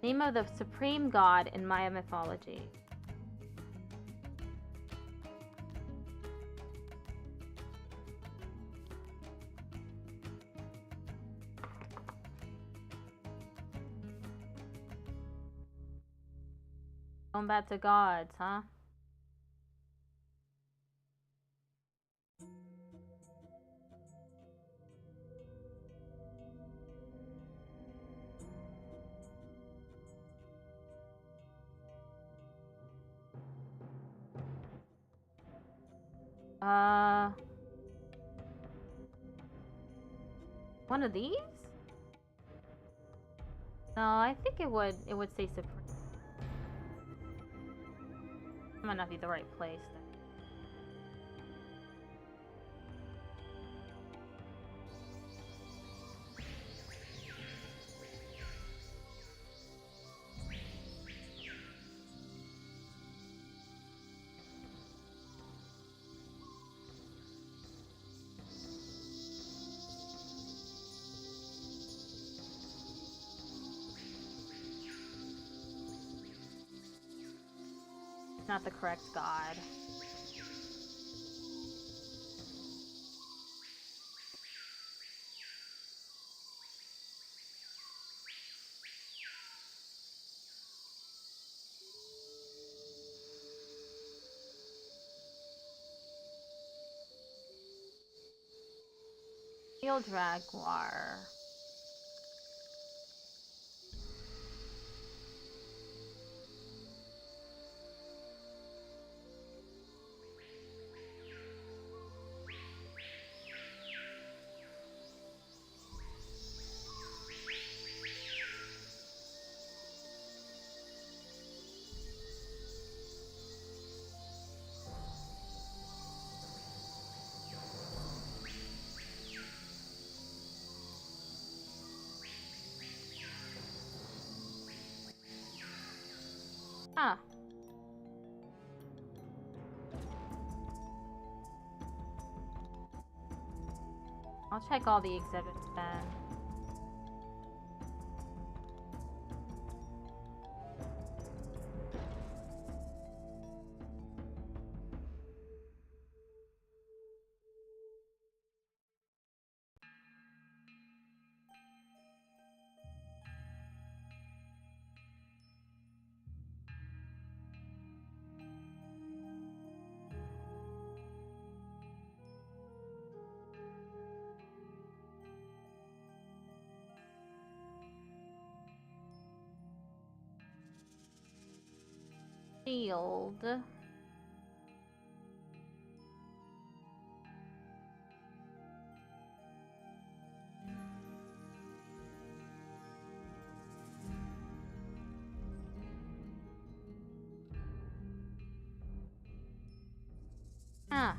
Name of the supreme god in Maya mythology. Going back to gods, huh? One of these? No, I think it would say supreme. Might not be the right place then. Not the correct god. Steel Jaguar. Huh. I'll check all the exhibits then. Shield. Huh.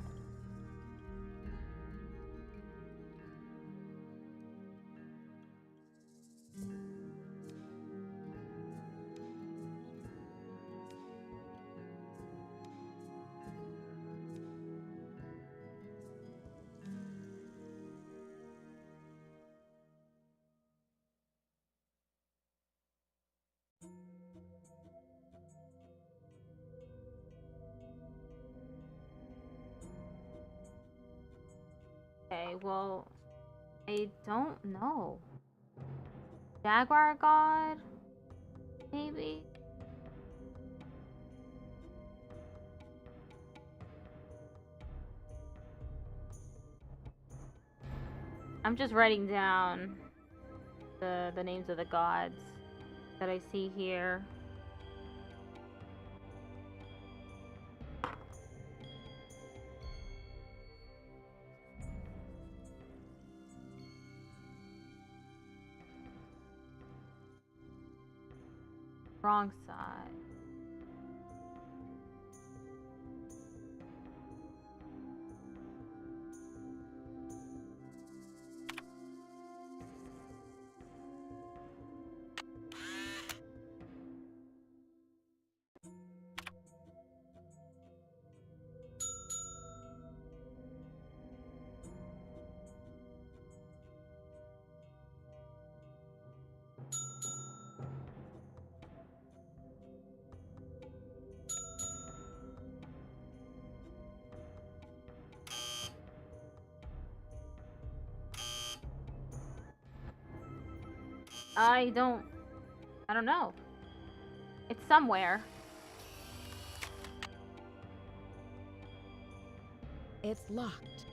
Okay, well, I don't know. Jaguar god? Maybe? I'm just writing down the names of the gods that I see here. Wrong side. I don't know. It's somewhere. It's locked.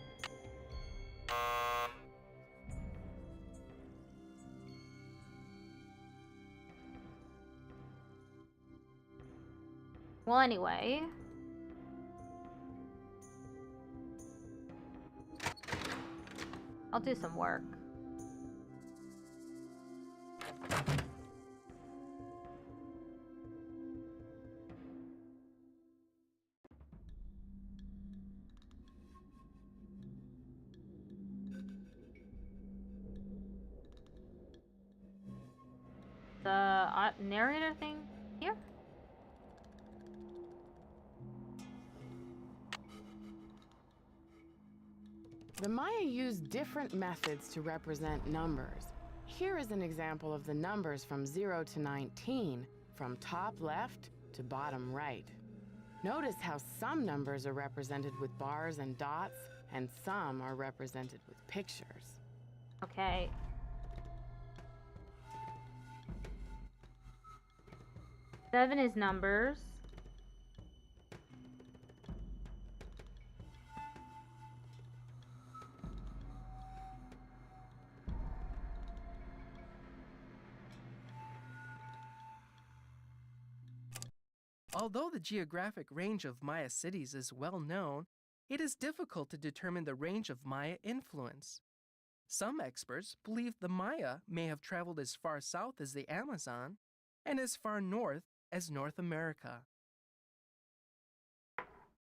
Well, anyway. I'll do some work. The narrator thing here? The Maya used different methods to represent numbers. Here is an example of the numbers from 0 to 19, from top left to bottom right. Notice how some numbers are represented with bars and dots, and some are represented with pictures. Okay. Seven is numbers. Although the geographic range of Maya cities is well known, it is difficult to determine the range of Maya influence. Some experts believe the Maya may have traveled as far south as the Amazon and as far north as North America.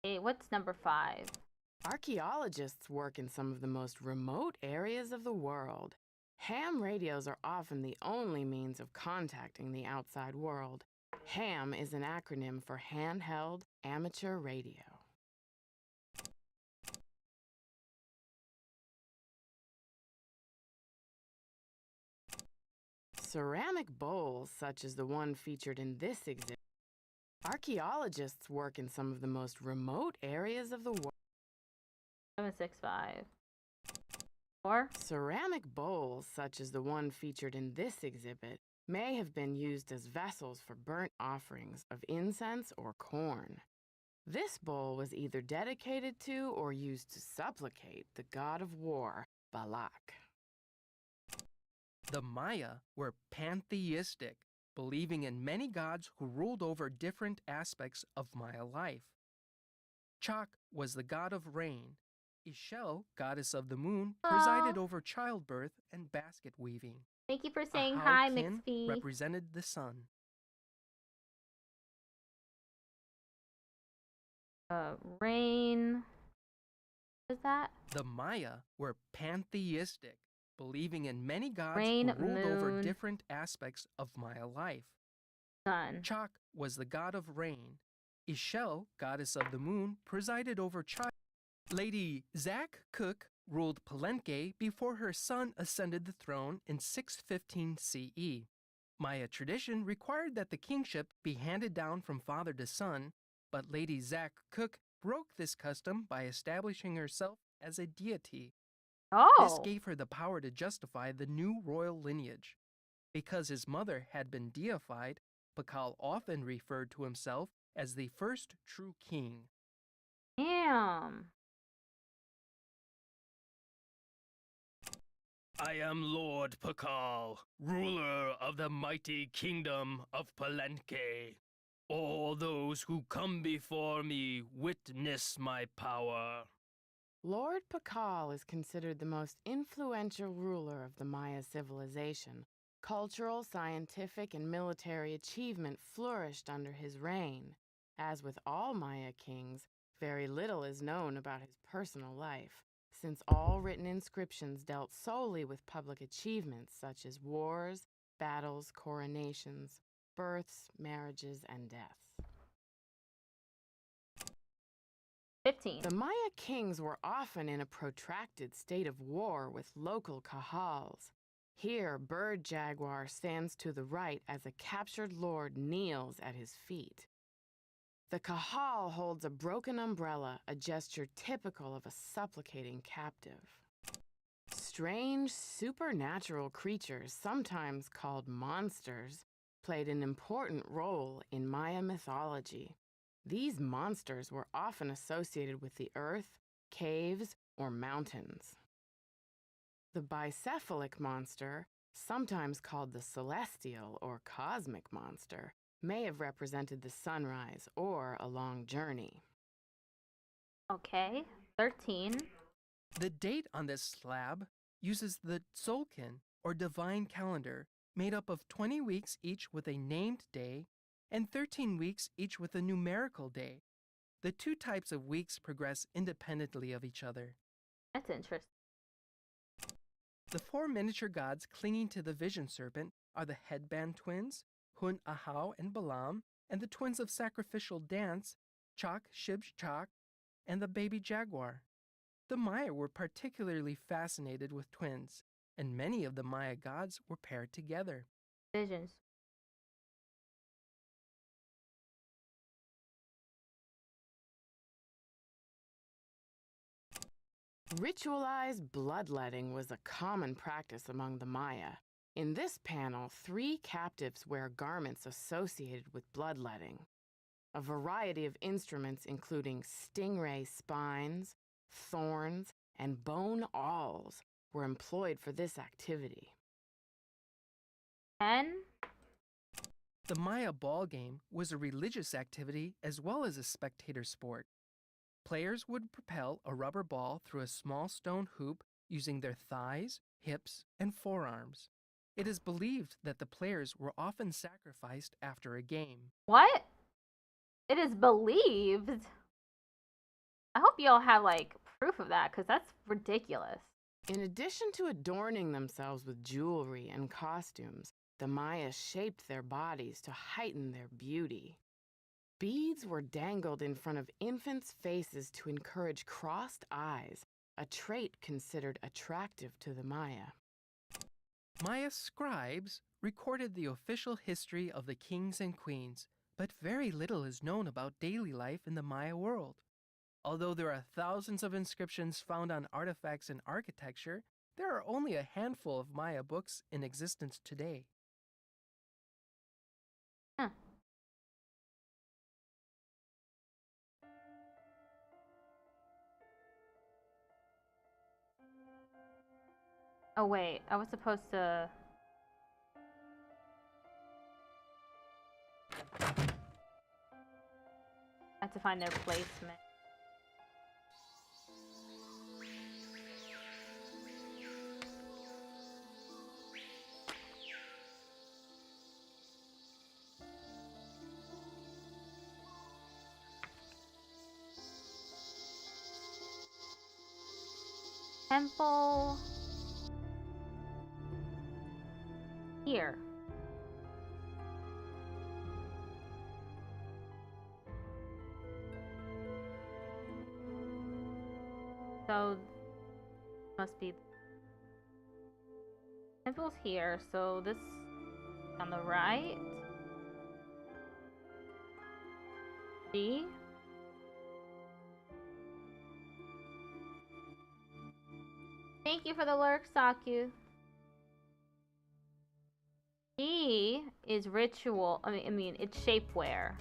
Hey, what's number 5? Archaeologists work in some of the most remote areas of the world. Ham radios are often the only means of contacting the outside world. HAM is an acronym for Handheld Amateur Radio. Ceramic bowls, such as the one featured in this exhibit. Archaeologists work in some of the most remote areas of the world. 765. 4. Ceramic bowls, such as the one featured in this exhibit, may have been used as vessels for burnt offerings of incense or corn. This bowl was either dedicated to or used to supplicate the god of war, Balak. The Maya were pantheistic, believing in many gods who ruled over different aspects of Maya life. Chak was the god of rain. Ishel, goddess of the moon, presided over childbirth and basket weaving. Thank you for saying Ahau hi, Kin Mixfee. represented the sun. Rain. What is that? The Maya were pantheistic, believing in many gods Rain, who ruled over moon. different aspects of Maya life. Sun. Chak was the god of rain. Ishel, goddess of the moon, presided over child. Lady Zak Cook ruled Palenque before her son ascended the throne in 615 CE. Maya tradition required that the kingship be handed down from father to son, but Lady Zak Cook broke this custom by establishing herself as a deity. This Oh. gave her the power to justify the new royal lineage. Because his mother had been deified, Pakal often referred to himself as the first true king. Damn. I am Lord Pakal, ruler of the mighty kingdom of Palenque. All those who come before me witness my power. Lord Pakal is considered the most influential ruler of the Maya civilization. Cultural, scientific, and military achievement flourished under his reign. As with all Maya kings, very little is known about his personal life, since all written inscriptions dealt solely with public achievements such as wars, battles, coronations, births, marriages, and deaths. 15. The Maya kings were often in a protracted state of war with local kahals. Here, Bird Jaguar stands to the right as a captured lord kneels at his feet. The kahal holds a broken umbrella, a gesture typical of a supplicating captive. Strange, supernatural creatures, sometimes called monsters, played an important role in Maya mythology. These monsters were often associated with the earth, caves, or mountains. The bicephalic monster, sometimes called the celestial or cosmic monster, may have represented the sunrise or a long journey. Okay. 13. The date on this slab uses the Tzolk'in, or divine calendar, made up of 20 weeks each with a named day and 13 weeks each with a numerical day. The two types of weeks progress independently of each other. That's interesting. The four miniature gods clinging to the vision serpent are the headband twins, Hun Ahau and Balaam, and the twins of sacrificial dance, Chak Shib Chak, and the baby jaguar. The Maya were particularly fascinated with twins, and many of the Maya gods were paired together. Visions. Ritualized bloodletting was a common practice among the Maya. In this panel, 3 captives wear garments associated with bloodletting. A variety of instruments including stingray spines, thorns, and bone awls were employed for this activity. 10. The Maya ball game was a religious activity as well as a spectator sport. Players would propel a rubber ball through a small stone hoop using their thighs, hips, and forearms. It is believed that the players were often sacrificed after a game. What? It is believed. I hope y'all have like proof of that because that's ridiculous. In addition to adorning themselves with jewelry and costumes, the Maya shaped their bodies to heighten their beauty. Beads were dangled in front of infants' faces to encourage crossed eyes, a trait considered attractive to the Maya. Maya scribes recorded the official history of the kings and queens, but very little is known about daily life in the Maya world. Although there are thousands of inscriptions found on artifacts and architecture, there are only a handful of Maya books in existence today. Huh. Oh wait, I was supposed to... I have to find their placement. Temple... Here. So must be temple's here, so this on the right. G. Thank you for the lurk, Saku. G is ritual. I mean, it's shapewear.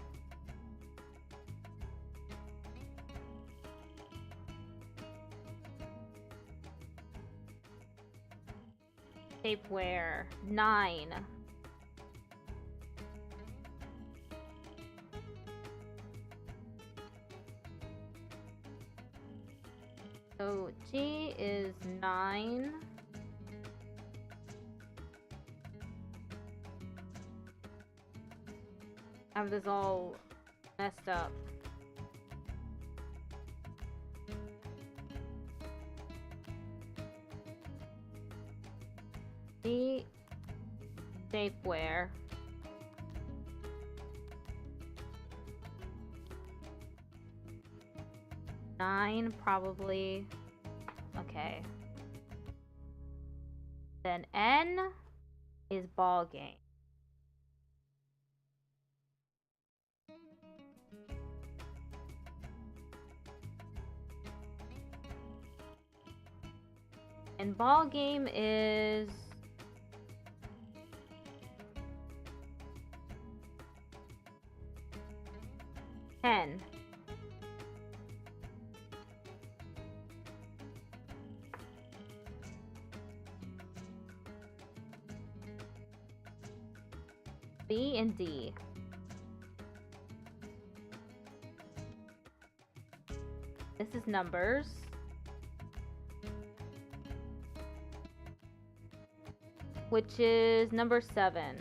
Shapewear. 9. So G is 9. I have this all messed up. G shapewear. Nine probably. Okay. Then N is ball game. And ball game is 10. B and D. This is numbers. Which is number 7.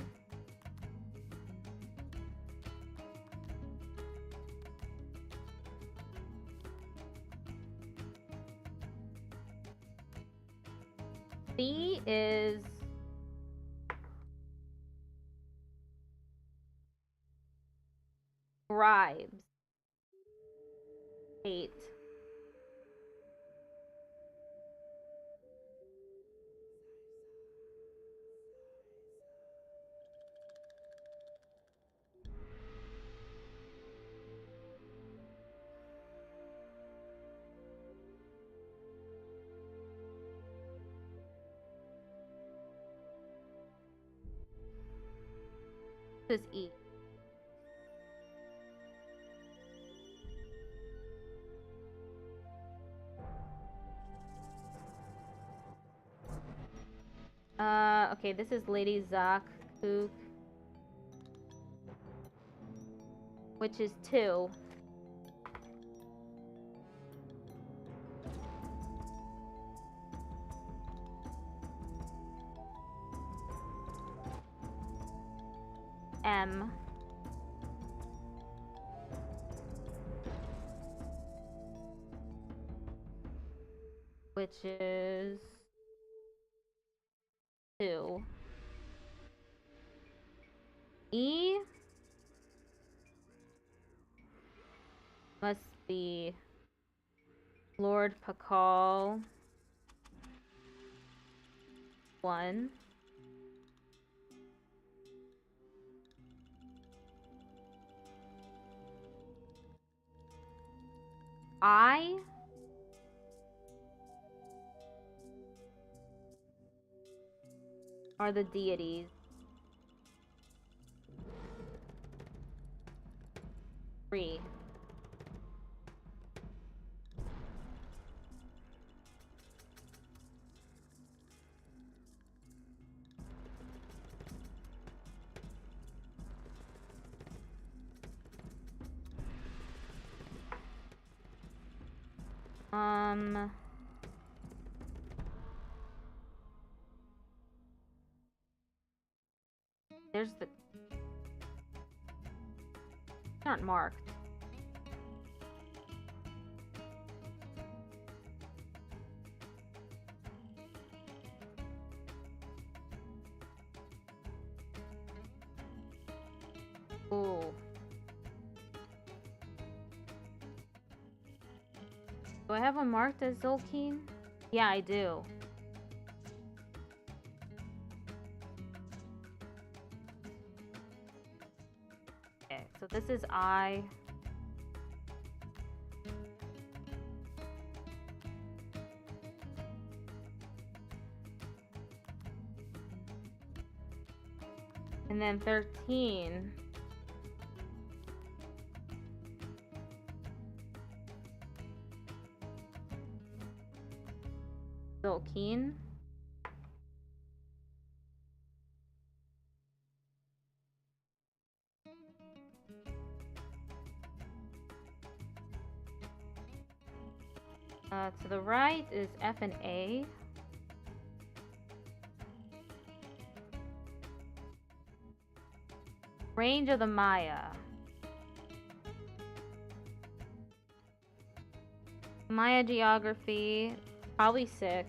B is bribes. 8. This is E. Okay, this is Lady Zak Kook, which is 2. M. Which is 2. E must be Lord Pakal 1. I are the deities. Three. There's the... They aren't marked. Ooh. Do I have one marked as Zolkeen? Yeah, I do. Okay, so this is I. And then 13. Zolkeen. To the right is F and A. Range of the Maya. Maya geography, probably 6.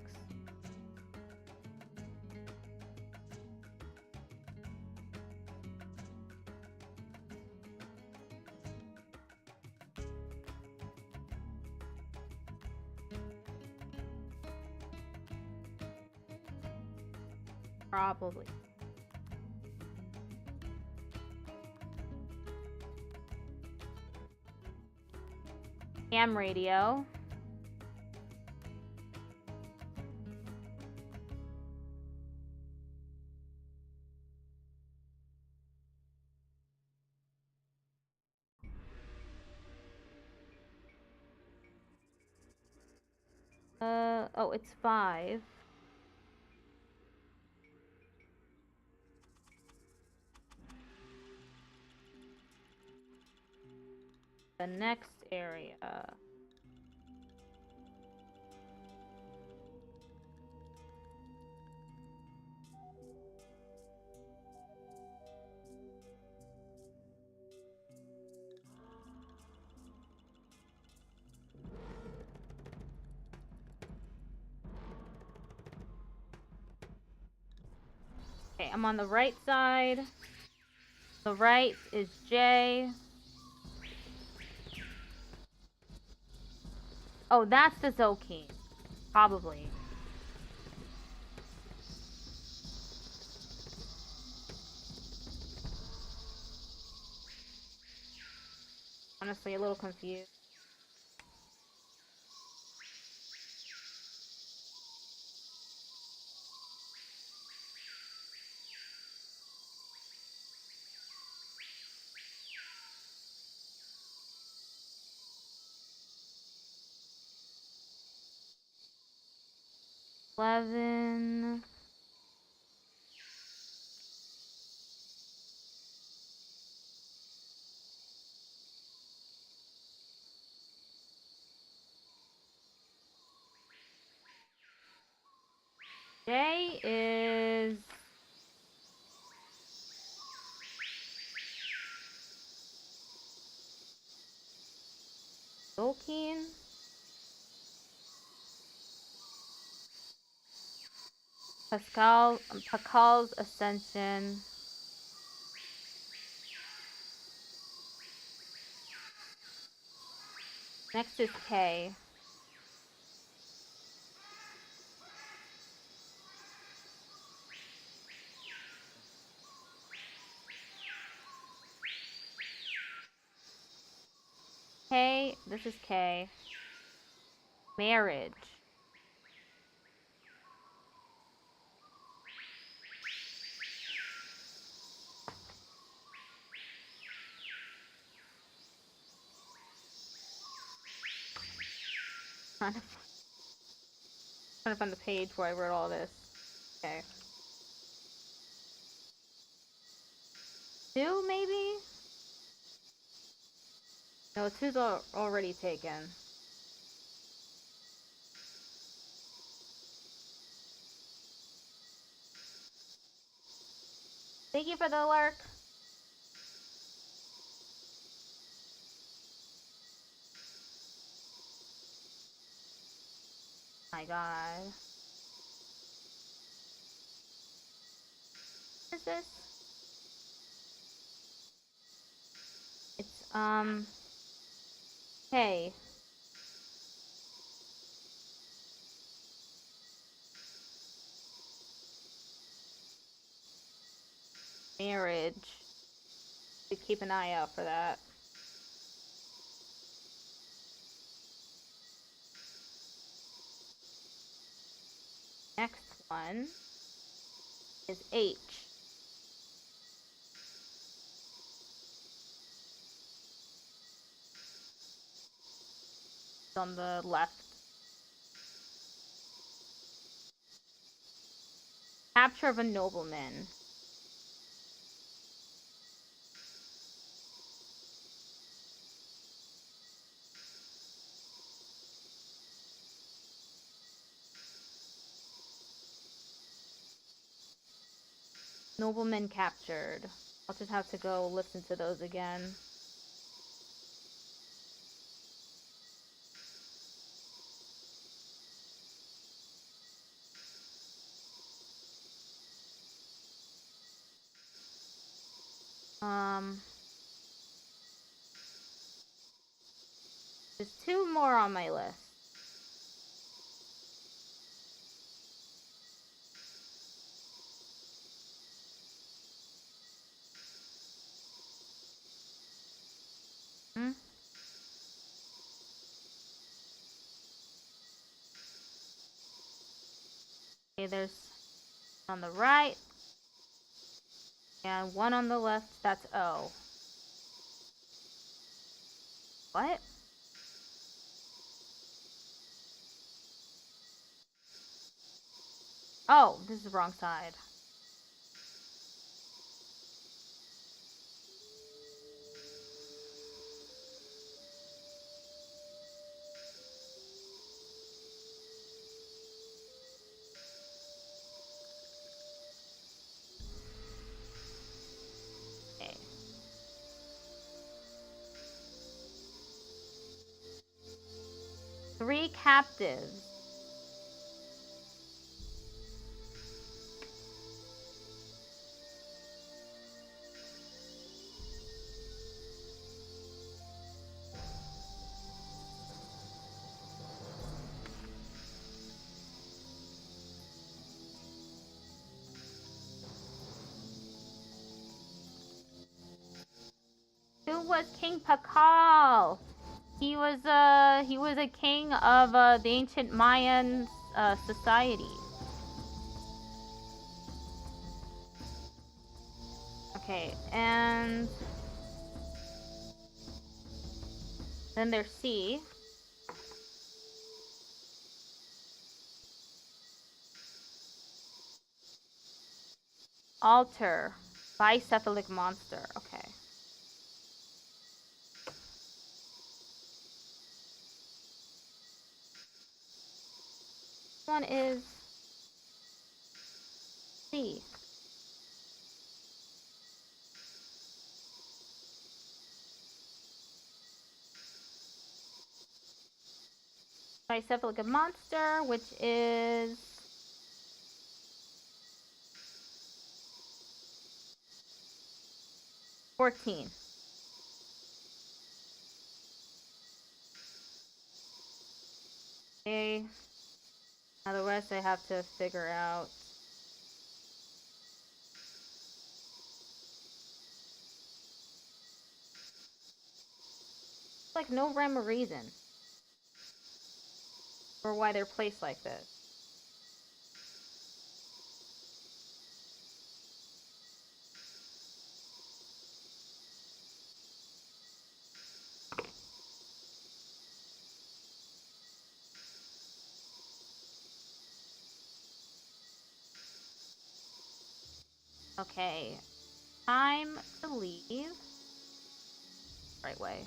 Probably. Ham radio. Oh, it's 5. The next area. Okay, I'm on the right side. The right is J. Oh, that's the Zolkeen. Probably. Honestly, a little confused. Eleven. J is Zolkeen. Pascal's Ascension. Next is K. K, this is K. Marriage. Trying to find the page where I wrote all this. Okay. 2, maybe? No, 2's already taken. Thank you for the lurk. My God. What is this? It's, K. Marriage. So keep an eye out for that. Next one is H. on the left. Capture of a nobleman. Nobleman captured. I'll just have to go listen to those again. There's 2 more on my list. Okay, there's on the right. And 1 on the left, that's O. What? Oh, this is the wrong side. Okay. Three captives. Who was King Pakal? He was a king of the ancient Mayan society. Okay, and then there's C. Alter, bicephalic monster. Okay. One is C. Bicephalic monster, which is $14. Okay. Now the rest I have to figure out. Like no rhyme or reason for why they're placed like this. Okay, time to leave. Right way.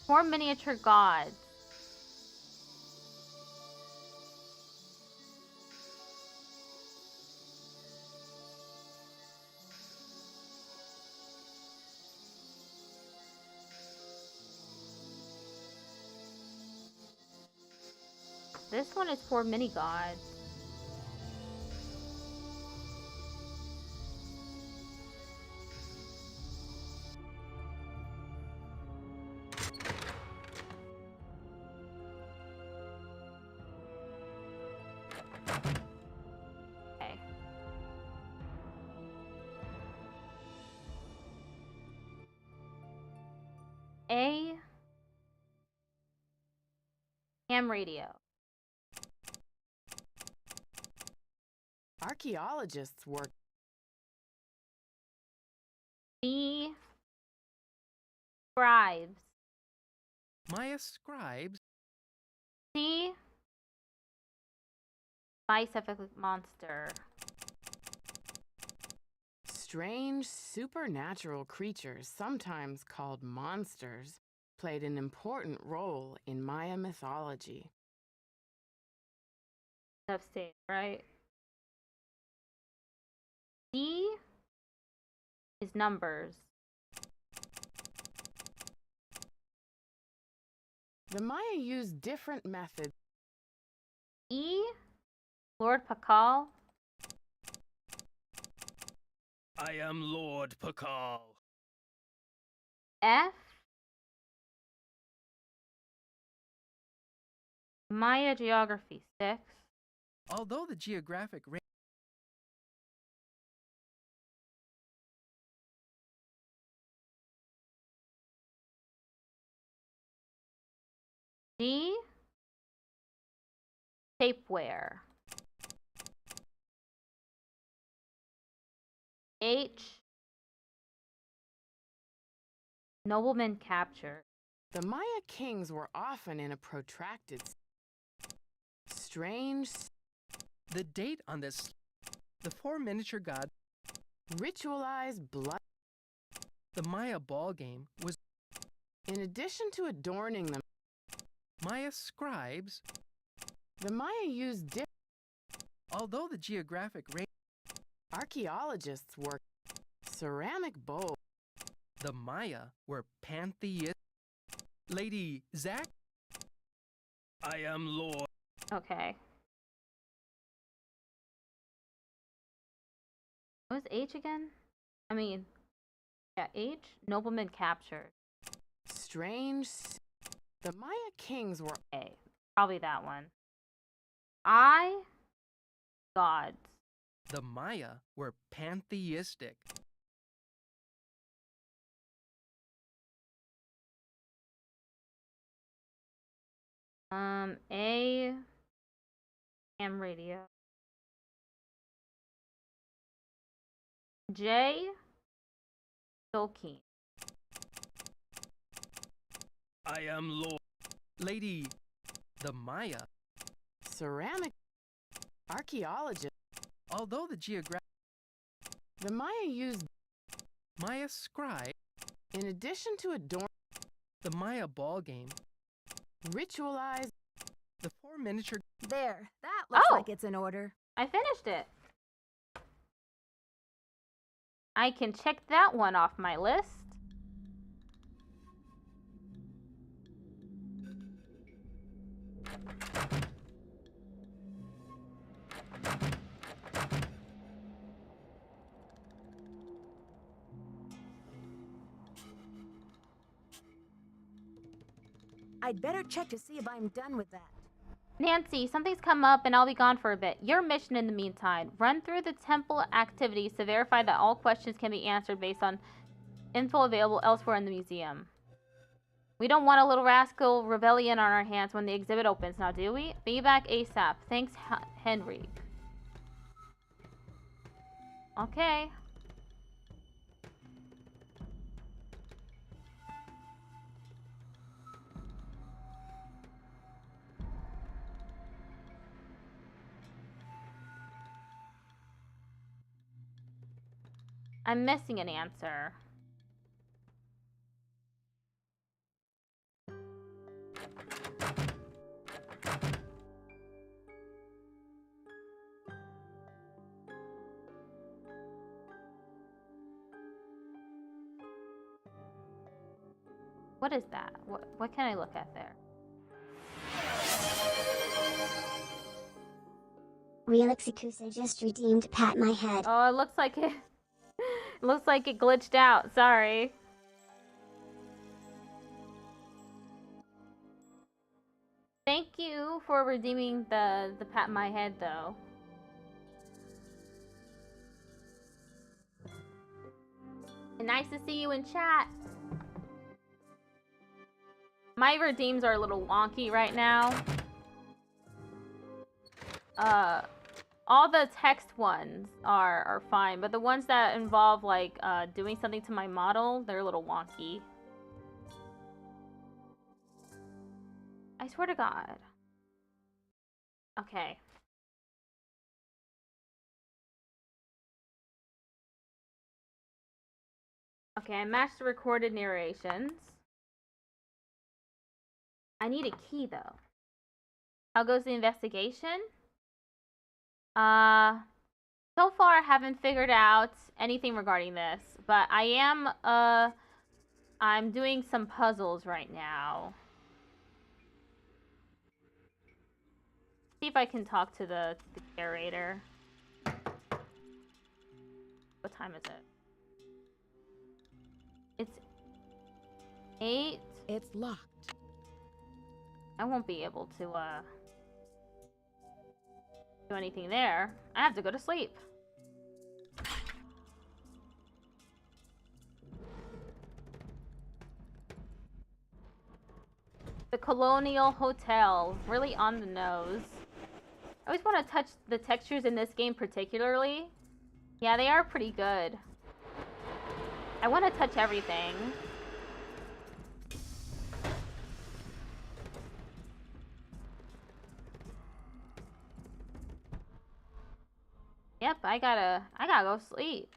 More miniature gods. This one is for mini gods. Okay. A ham radio. Archaeologists work. B. Scribes. Maya scribes. C. Bicephalic monster. Strange supernatural creatures, sometimes called monsters, played an important role in Maya mythology. Tough state, right? D is numbers. The Maya used different methods. E. Lord Pakal. I am Lord Pakal. F. Maya geography 6. Although the geographic range. G. Tapeware. H. Nobleman captured. The Maya kings were often in a protracted, strange. The date on this. The 4 miniature gods. Ritualized blood. The Maya ball game was. In addition to adorning them, Maya scribes. The Maya used although the geographic range. Archaeologists work ceramic bowls. The Maya were pantheist. Lady Zach. I am Lord. Okay. What was H again? I mean, yeah, H. Nobleman captured. Strange. The Maya kings were A. Probably that one. I. Gods. The Maya were pantheistic. A. Ham radio. J. Tolkien. I am Lord. Lady. The Maya. Ceramic. Archaeologists. Although the geographic. The Maya used. Maya scribe. In addition to adorn. The Maya ball game. Ritualized. The 4 miniature. There. That looks like it's in order. I finished it. I can check that one off my list. I'd better check to see if I'm done with that. Nancy, something's come up and I'll be gone for a bit. Your mission in the meantime. Run through the temple activities to verify that all questions can be answered based on info available elsewhere in the museum. We don't want a little rascal rebellion on our hands when the exhibit opens, now do we? Be back ASAP. Thanks, Henry. Okay. I'm missing an answer. What is that? What can I look at there? Real Execusa just redeemed Pat My Head. Oh, it looks like it. It looks like it glitched out. Sorry. Thank you for redeeming the pat my head though. And nice to see you in chat. My redeems are a little wonky right now. all the text ones are fine, but the ones that involve like doing something to my model, they're a little wonky. I swear to God. Okay. Okay, I matched the recorded narrations. I need a key though. How goes the investigation? So far I haven't figured out anything regarding this, but I am I'm doing some puzzles right now. See if I can talk to the curator. What time is it? It's 8. It's locked. I won't be able to do anything there. I have to go to sleep. The Colonial Hotel, really on the nose. I always want to touch the textures in this game particularly. Yeah, they are pretty good. I want to touch everything. Yep, I gotta go sleep.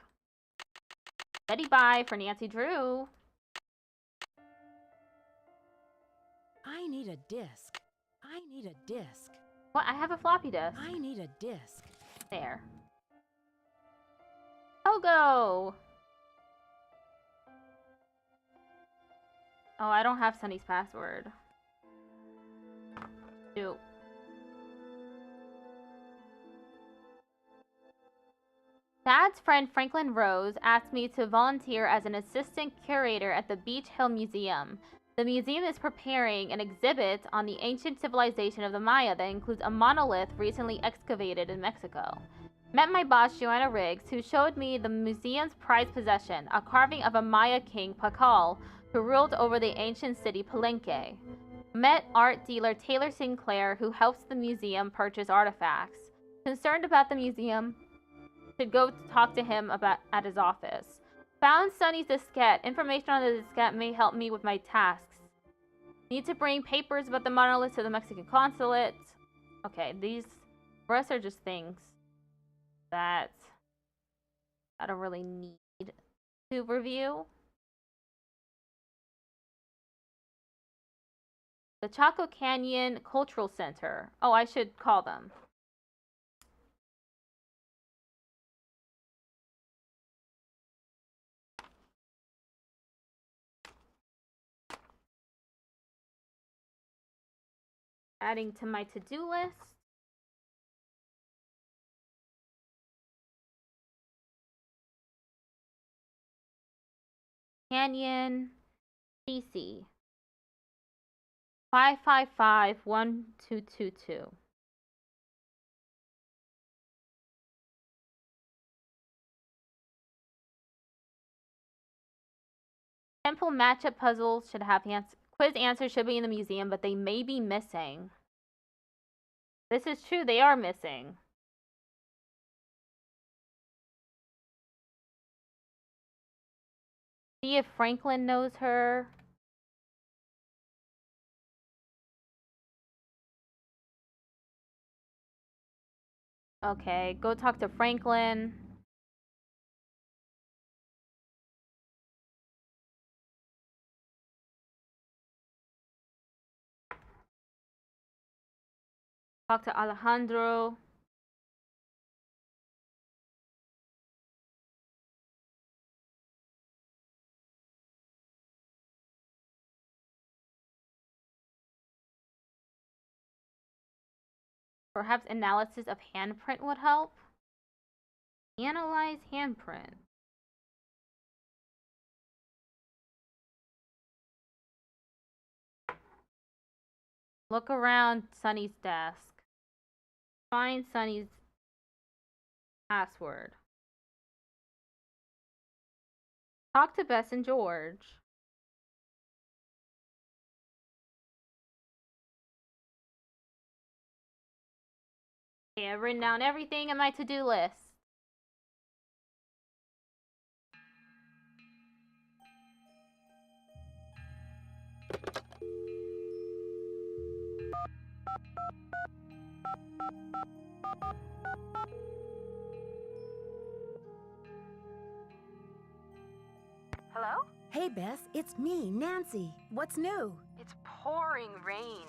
Betty bye for Nancy Drew. I need a disc. I need a disc. What? I have a floppy disk. I need a disc. There. Pogo! Oh, I don't have Sunny's password. Shoot. Dad's friend Franklin Rose asked me to volunteer as an assistant curator at the Beach Hill Museum. The museum is preparing an exhibit on the ancient civilization of the Maya that includes a monolith recently excavated in Mexico. Met my boss, Joanna Riggs, who showed me the museum's prized possession, a carving of a Maya king, Pakal, who ruled over the ancient city Palenque. Met art dealer Taylor Sinclair, who helps the museum purchase artifacts. Concerned about the museum, should go talk to him at his office. Found Sunny's diskette. Information on the diskette may help me with my tasks. Need to bring papers about the monolith to the Mexican consulate. Okay, these rest are just things that I don't really need to review. The Chaco Canyon Cultural Center. Oh, I should call them. Adding to my to-do list. Canyon CC 555-1222. Temple matchup puzzles should have quiz answers should be in the museum, but they may be missing. This is true, they are missing. See if Franklin knows her. Okay, go talk to Franklin. Talk to Alejandro. Perhaps analysis of handprint would help. Analyze handprint. Look around Sunny's desk. Find Sunny's password. Talk to Bess and George. Okay, I've written down everything in my to-do list. Hello? Hey, Bess, it's me, Nancy. What's new? It's pouring rain.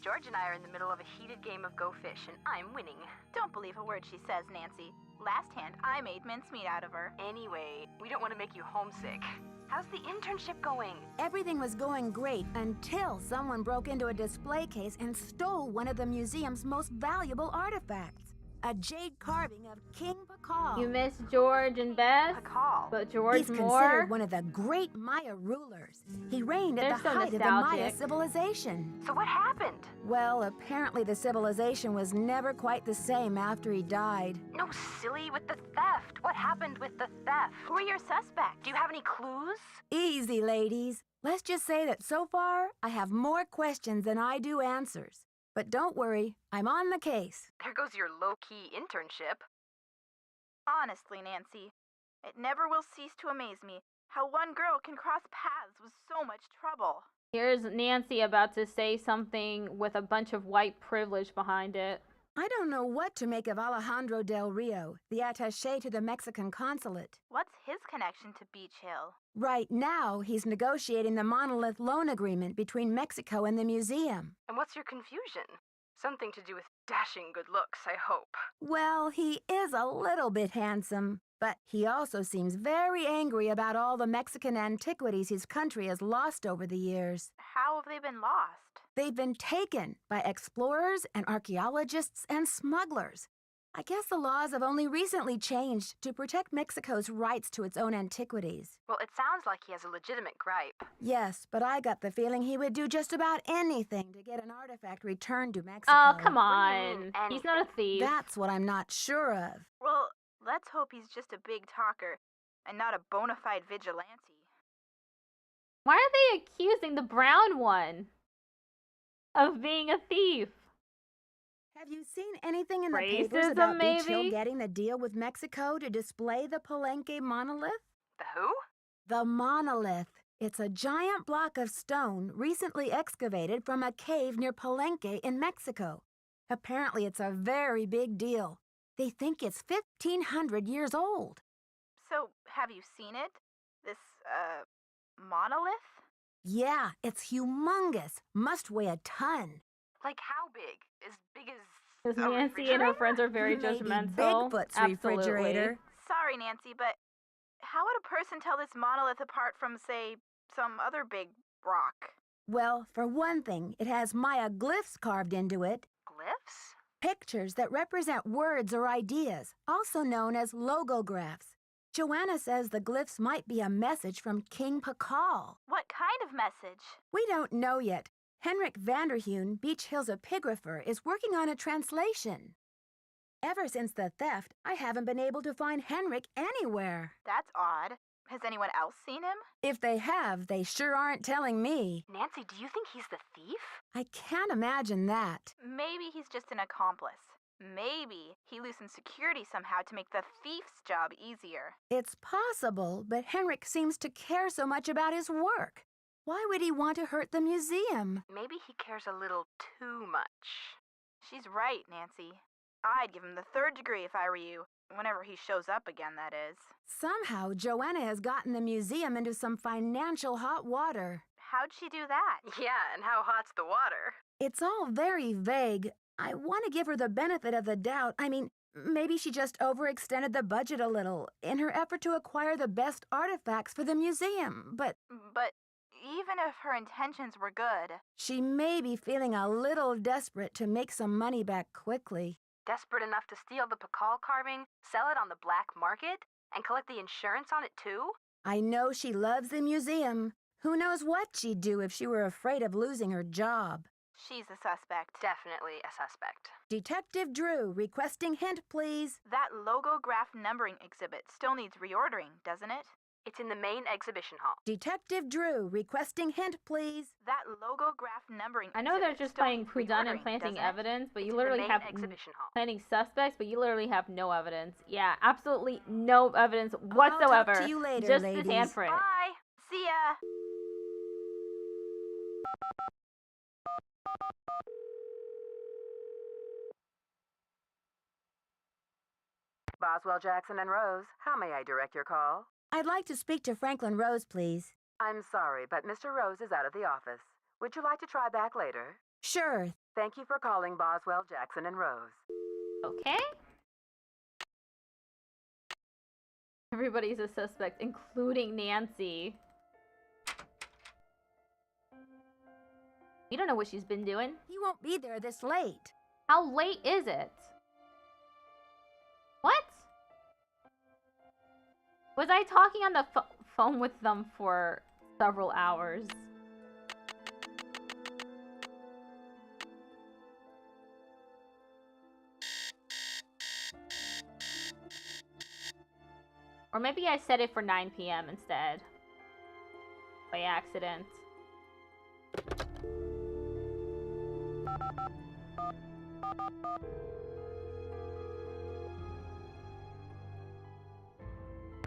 George and I are in the middle of a heated game of Go Fish, and I'm winning. Don't believe a word she says, Nancy. Last hand, I made mincemeat out of her. Anyway, we don't want to make you homesick. How's the internship going? Everything was going great until someone broke into a display case and stole one of the museum's most valuable artifacts. A jade carving of King Pakal. You miss George and Beth? Pakal. But George He's more? considered one of the great Maya rulers. He reigned at the height of the Maya civilization. So what happened? Well, apparently the civilization was never quite the same after he died. No, silly, with the theft. What happened with the theft? Who are your suspects? Do you have any clues? Easy, ladies. Let's just say that so far, I have more questions than I do answers. But don't worry, I'm on the case. There goes your low-key internship. Honestly, Nancy, it never will cease to amaze me how one girl can cross paths with so much trouble. Here's Nancy about to say something with a bunch of white privilege behind it. I don't know what to make of Alejandro Del Rio, the attaché to the Mexican consulate. What's his connection to Beach Hill? Right now, he's negotiating the monolith loan agreement between Mexico and the museum. And what's your confusion? Something to do with dashing good looks, I hope. Well, he is a little bit handsome, but he also seems very angry about all the Mexican antiquities his country has lost over the years. How have they been lost? They've been taken by explorers and archaeologists and smugglers. I guess the laws have only recently changed to protect Mexico's rights to its own antiquities. Well, it sounds like he has a legitimate gripe. Yes, but I got the feeling he would do just about anything to get an artifact returned to Mexico. Oh, come on. He's not a thief. That's what I'm not sure of. Well, let's hope he's just a big talker and not a bona fide vigilante. Why are they accusing the brown one of being a thief? Have you seen anything in the papers about Beach Hill getting the deal with Mexico to display the Palenque monolith? The who? The monolith. It's a giant block of stone recently excavated from a cave near Palenque in Mexico. Apparently it's a very big deal. They think it's 1,500 years old. So, have you seen it? This, monolith? Yeah, it's humongous. Must weigh a ton. Like how big? As big as Because Nancy and her friends are very judgmental. Bigfoot's refrigerator. Sorry, Nancy, but how would a person tell this monolith apart from, say, some other big rock? Well, for one thing, it has Maya glyphs carved into it. Glyphs? Pictures that represent words or ideas, also known as logographs. Joanna says the glyphs might be a message from King Pakal. What kind of message? We don't know yet. Henrik Vanderheun, Beach Hill's epigrapher, is working on a translation. Ever since the theft, I haven't been able to find Henrik anywhere. That's odd. Has anyone else seen him? If they have, they sure aren't telling me. Nancy, do you think he's the thief? I can't imagine that. Maybe he's just an accomplice. Maybe he loosened security somehow to make the thief's job easier. It's possible, but Henrik seems to care so much about his work. Why would he want to hurt the museum? Maybe he cares a little too much. She's right, Nancy. I'd give him the 3rd degree if I were you. Whenever he shows up again, that is. Somehow, Joanna has gotten the museum into some financial hot water. How'd she do that? Yeah, and how hot's the water? It's all very vague. I want to give her the benefit of the doubt. I mean, maybe she just overextended the budget a little in her effort to acquire the best artifacts for the museum, but even if her intentions were good, she may be feeling a little desperate to make some money back quickly. Desperate enough to steal the Pakal carving, sell it on the black market, and collect the insurance on it too? I know she loves the museum. Who knows what she'd do if she were afraid of losing her job. She's a suspect. Definitely a suspect. Detective Drew, requesting hint, please. That logograph numbering exhibit still needs reordering, doesn't it? It's in the main exhibition hall. Detective Drew, requesting hint, please. That logo graph numbering. I know they're just playing who done and planting evidence, but you literally have planting suspects, but you literally have no evidence. Yeah, absolutely no evidence whatsoever. I'll talk to you later, just ladies. this handprint. Bye. See ya. Boswell, Jackson, and Rose, how may I direct your call? I'd like to speak to Franklin Rose, please. I'm sorry, but Mr. Rose is out of the office. Would you like to try back later? Sure. Thank you for calling Boswell, Jackson, and Rose. Okay. Everybody's a suspect, including Nancy. We don't know what she's been doing. He won't be there this late. How late is it? What? Was I talking on the phone with them for several hours? Or maybe I set it for 9 p.m. instead. By accident.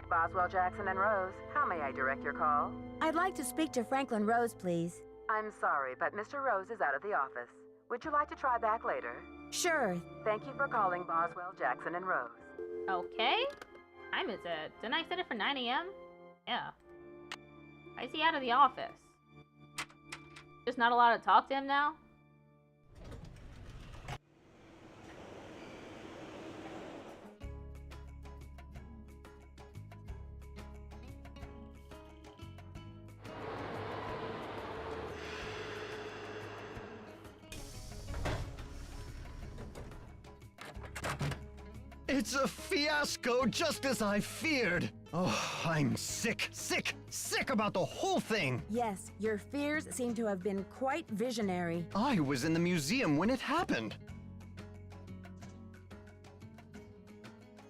Boswell, Jackson, and Rose, how may I direct your call? I'd like to speak to Franklin Rose, please. I'm sorry, but Mr. Rose is out of the office. Would you like to try back later? Sure. Thank you for calling Boswell, Jackson, and Rose. Okay. What time is it? Didn't I set it for 9 a.m.? Yeah. Why is he out of the office? Just not allowed to talk to him now? It's a fiasco, just as I feared. Oh, I'm sick about the whole thing. Yes, your fears seem to have been quite visionary. I was in the museum when it happened.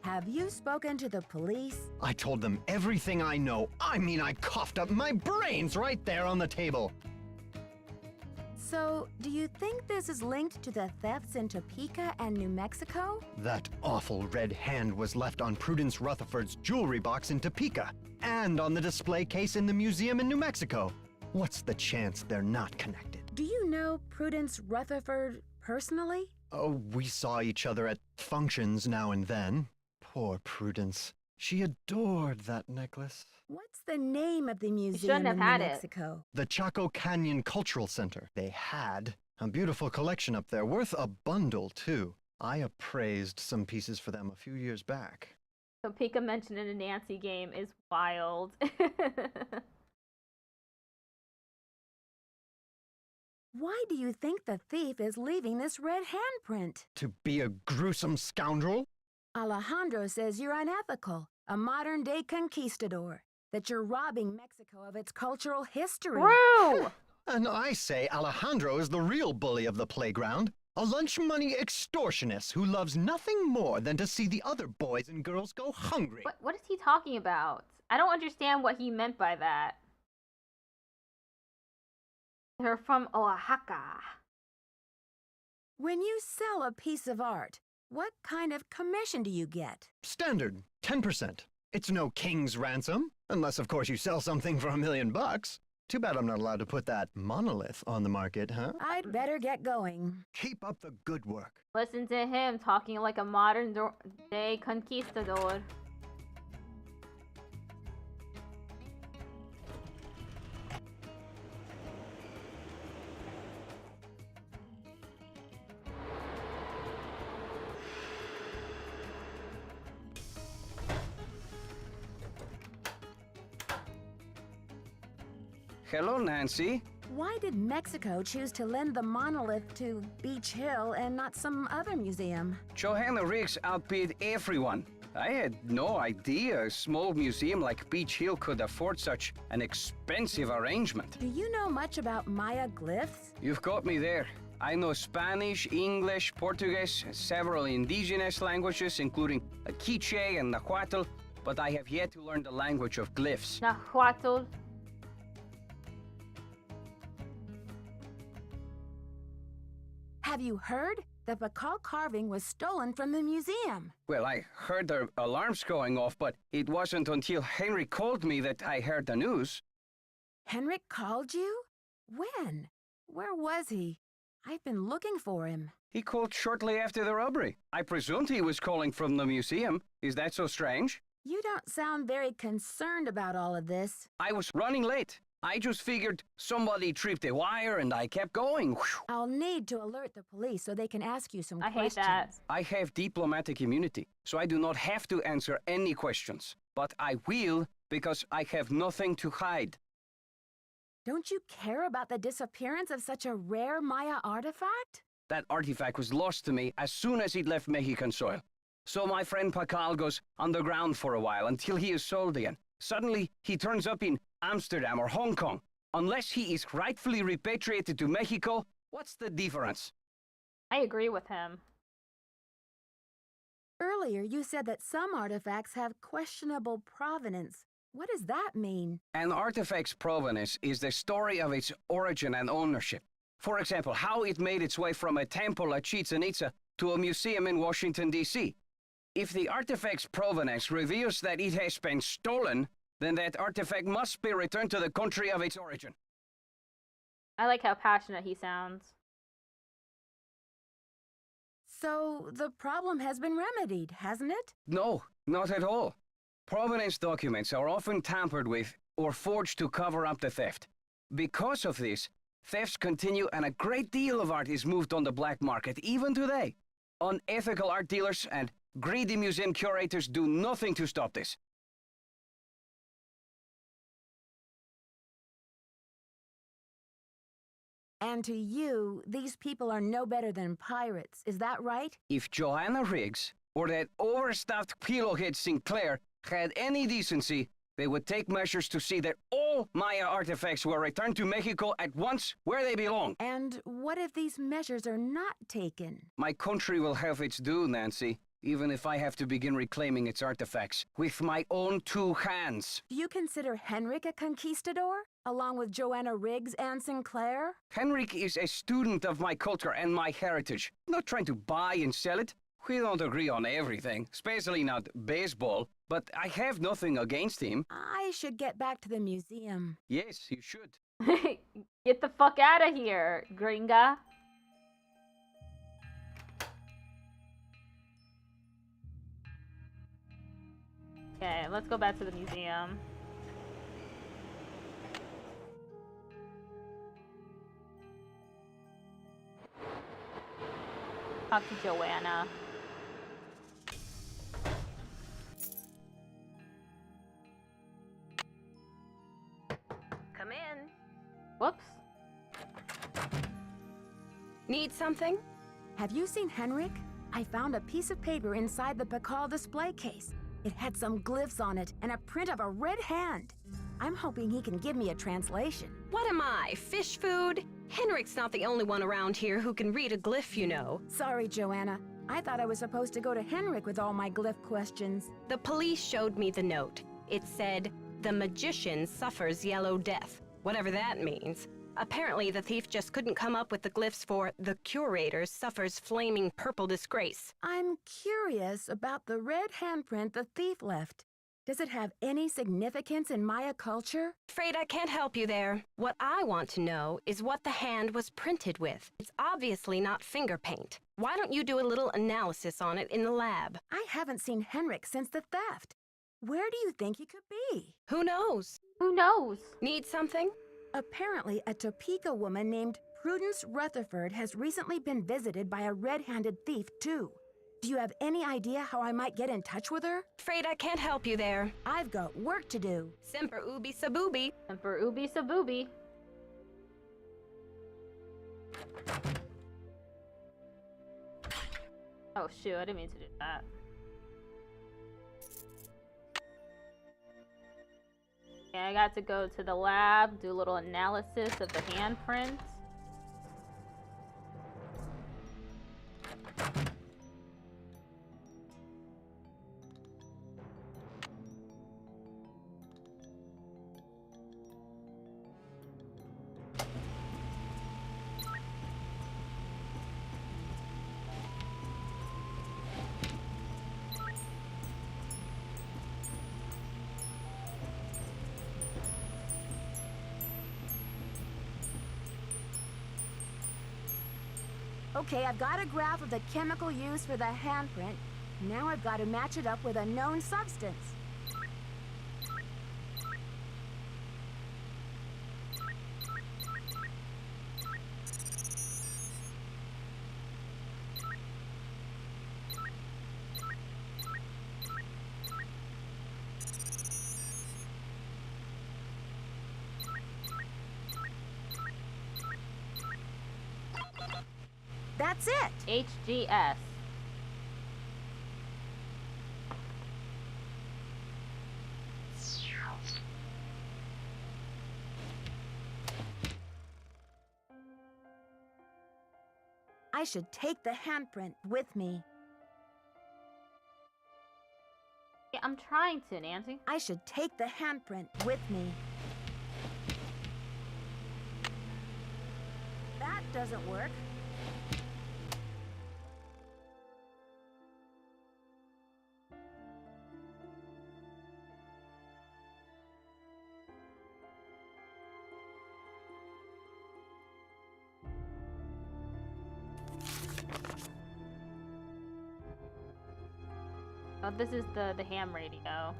Have you spoken to the police? I told them everything I know. I mean, I coughed up my brains right there on the table. So, do you think this is linked to the thefts in Topeka and New Mexico? That awful red hand was left on Prudence Rutherford's jewelry box in Topeka, and on the display case in the museum in New Mexico. What's the chance they're not connected? Do you know Prudence Rutherford personally? Oh, we saw each other at functions now and then. Poor Prudence. She adored that necklace. What's the name of the museum in New Mexico? The Chaco Canyon Cultural Center. They had a beautiful collection up there, worth a bundle, too. I appraised some pieces for them a few years back. Topeka mentioned in a Nancy game is wild. Why do you think the thief is leaving this red handprint? To be a gruesome scoundrel? Alejandro says you're unethical, a modern-day conquistador, that you're robbing Mexico of its cultural history. True! And I say Alejandro is the real bully of the playground, a lunch money extortionist who loves nothing more than to see the other boys and girls go hungry. What is he talking about? I don't understand what he meant by that. They're from Oaxaca. When you sell a piece of art, what kind of commission do you get? Standard, 10%. It's no king's ransom, unless of course you sell something for $1 million. Too bad I'm not allowed to put that monolith on the market, huh? I'd better get going. Keep up the good work. Listen to him talking like a modern-day conquistador. Hello, Nancy. Why did Mexico choose to lend the monolith to Beach Hill and not some other museum? Johanna Riggs outbid everyone. I had no idea a small museum like Beach Hill could afford such an expensive arrangement. Do you know much about Maya glyphs? You've got me there. I know Spanish, English, Portuguese, several indigenous languages, including Quiche and Nahuatl, but I have yet to learn the language of glyphs. Nahuatl. Have you heard? The Pakal carving was stolen from the museum. Well, I heard the alarms going off, but it wasn't until Henry called me that I heard the news. Henrik called you? When? Where was he? I've been looking for him. He called shortly after the robbery. I presumed he was calling from the museum. Is that so strange? You don't sound very concerned about all of this. I was running late. I just figured somebody tripped a wire and I kept going. Whew. I'll need to alert the police so they can ask you some questions. I hate that. I have diplomatic immunity, so I do not have to answer any questions. But I will because I have nothing to hide. Don't you care about the disappearance of such a rare Maya artifact? That artifact was lost to me as soon as it left Mexican soil. So my friend Pakal goes underground for a while until he is sold again. Suddenly, he turns up in Amsterdam or Hong Kong. Unless he is rightfully repatriated to Mexico, what's the difference? I agree with him. Earlier, you said that some artifacts have questionable provenance. What does that mean? An artifact's provenance is the story of its origin and ownership. For example, how it made its way from a temple at Chichen Itza to a museum in Washington, D.C. If the artifact's provenance reveals that it has been stolen, then that artifact must be returned to the country of its origin. I like how passionate he sounds. So, the problem has been remedied, hasn't it? No, not at all. Provenance documents are often tampered with or forged to cover up the theft. Because of this, thefts continue and a great deal of art is moved on the black market, even today. Unethical art dealers and greedy museum curators do nothing to stop this. And to you, these people are no better than pirates, is that right? If Joanna Riggs or that overstuffed pillowhead Sinclair had any decency, they would take measures to see that all Maya artifacts were returned to Mexico at once where they belong. And what if these measures are not taken? My country will have its due, Nancy, even if I have to begin reclaiming its artifacts with my own two hands. Do you consider Henrik a conquistador, along with Joanna Riggs and Sinclair? Henrik is a student of my culture and my heritage, not trying to buy and sell it. We don't agree on everything, especially not baseball, but I have nothing against him. I should get back to the museum. Yes, you should. Get the fuck out of here, gringa. Okay, let's go back to the museum. Talk to Joanna. Come in. Whoops. Need something? Have you seen Henrik? I found a piece of paper inside the Pakal display case. It had some glyphs on it and a print of a red hand. I'm hoping he can give me a translation. What am I, fish food? Henrik's not the only one around here who can read a glyph, you know. Sorry, Joanna. I thought I was supposed to go to Henrik with all my glyph questions. The police showed me the note. It said, "The magician suffers yellow death," whatever that means. Apparently, the thief just couldn't come up with the glyphs for "the curator suffers flaming purple disgrace." I'm curious about the red handprint the thief left. Does it have any significance in Maya culture? Afraid I can't help you there. What I want to know is what the hand was printed with. It's obviously not finger paint. Why don't you do a little analysis on it in the lab? I haven't seen Henrik since the theft. Where do you think he could be? Who knows? Who knows? Need something? Apparently, a Topeka woman named Prudence Rutherford has recently been visited by a red-handed thief, too. Do you have any idea how I might get in touch with her? Afraid I can't help you there. I've got work to do. Semper ubi sabubi. Semper ubi sabubi. Oh shoot, I didn't mean to do that. Okay, I got to go to the lab, do a little analysis of the handprints. Okay, I've got a graph of the chemical used for the handprint. Now I've got to match it up with a known substance. That's it! HGS. I should take the handprint with me. Yeah, I'm trying to, Nancy. I should take the handprint with me. That doesn't work. Oh, this is the ham radio.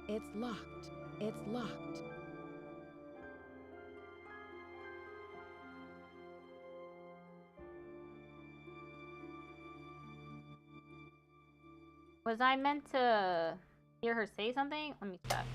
It's locked. It's locked. Was I meant to hear her say something? Let me check.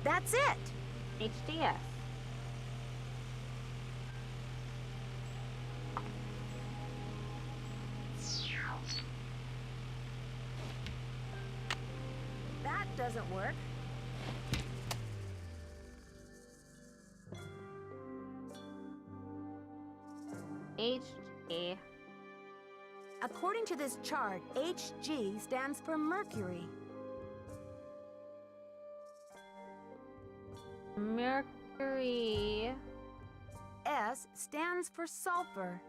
That's it! HDS. That doesn't work. HG. According to this chart, HG stands for mercury. Mercury. S stands for sulfur.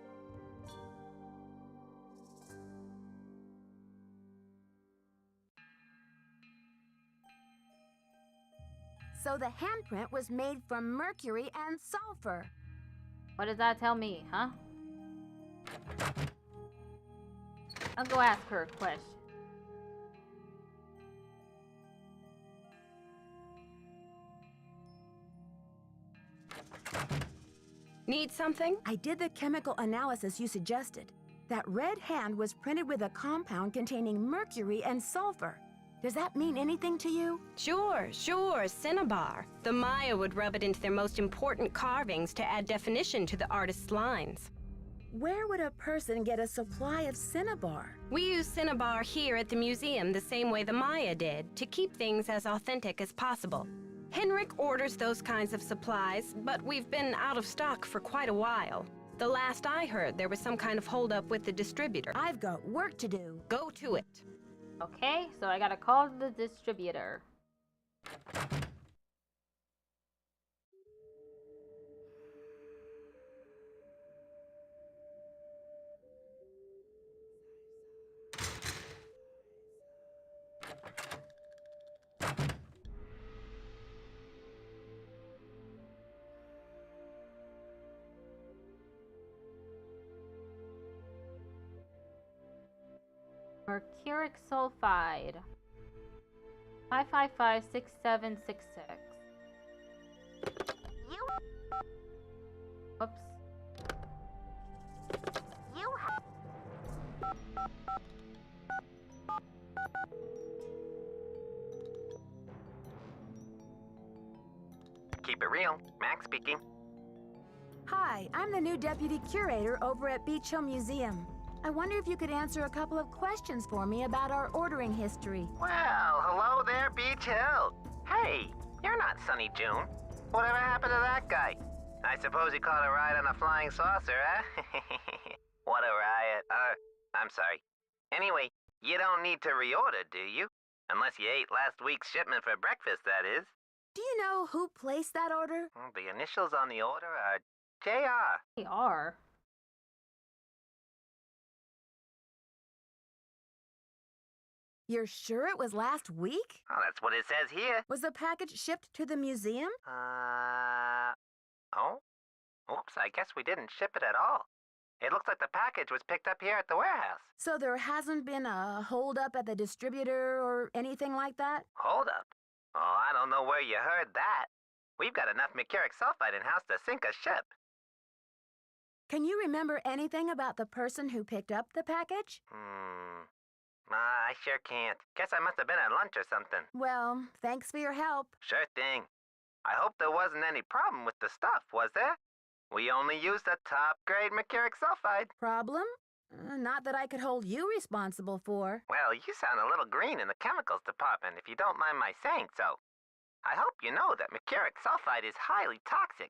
So the handprint was made from mercury and sulfur. What does that tell me, huh? I'll go ask her a question. Need something? I did the chemical analysis you suggested. That red hand was printed with a compound containing mercury and sulfur. Does that mean anything to you? Sure, cinnabar. The Maya would rub it into their most important carvings to add definition to the artist's lines. Where would a person get a supply of cinnabar? We use cinnabar here at the museum the same way the Maya did, to keep things as authentic as possible. Henrik orders those kinds of supplies, but we've been out of stock for quite a while. The last I heard, there was some kind of holdup with the distributor. I've got work to do. Go to it. Okay, so I gotta call the distributor. Mercuric sulfide. 5556766. Whoops. Keep it real. Max speaking. Hi, I'm the new deputy curator over at Beach Hill Museum. I wonder if you could answer a couple of questions for me about our ordering history. Well, hello there, Beach Hill. Hey, you're not Sunny June. Whatever happened to that guy? I suppose you caught a ride on a flying saucer, huh? What a riot. I'm sorry. Anyway, you don't need to reorder, do you? Unless you ate last week's shipment for breakfast, that is. Do you know who placed that order? The initials on the order are JR. They are. You're sure it was last week? Oh, that's what it says here. Was the package shipped to the museum? Oh? Oops, I guess we didn't ship it at all. It looks like the package was picked up here at the warehouse. So there hasn't been a hold-up at the distributor or anything like that? Hold up. Oh, I don't know where you heard that. We've got enough mercuric sulfide in-house to sink a ship. Can you remember anything about the person who picked up the package? I sure can't. Guess I must have been at lunch or something. Well, thanks for your help. Sure thing. I hope there wasn't any problem with the stuff, was there? We only used the top-grade mercuric sulfide. Problem? Not that I could hold you responsible for. Well, you sound a little green in the chemicals department, if you don't mind my saying so. I hope you know that mercuric sulfide is highly toxic.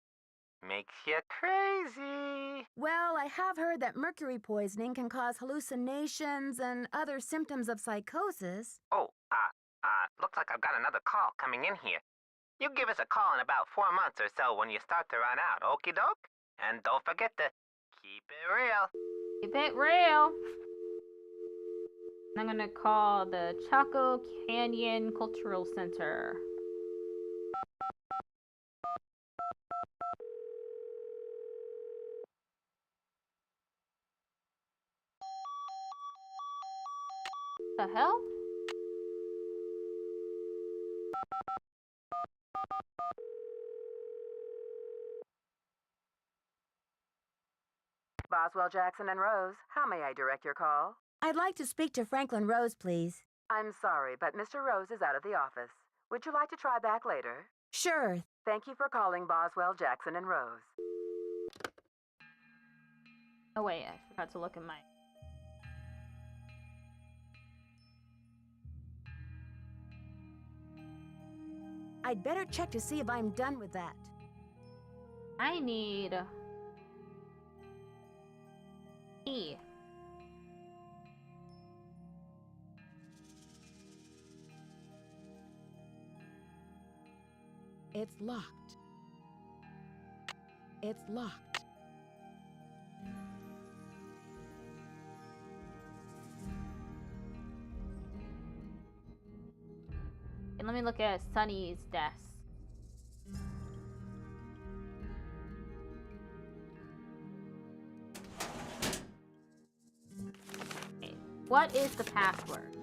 Makes you crazy. Well, I have heard that mercury poisoning can cause hallucinations and other symptoms of psychosis. Oh, looks like I've got another call coming in here. You give us a call in about 4 months or so when you start to run out, okie doke? And don't forget to keep it real. Keep it real. I'm gonna call the Chaco Canyon Cultural Center. The hell? Boswell, Jackson, and Rose, how may I direct your call? I'd like to speak to Franklin Rose, please. I'm sorry, but Mr. Rose is out of the office. Would you like to try back later? Sure. Thank you for calling Boswell, Jackson, and Rose. Oh wait, I forgot to look at my... I'd better check to see if I'm done with that. I need... E. It's locked. It's locked. And let me look at Sunny's desk. Okay. What is the password?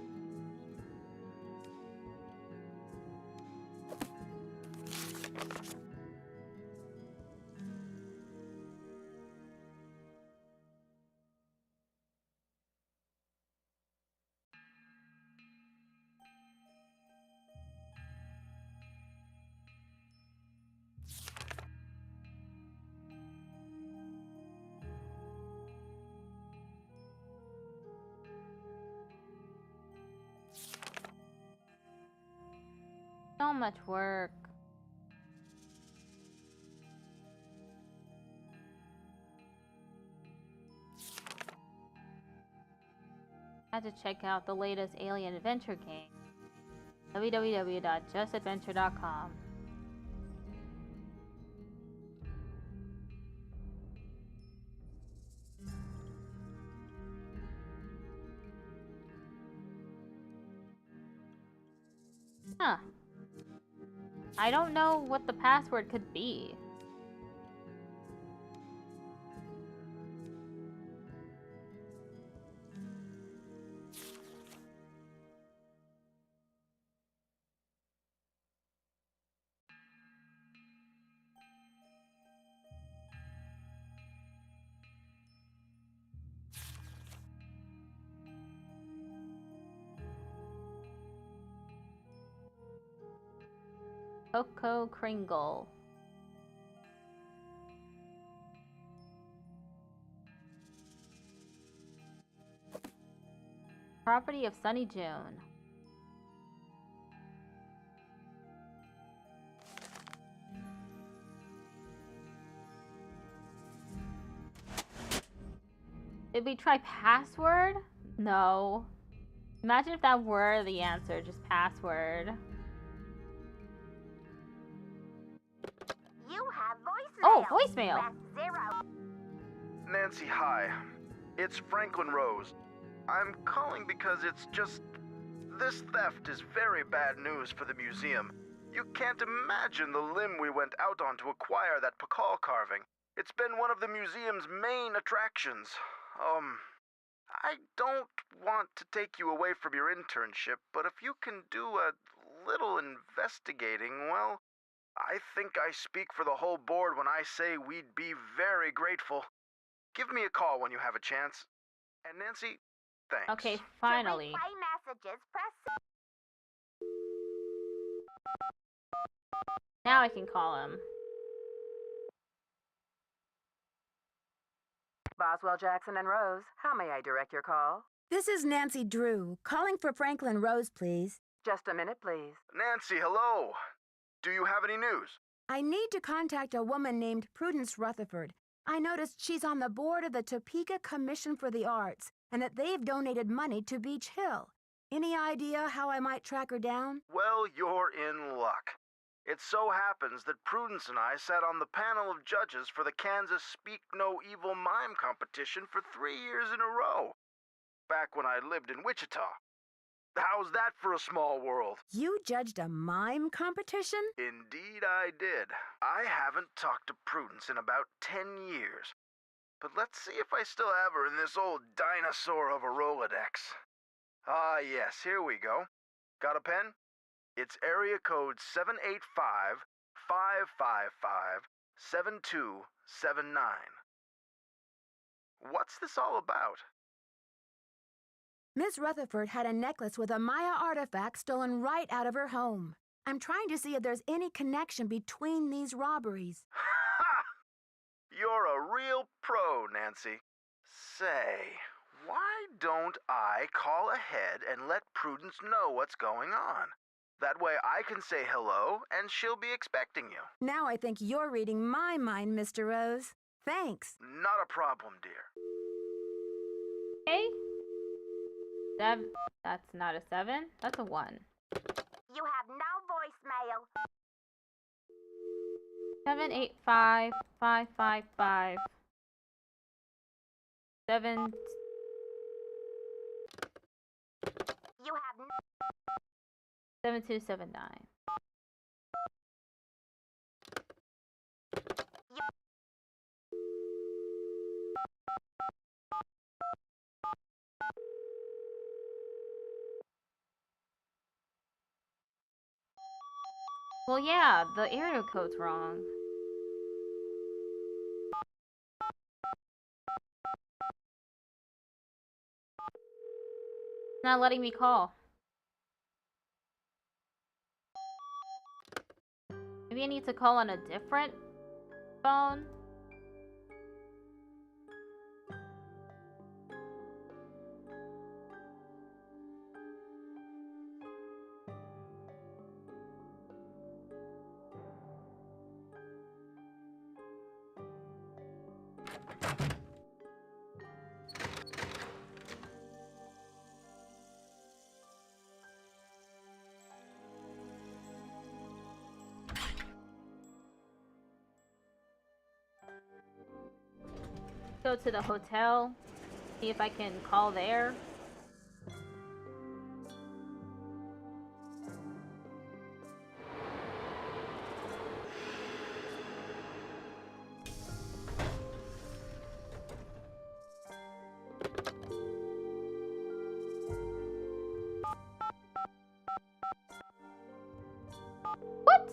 So much work. I had to check out the latest alien adventure game. www.justadventure.com. Huh. I don't know what the password could be. Coco Kringle. Property of Sunny June. Did we try password? No. Imagine if that were the answer, just password. You have voicemail. Oh, voicemail. Press 0. Nancy, hi. It's Franklin Rose. I'm calling because it's just... This theft is very bad news for the museum. You can't imagine the limb we went out on to acquire that Pakal carving. It's been one of the museum's main attractions. I don't want to take you away from your internship, but if you can do a little investigating, well, I think I speak for the whole board when I say we'd be very grateful. Give me a call when you have a chance. And Nancy, thanks. Okay, finally. To replay messages, press 6. Now I can call him. Boswell, Jackson, and Rose, how may I direct your call? This is Nancy Drew, calling for Franklin Rose, please. Just a minute, please. Nancy, hello. Do you have any news? I need to contact a woman named Prudence Rutherford. I noticed she's on the board of the Topeka Commission for the Arts, and that they've donated money to Beach Hill. Any idea how I might track her down? Well, you're in luck. It so happens that Prudence and I sat on the panel of judges for the Kansas Speak No Evil Mime competition for 3 years in a row, back when I lived in Wichita. How's that for a small world? You judged a mime competition? Indeed I did. I haven't talked to Prudence in about 10 years. But let's see if I still have her in this old dinosaur of a Rolodex. Ah, yes, here we go. Got a pen? It's area code 785-555-7279. What's this all about? Miss Rutherford had a necklace with a Maya artifact stolen right out of her home. I'm trying to see if there's any connection between these robberies. Ha! You're a real pro, Nancy. Say, why don't I call ahead and let Prudence know what's going on? That way I can say hello, and she'll be expecting you. Now I think you're reading my mind, Mr. Rose. Thanks. Not a problem, dear. Okay. That's not a 7. That's a 1. You have no voicemail. 785-555. 7. You have 7279. Well, yeah, the area code's wrong. It's not letting me call. Maybe I need to call on a different phone? Go to the hotel, see if I can call there. What?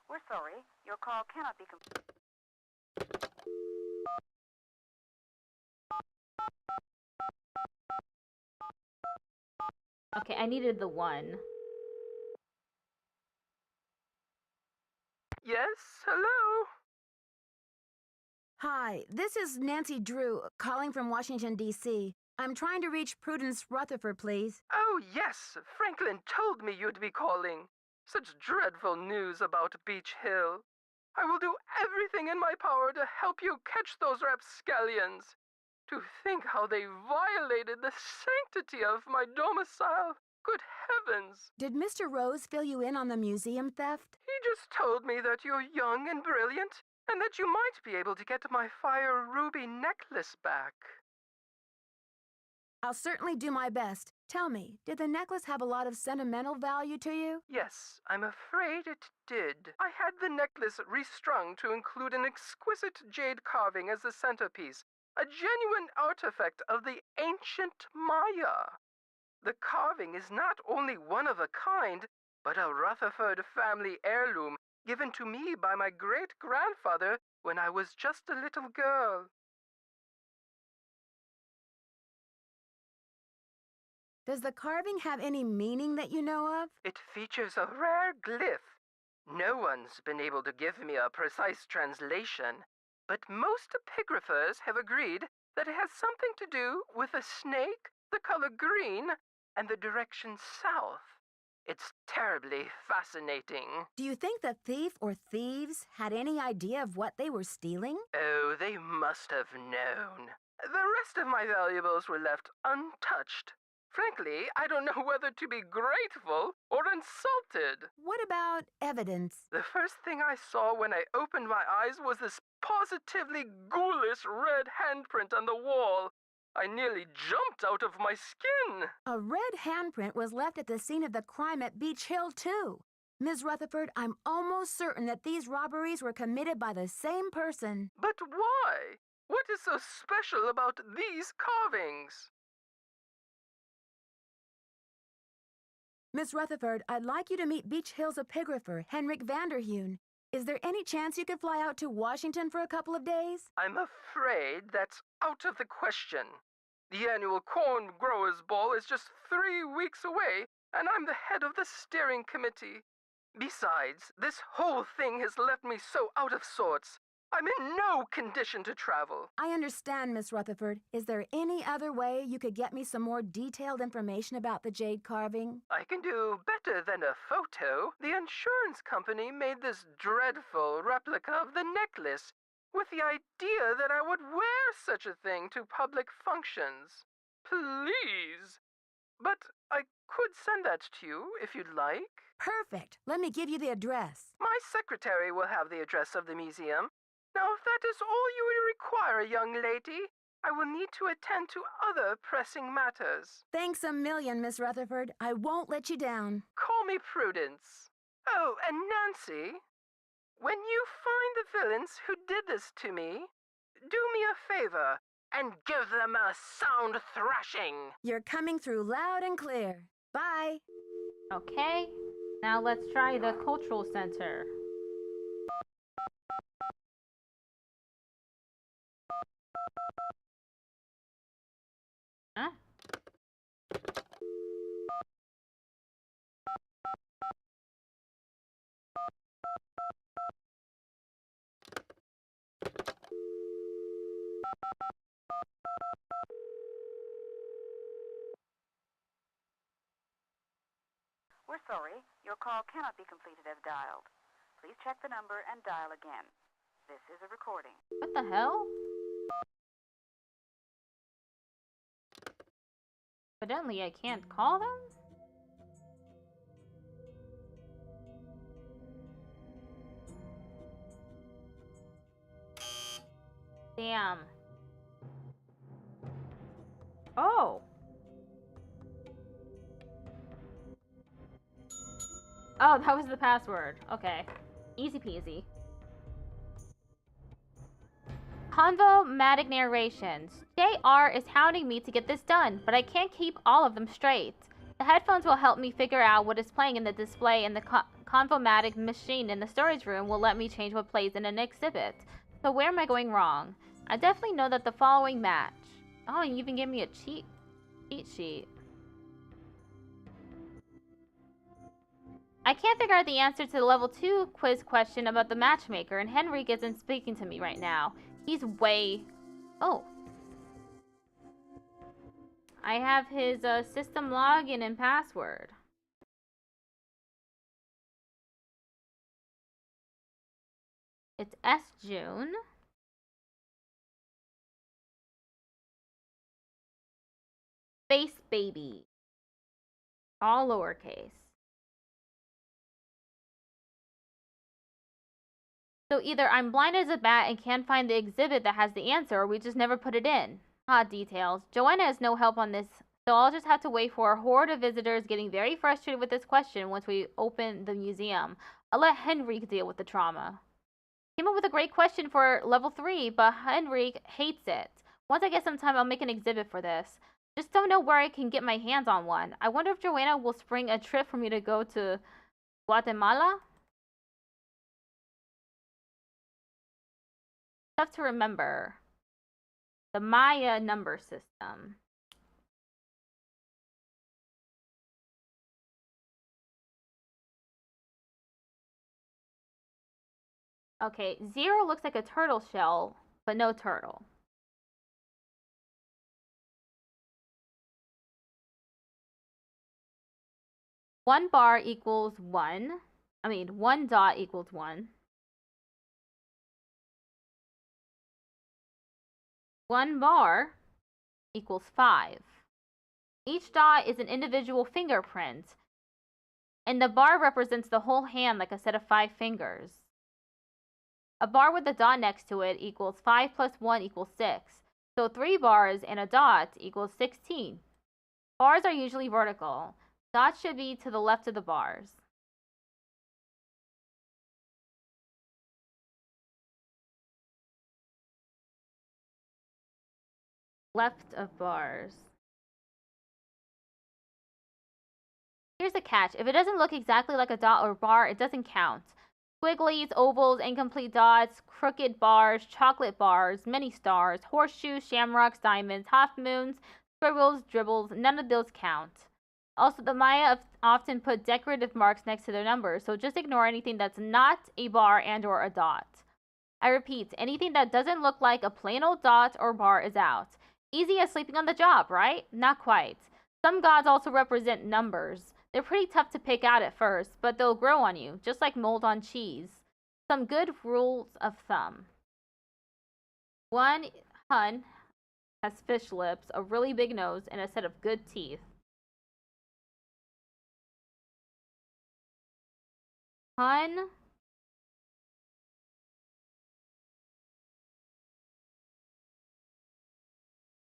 We're sorry. Your call cannot be completed. Okay, I needed the 1. Yes, hello? Hi, this is Nancy Drew, calling from Washington, D.C. I'm trying to reach Prudence Rutherford, please. Oh, yes. Franklin told me you'd be calling. Such dreadful news about Beach Hill. I will do everything in my power to help you catch those rapscallions. To think how they violated the sanctity of my domicile. Good heavens! Did Mr. Rose fill you in on the museum theft? He just told me that you're young and brilliant, and that you might be able to get my fire ruby necklace back. I'll certainly do my best. Tell me, did the necklace have a lot of sentimental value to you? Yes, I'm afraid it did. I had the necklace restrung to include an exquisite jade carving as the centerpiece, a genuine artifact of the ancient Maya. The carving is not only one of a kind, but a Rutherford family heirloom given to me by my great-grandfather when I was just a little girl. Does the carving have any meaning that you know of? It features a rare glyph. No one's been able to give me a precise translation, but most epigraphers have agreed that it has something to do with a snake, the color green, and the direction south. It's terribly fascinating. Do you think the thief or thieves had any idea of what they were stealing? Oh, they must have known. The rest of my valuables were left untouched. Frankly, I don't know whether to be grateful or insulted. What about evidence? The first thing I saw when I opened my eyes was this positively ghoulish red handprint on the wall. I nearly jumped out of my skin. A red handprint was left at the scene of the crime at Beach Hill, too. Ms. Rutherford, I'm almost certain that these robberies were committed by the same person. But why? What is so special about these carvings? Miss Rutherford, I'd like you to meet Beach Hill's epigrapher, Henrik Vanderheun. Is there any chance you could fly out to Washington for a couple of days? I'm afraid that's out of the question. The annual Corn Growers Ball is just 3 weeks away, and I'm the head of the steering committee. Besides, this whole thing has left me so out of sorts. I'm in no condition to travel. I understand, Miss Rutherford. Is there any other way you could get me some more detailed information about the jade carving? I can do better than a photo. The insurance company made this dreadful replica of the necklace with the idea that I would wear such a thing to public functions. Please. But I could send that to you if you'd like. Perfect. Let me give you the address. My secretary will have the address of the museum. Now, if that is all you would require, young lady, I will need to attend to other pressing matters. Thanks a million, Miss Rutherford. I won't let you down. Call me Prudence. Oh, and Nancy, when you find the villains who did this to me, do me a favor and give them a sound thrashing. You're coming through loud and clear. Bye. Okay, now let's try the cultural center. Huh? We're sorry, your call cannot be completed as dialed. Please check the number and dial again. This is a recording. What the hell? Evidently, I can't call them? Damn. Oh. Oh, that was the password. Okay. Easy peasy. Convo-matic narrations. JR is hounding me to get this done, but I can't keep all of them straight. The headphones will help me figure out what is playing in the display, and the convo-matic machine in the storage room will let me change what plays in an exhibit. So where am I going wrong? I definitely know that the following match. Oh, you even gave me a cheat sheet. I can't figure out the answer to the level 2 quiz question about the matchmaker, and Henrik isn't speaking to me right now. He's way... Oh. I have his system login and password. It's S June. Space baby. All lowercase. So either I'm blind as a bat and can't find the exhibit that has the answer, or we just never put it in. Ah, details. Joanna has no help on this, so I'll just have to wait for a horde of visitors getting very frustrated with this question once we open the museum. I'll let Henrique deal with the trauma. Came up with a great question for level 3, but Henrique hates it. Once I get some time, I'll make an exhibit for this. Just don't know where I can get my hands on one. I wonder if Joanna will spring a trip for me to go to Guatemala? Tough to remember. The Maya number system. Okay, 0 looks like a turtle shell, but no turtle. One bar equals 1. I mean, 1 dot equals 1. 1 bar equals 5. Each dot is an individual fingerprint, and the bar represents the whole hand like a set of 5 fingers. A bar with a dot next to it equals 5 plus 1 equals 6. So 3 bars and a dot equals 16. Bars are usually vertical. Dots should be to the left of the bars. Left of bars. Here's the catch. If it doesn't look exactly like a dot or bar, it doesn't count. Squigglies, ovals, incomplete dots, crooked bars, chocolate bars, mini stars, horseshoes, shamrocks, diamonds, half moons, scribbles, dribbles, none of those count. Also, the Maya often put decorative marks next to their numbers, so just ignore anything that's not a bar and or a dot. I repeat, anything that doesn't look like a plain old dot or bar is out. Easy as sleeping on the job, right? Not quite. Some gods also represent numbers. They're pretty tough to pick out at first, but they'll grow on you, just like mold on cheese. Some good rules of thumb. 1. Hun has fish lips, a really big nose, and a set of good teeth. Hun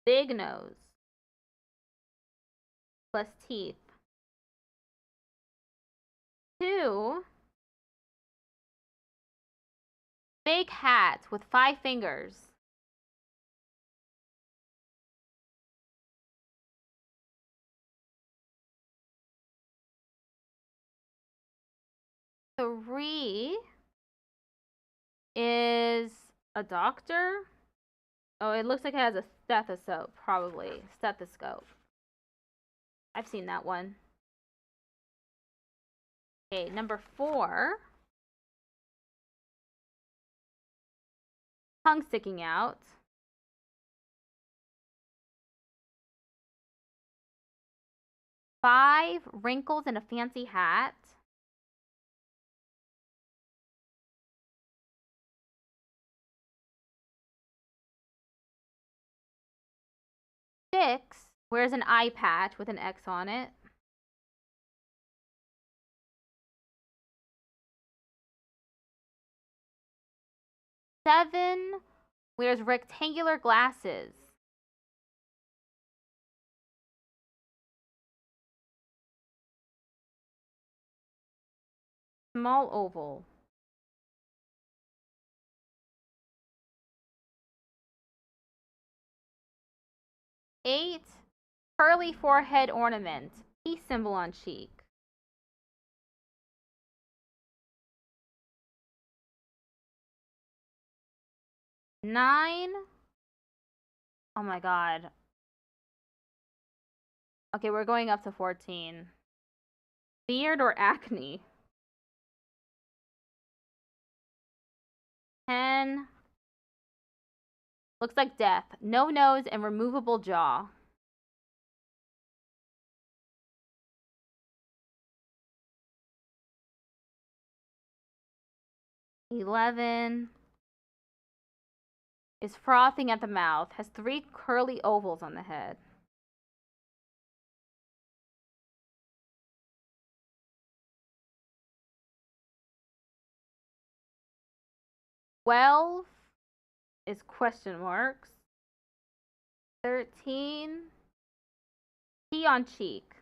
big nose plus teeth. 2. Big hat with 5 fingers. 3 is a doctor. Oh, it looks like it has a stethoscope, probably. Stethoscope. I've seen that one. Okay, number 4. Tongue sticking out. 5 wrinkles in a fancy hat. 6 wears an eye patch with an X on it. 7 wears rectangular glasses. 'Small oval. 8 curly forehead ornament. Peace symbol on cheek. 9. Oh my god. Okay, we're going up to 14. Beard or acne. 10. Looks like death. No nose and removable jaw. 11. is frothing at the mouth, has 3 curly ovals on the head. "12 is question marks. 13, T on cheek.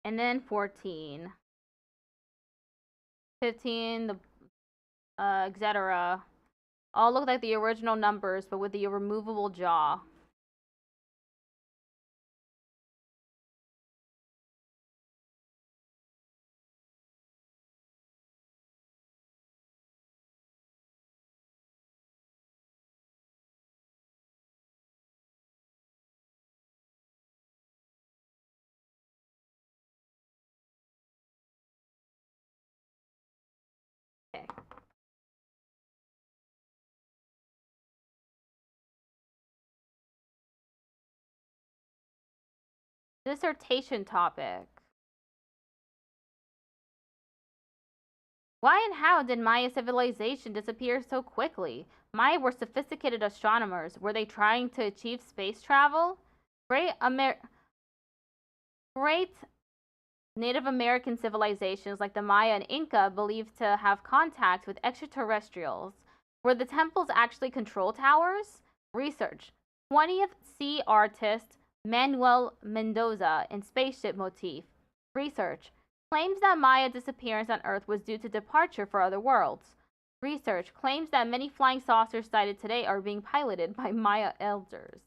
And then 14. 15, the etc. All look like the original numbers, but with the removable jaw. Okay. Dissertation topic. Why and how did Maya civilization disappear so quickly? Maya were sophisticated astronomers. Were they trying to achieve space travel? Great Native American civilizations like the Maya and Inca believed to have contact with extraterrestrials. Were the temples actually control towers? Research. 20th sea artist Manuel Mendoza in spaceship motif. Research. Claims that Maya disappearance on Earth was due to departure for other worlds. Research. Claims that many flying saucers sighted today are being piloted by Maya elders.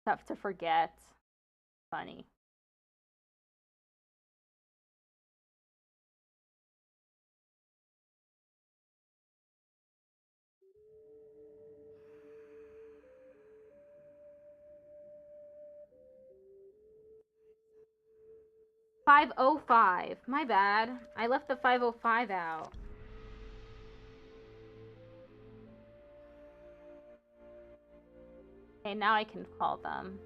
Tough to forget. Funny. $5:05. My bad. I left the 5:05 out. Okay, now I can call them.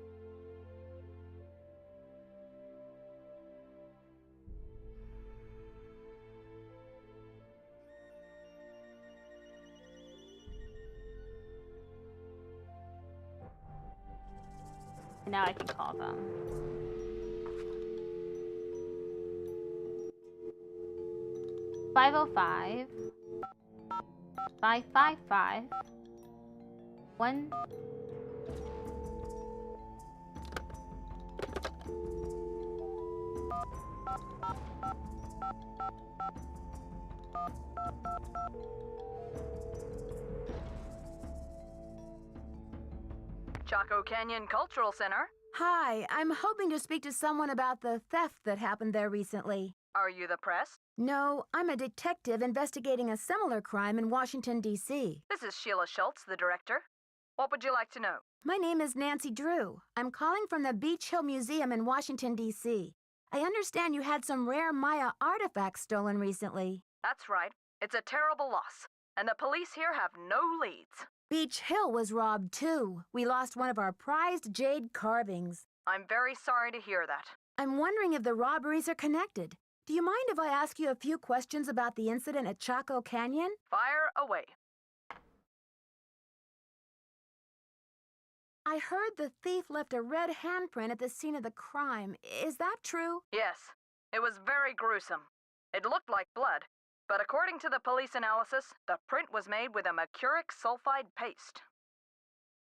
And now I can call them. $5:05. 555. 1. Chaco Canyon Cultural Center. Hi, I'm hoping to speak to someone about the theft that happened there recently. Are you the press? No, I'm a detective investigating a similar crime in Washington, D.C. This is Sheila Schultz, the director. What would you like to know? My name is Nancy Drew. I'm calling from the Beach Hill Museum in Washington, D.C. I understand you had some rare Maya artifacts stolen recently. That's right. It's a terrible loss, and the police here have no leads. Beach Hill was robbed, too. We lost one of our prized jade carvings. I'm very sorry to hear that. I'm wondering if the robberies are connected. Do you mind if I ask you a few questions about the incident at Chaco Canyon? Fire away. I heard the thief left a red handprint at the scene of the crime. Is that true? Yes. It was very gruesome. It looked like blood, but according to the police analysis, the print was made with a mercuric sulfide paste.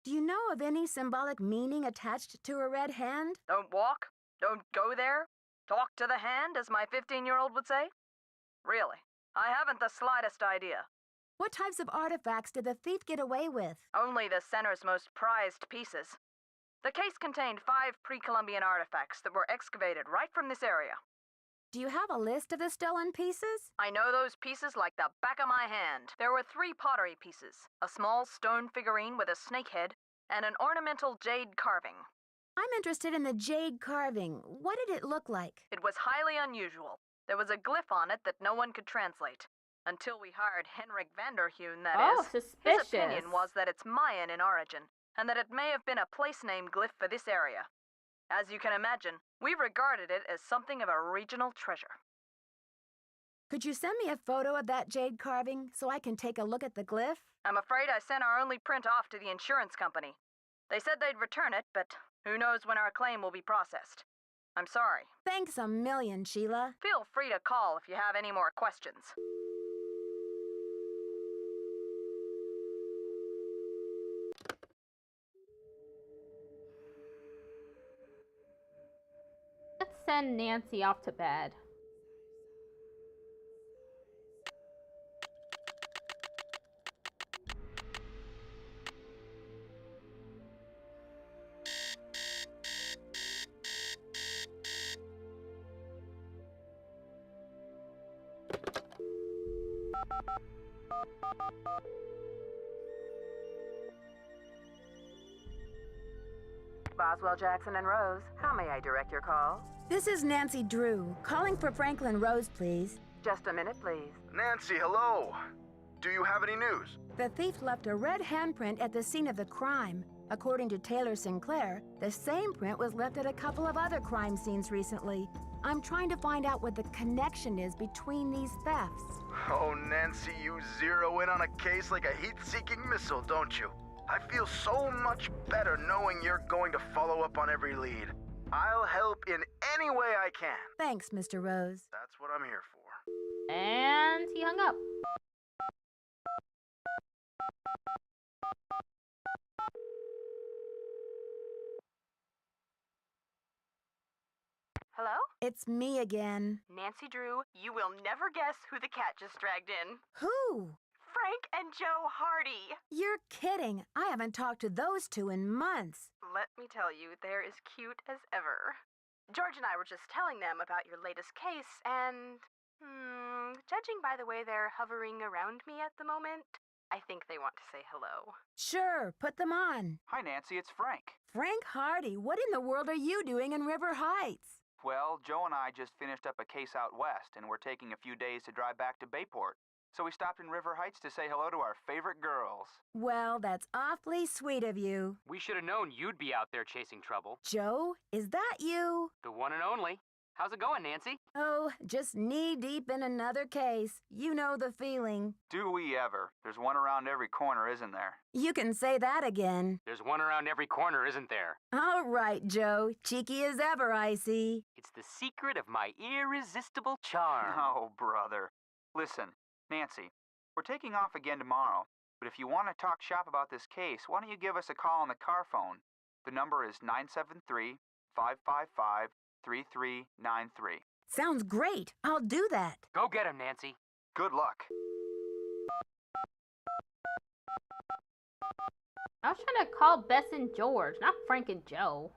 Do you know of any symbolic meaning attached to a red hand? Don't walk. Don't go there. Talk to the hand, as my 15-year-old would say. Really, I haven't the slightest idea. What types of artifacts did the thief get away with? Only the center's most prized pieces. The case contained 5 pre-Columbian artifacts that were excavated right from this area. Do you have a list of the stolen pieces? I know those pieces like the back of my hand. There were 3 pottery pieces, a small stone figurine with a snake head, and an ornamental jade carving. I'm interested in the jade carving. What did it look like? It was highly unusual. There was a glyph on it that no one could translate. Until we hired Henrik Vanderheun, that Oh, is. suspicious. His opinion was that it's Mayan in origin, and that it may have been a place name glyph for this area. As you can imagine, we regarded it as something of a regional treasure. Could you send me a photo of that jade carving so I can take a look at the glyph? I'm afraid I sent our only print off to the insurance company. They said they'd return it, but who knows when our claim will be processed. I'm sorry. Thanks a million, Sheila. Feel free to call if you have any more questions. Let's send Nancy off to bed. Boswell, Jackson, and Rose, how may I direct your call? This is Nancy Drew, calling for Franklin Rose, please. Just a minute, please. Nancy, hello. Do you have any news? The thief left a red handprint at the scene of the crime. According to Taylor Sinclair, the same print was left at a couple of other crime scenes recently. I'm trying to find out what the connection is between these thefts. Oh, Nancy, you zero in on a case like a heat-seeking missile, don't you? I feel so much better knowing you're going to follow up on every lead. I'll help in any way I can. Thanks, Mr. Rose. That's what I'm here for. And he hung up. Hello? It's me again. Nancy Drew, you will never guess who the cat just dragged in. Who? Frank and Joe Hardy. You're kidding. I haven't talked to those two in months. Let me tell you, they're as cute as ever. George and I were just telling them about your latest case, and, judging by the way they're hovering around me at the moment, I think they want to say hello. Sure, put them on. Hi, Nancy, it's Frank. Frank Hardy, what in the world are you doing in River Heights? Well, Joe and I just finished up a case out west, and we're taking a few days to drive back to Bayport. So we stopped in River Heights to say hello to our favorite girls. Well, that's awfully sweet of you. We should have known you'd be out there chasing trouble. Joe, is that you? The one and only. How's it going, Nancy? Oh, just knee-deep in another case. You know the feeling. Do we ever? There's one around every corner, isn't there? You can say that again. There's one around every corner, isn't there? All right, Joe. Cheeky as ever, I see. It's the secret of my irresistible charm. Oh, brother. Listen, Nancy, we're taking off again tomorrow, but if you want to talk shop about this case, why don't you give us a call on the car phone? The number is 973-555-3393. Sounds great. I'll do that. Go get him, Nancy. Good luck. I was trying to call Bess and George, not Frank and Joe.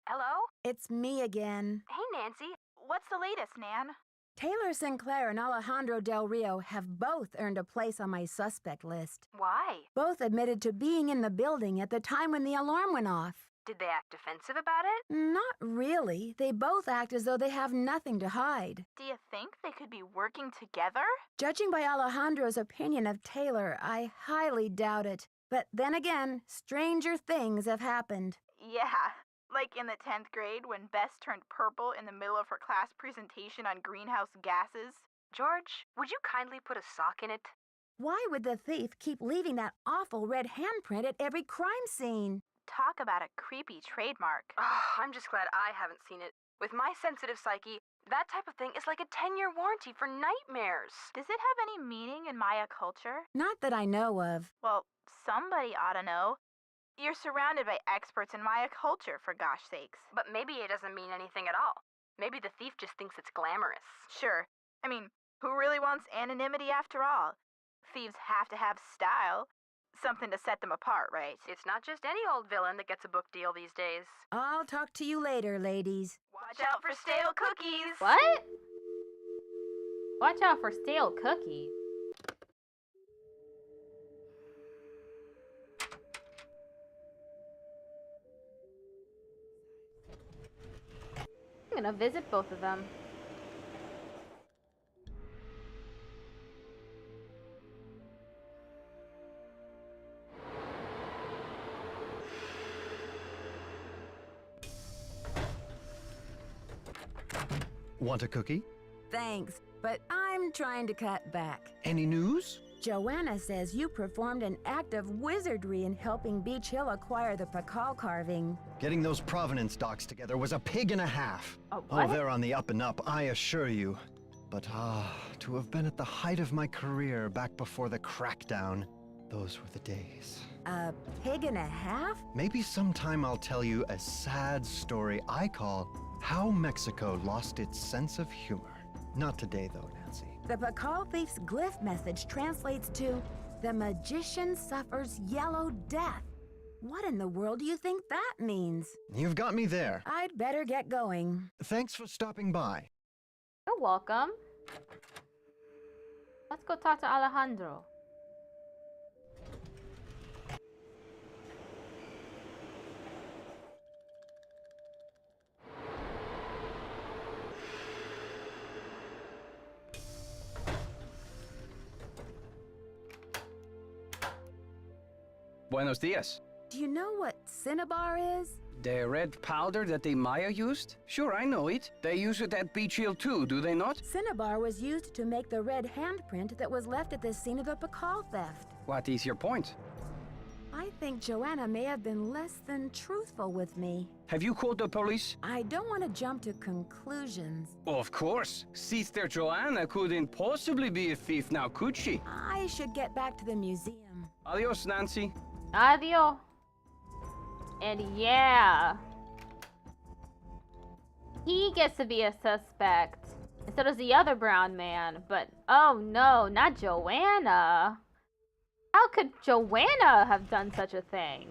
Hello? It's me again. Hey, Nancy. What's the latest, Nan? Taylor Sinclair and Alejandro Del Rio have both earned a place on my suspect list. Why? Both admitted to being in the building at the time when the alarm went off. Did they act defensive about it? Not really. They both act as though they have nothing to hide. Do you think they could be working together? Judging by Alejandro's opinion of Taylor, I highly doubt it. But then again, stranger things have happened. Yeah. Like in the 10th grade when Bess turned purple in the middle of her class presentation on greenhouse gases. George, would you kindly put a sock in it? Why would the thief keep leaving that awful red handprint at every crime scene? Talk about a creepy trademark. Oh, I'm just glad I haven't seen it. With my sensitive psyche, that type of thing is like a 10-year warranty for nightmares. Does it have any meaning in Maya culture? Not that I know of. Well, somebody ought to know. You're surrounded by experts in Maya culture, for gosh sakes. But maybe it doesn't mean anything at all. Maybe the thief just thinks it's glamorous. Sure. I mean, who really wants anonymity after all? Thieves have to have style. Something to set them apart, right? It's not just any old villain that gets a book deal these days. I'll talk to you later, ladies. Watch out for stale cookies! What? Watch out for stale cookies. I'm gonna visit both of them. Want a cookie? Thanks, but I'm trying to cut back. Any news? Joanna says you performed an act of wizardry in helping Beach Hill acquire the Pakal carving. Getting those provenance docs together was a pig and a half. Oh, Oh, they're on the up and up, I assure you. But to have been at the height of my career back before the crackdown, those were the days. A pig and a half? Maybe sometime I'll tell you a sad story I call How Mexico Lost Its Sense of Humor. Not today, though, Nancy. The Pakal thief's glyph message translates to, "The magician suffers yellow death." What in the world do you think that means? You've got me there. I'd better get going. Thanks for stopping by. You're welcome. Let's go talk to Alejandro. Buenos dias. Do you know what cinnabar is? The red powder that the Maya used? Sure, I know it. They use it at Beach Hill too, do they not? Cinnabar was used to make the red handprint that was left at the scene of the Pakal theft. What is your point? I think Joanna may have been less than truthful with me. Have you called the police? I don't want to jump to conclusions. Of course. Sister Joanna couldn't possibly be a thief now, could she? I should get back to the museum. Adios, Nancy. Adios. And yeah, he gets to be a suspect, and so does the other brown man. But oh no, not Joanna. How could Joanna have done such a thing?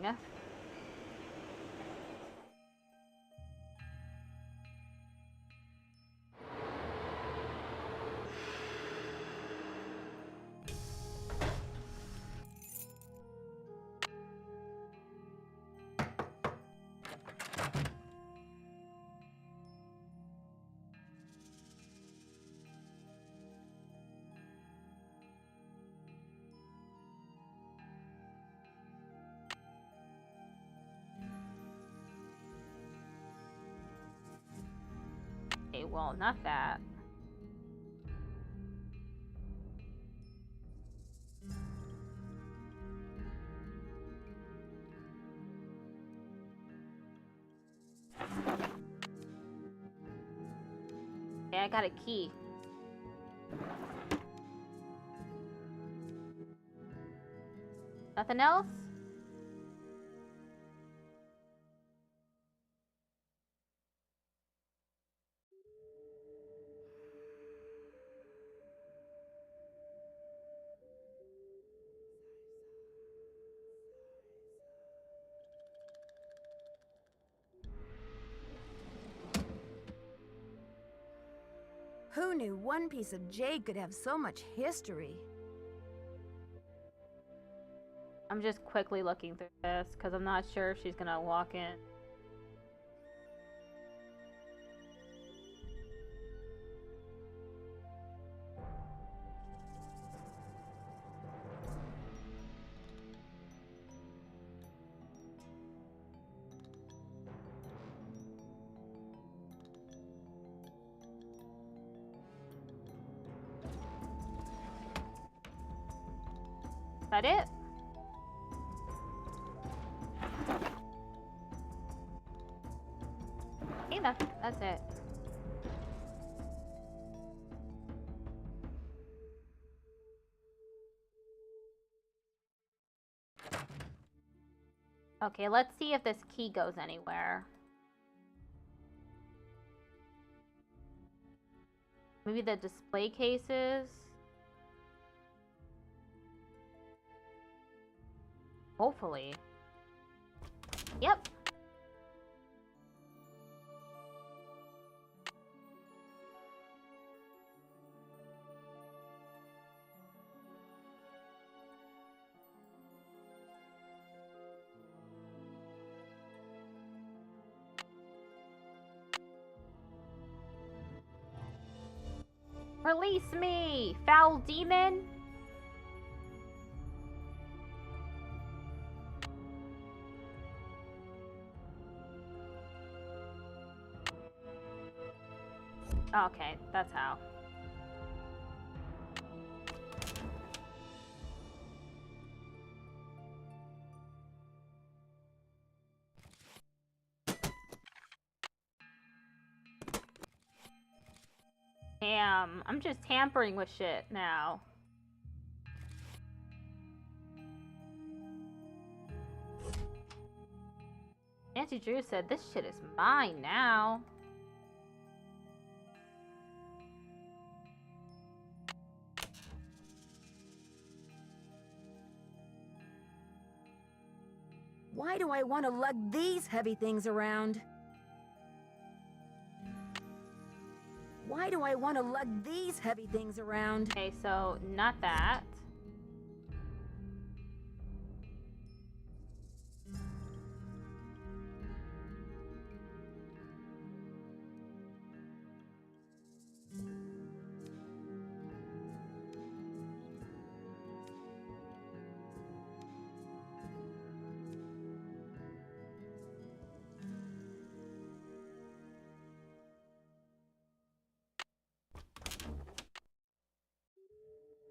Well, not that. Okay, I got a key. Nothing else? Who knew one piece of jade could have so much history? I'm just quickly looking through this because I'm not sure if she's gonna walk in. Is that it? Hey, that's it. Okay, let's see if this key goes anywhere. Maybe the display cases? Hopefully. Yep. Release me, foul demon! Okay, that's how. Damn, I'm just tampering with shit now. Nancy Drew said this shit is mine now. Why do I want to lug these heavy things around? Why do I want to lug these heavy things around? Okay, so not that.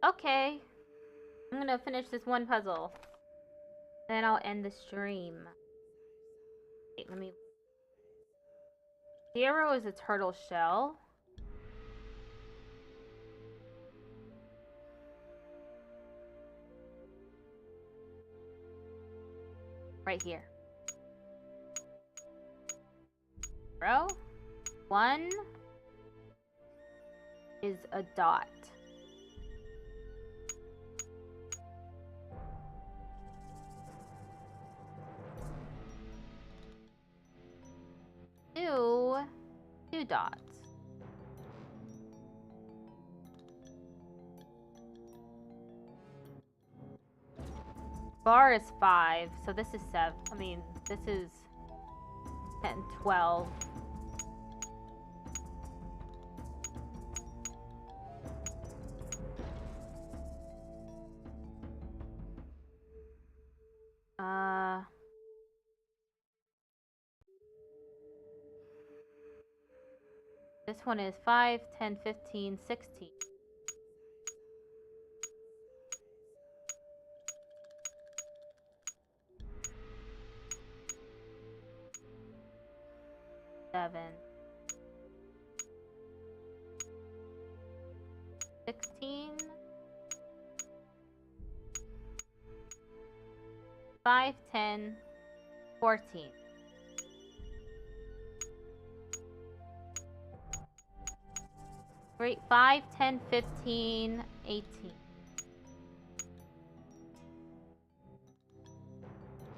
Okay, I'm gonna finish this one puzzle. Then I'll end the stream. Wait, let me... 0 is a turtle shell. Right here. 0. 1 is a dot. Two dots. Bar is 5, so this is 7. I mean, this is 10, 12. This one is 5, 10, 15, 16. Seven. 16. 5, 10, 14. Great. 5, 10, 15, 18.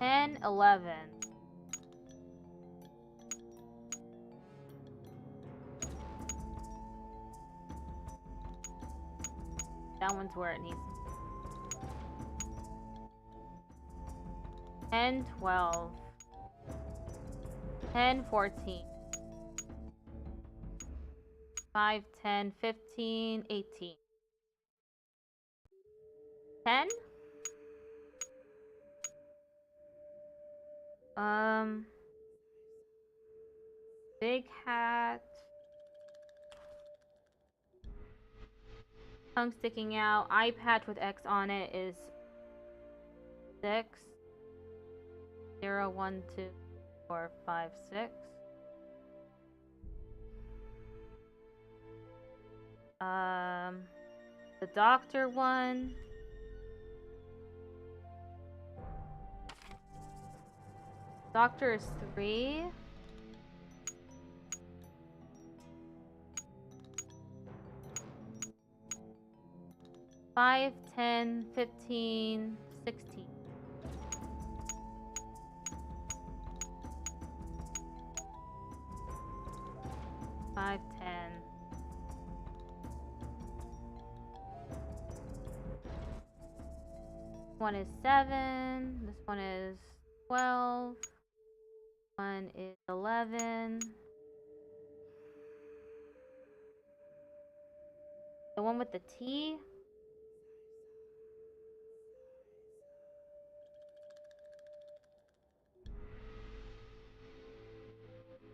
10, 11. That one's where it needs to be. 10, 12. 10, 14. 5, 10, 15, 18. 10? Big hat. Tongue sticking out. Eye patch with X on it is 6. 0, 1, 2, 4, 5, 6. The doctor one. Doctor is 3. Five, 10, 15, 16. Five, 10. One is 7. This one is 12. One is 11. The one with the T.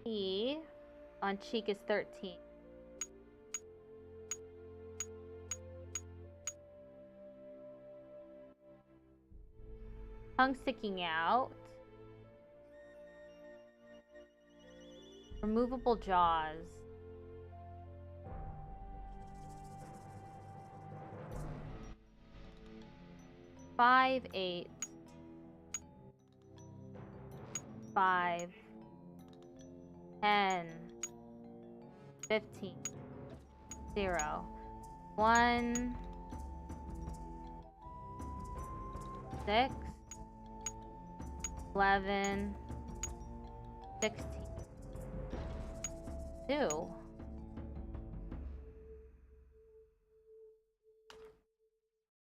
T on cheek is 13. Tongue sticking out. Removable jaws. Five, 8. 5, 10, 15, 0, 1, 6, 11, 16, 2.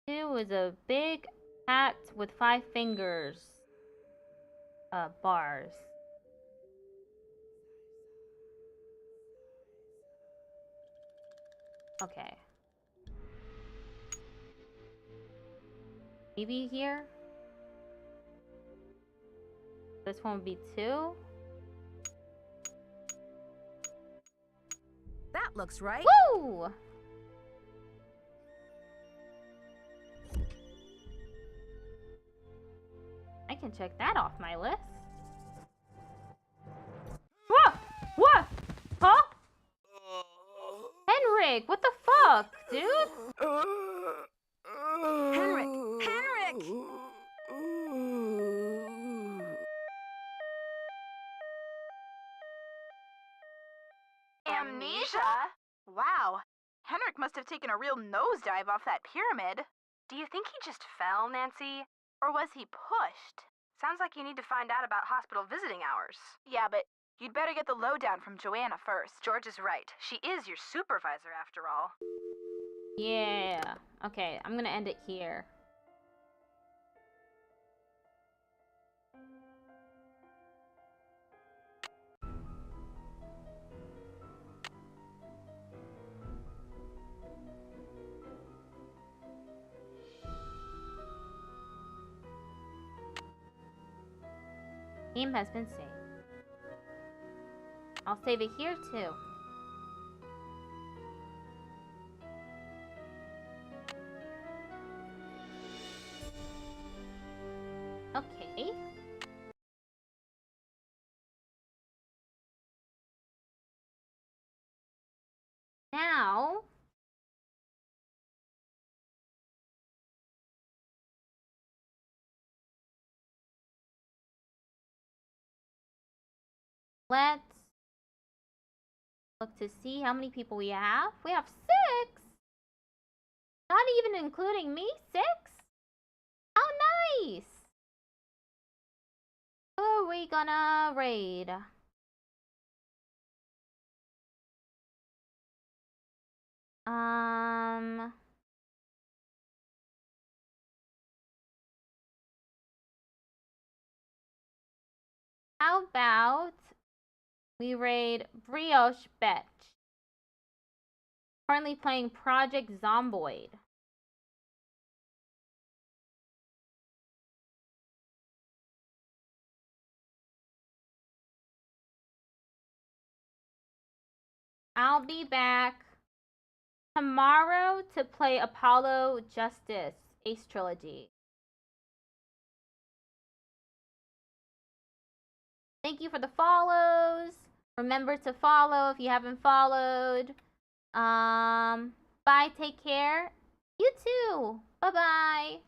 Two is a big hat with 5 fingers. Bars. Okay. Maybe here? This one would be 2. That looks right. Woo! I can check that off my list. What? What? Huh? Henrik, what the fuck, dude? Henrik! Henrik! Amnesia? Wow. Henrik must have taken a real nosedive off that pyramid. Do you think he just fell, Nancy? Or was he pushed? Sounds like you need to find out about hospital visiting hours. Yeah, but you'd better get the lowdown from Joanna first. George is right. She is your supervisor, after all. Yeah. Okay, I'm gonna end it here. Game has been saved. I'll save it here too. Okay. Now, let's look to see how many people we have. We have 6! Not even including me? 6? How nice! Who are we gonna raid? How about we raid Brioche Betch? Currently playing Project Zomboid. I'll be back tomorrow to play Apollo Justice Ace Trilogy. Thank you for the follows. Remember to follow if you haven't followed. Bye, take care. You too. Bye-bye.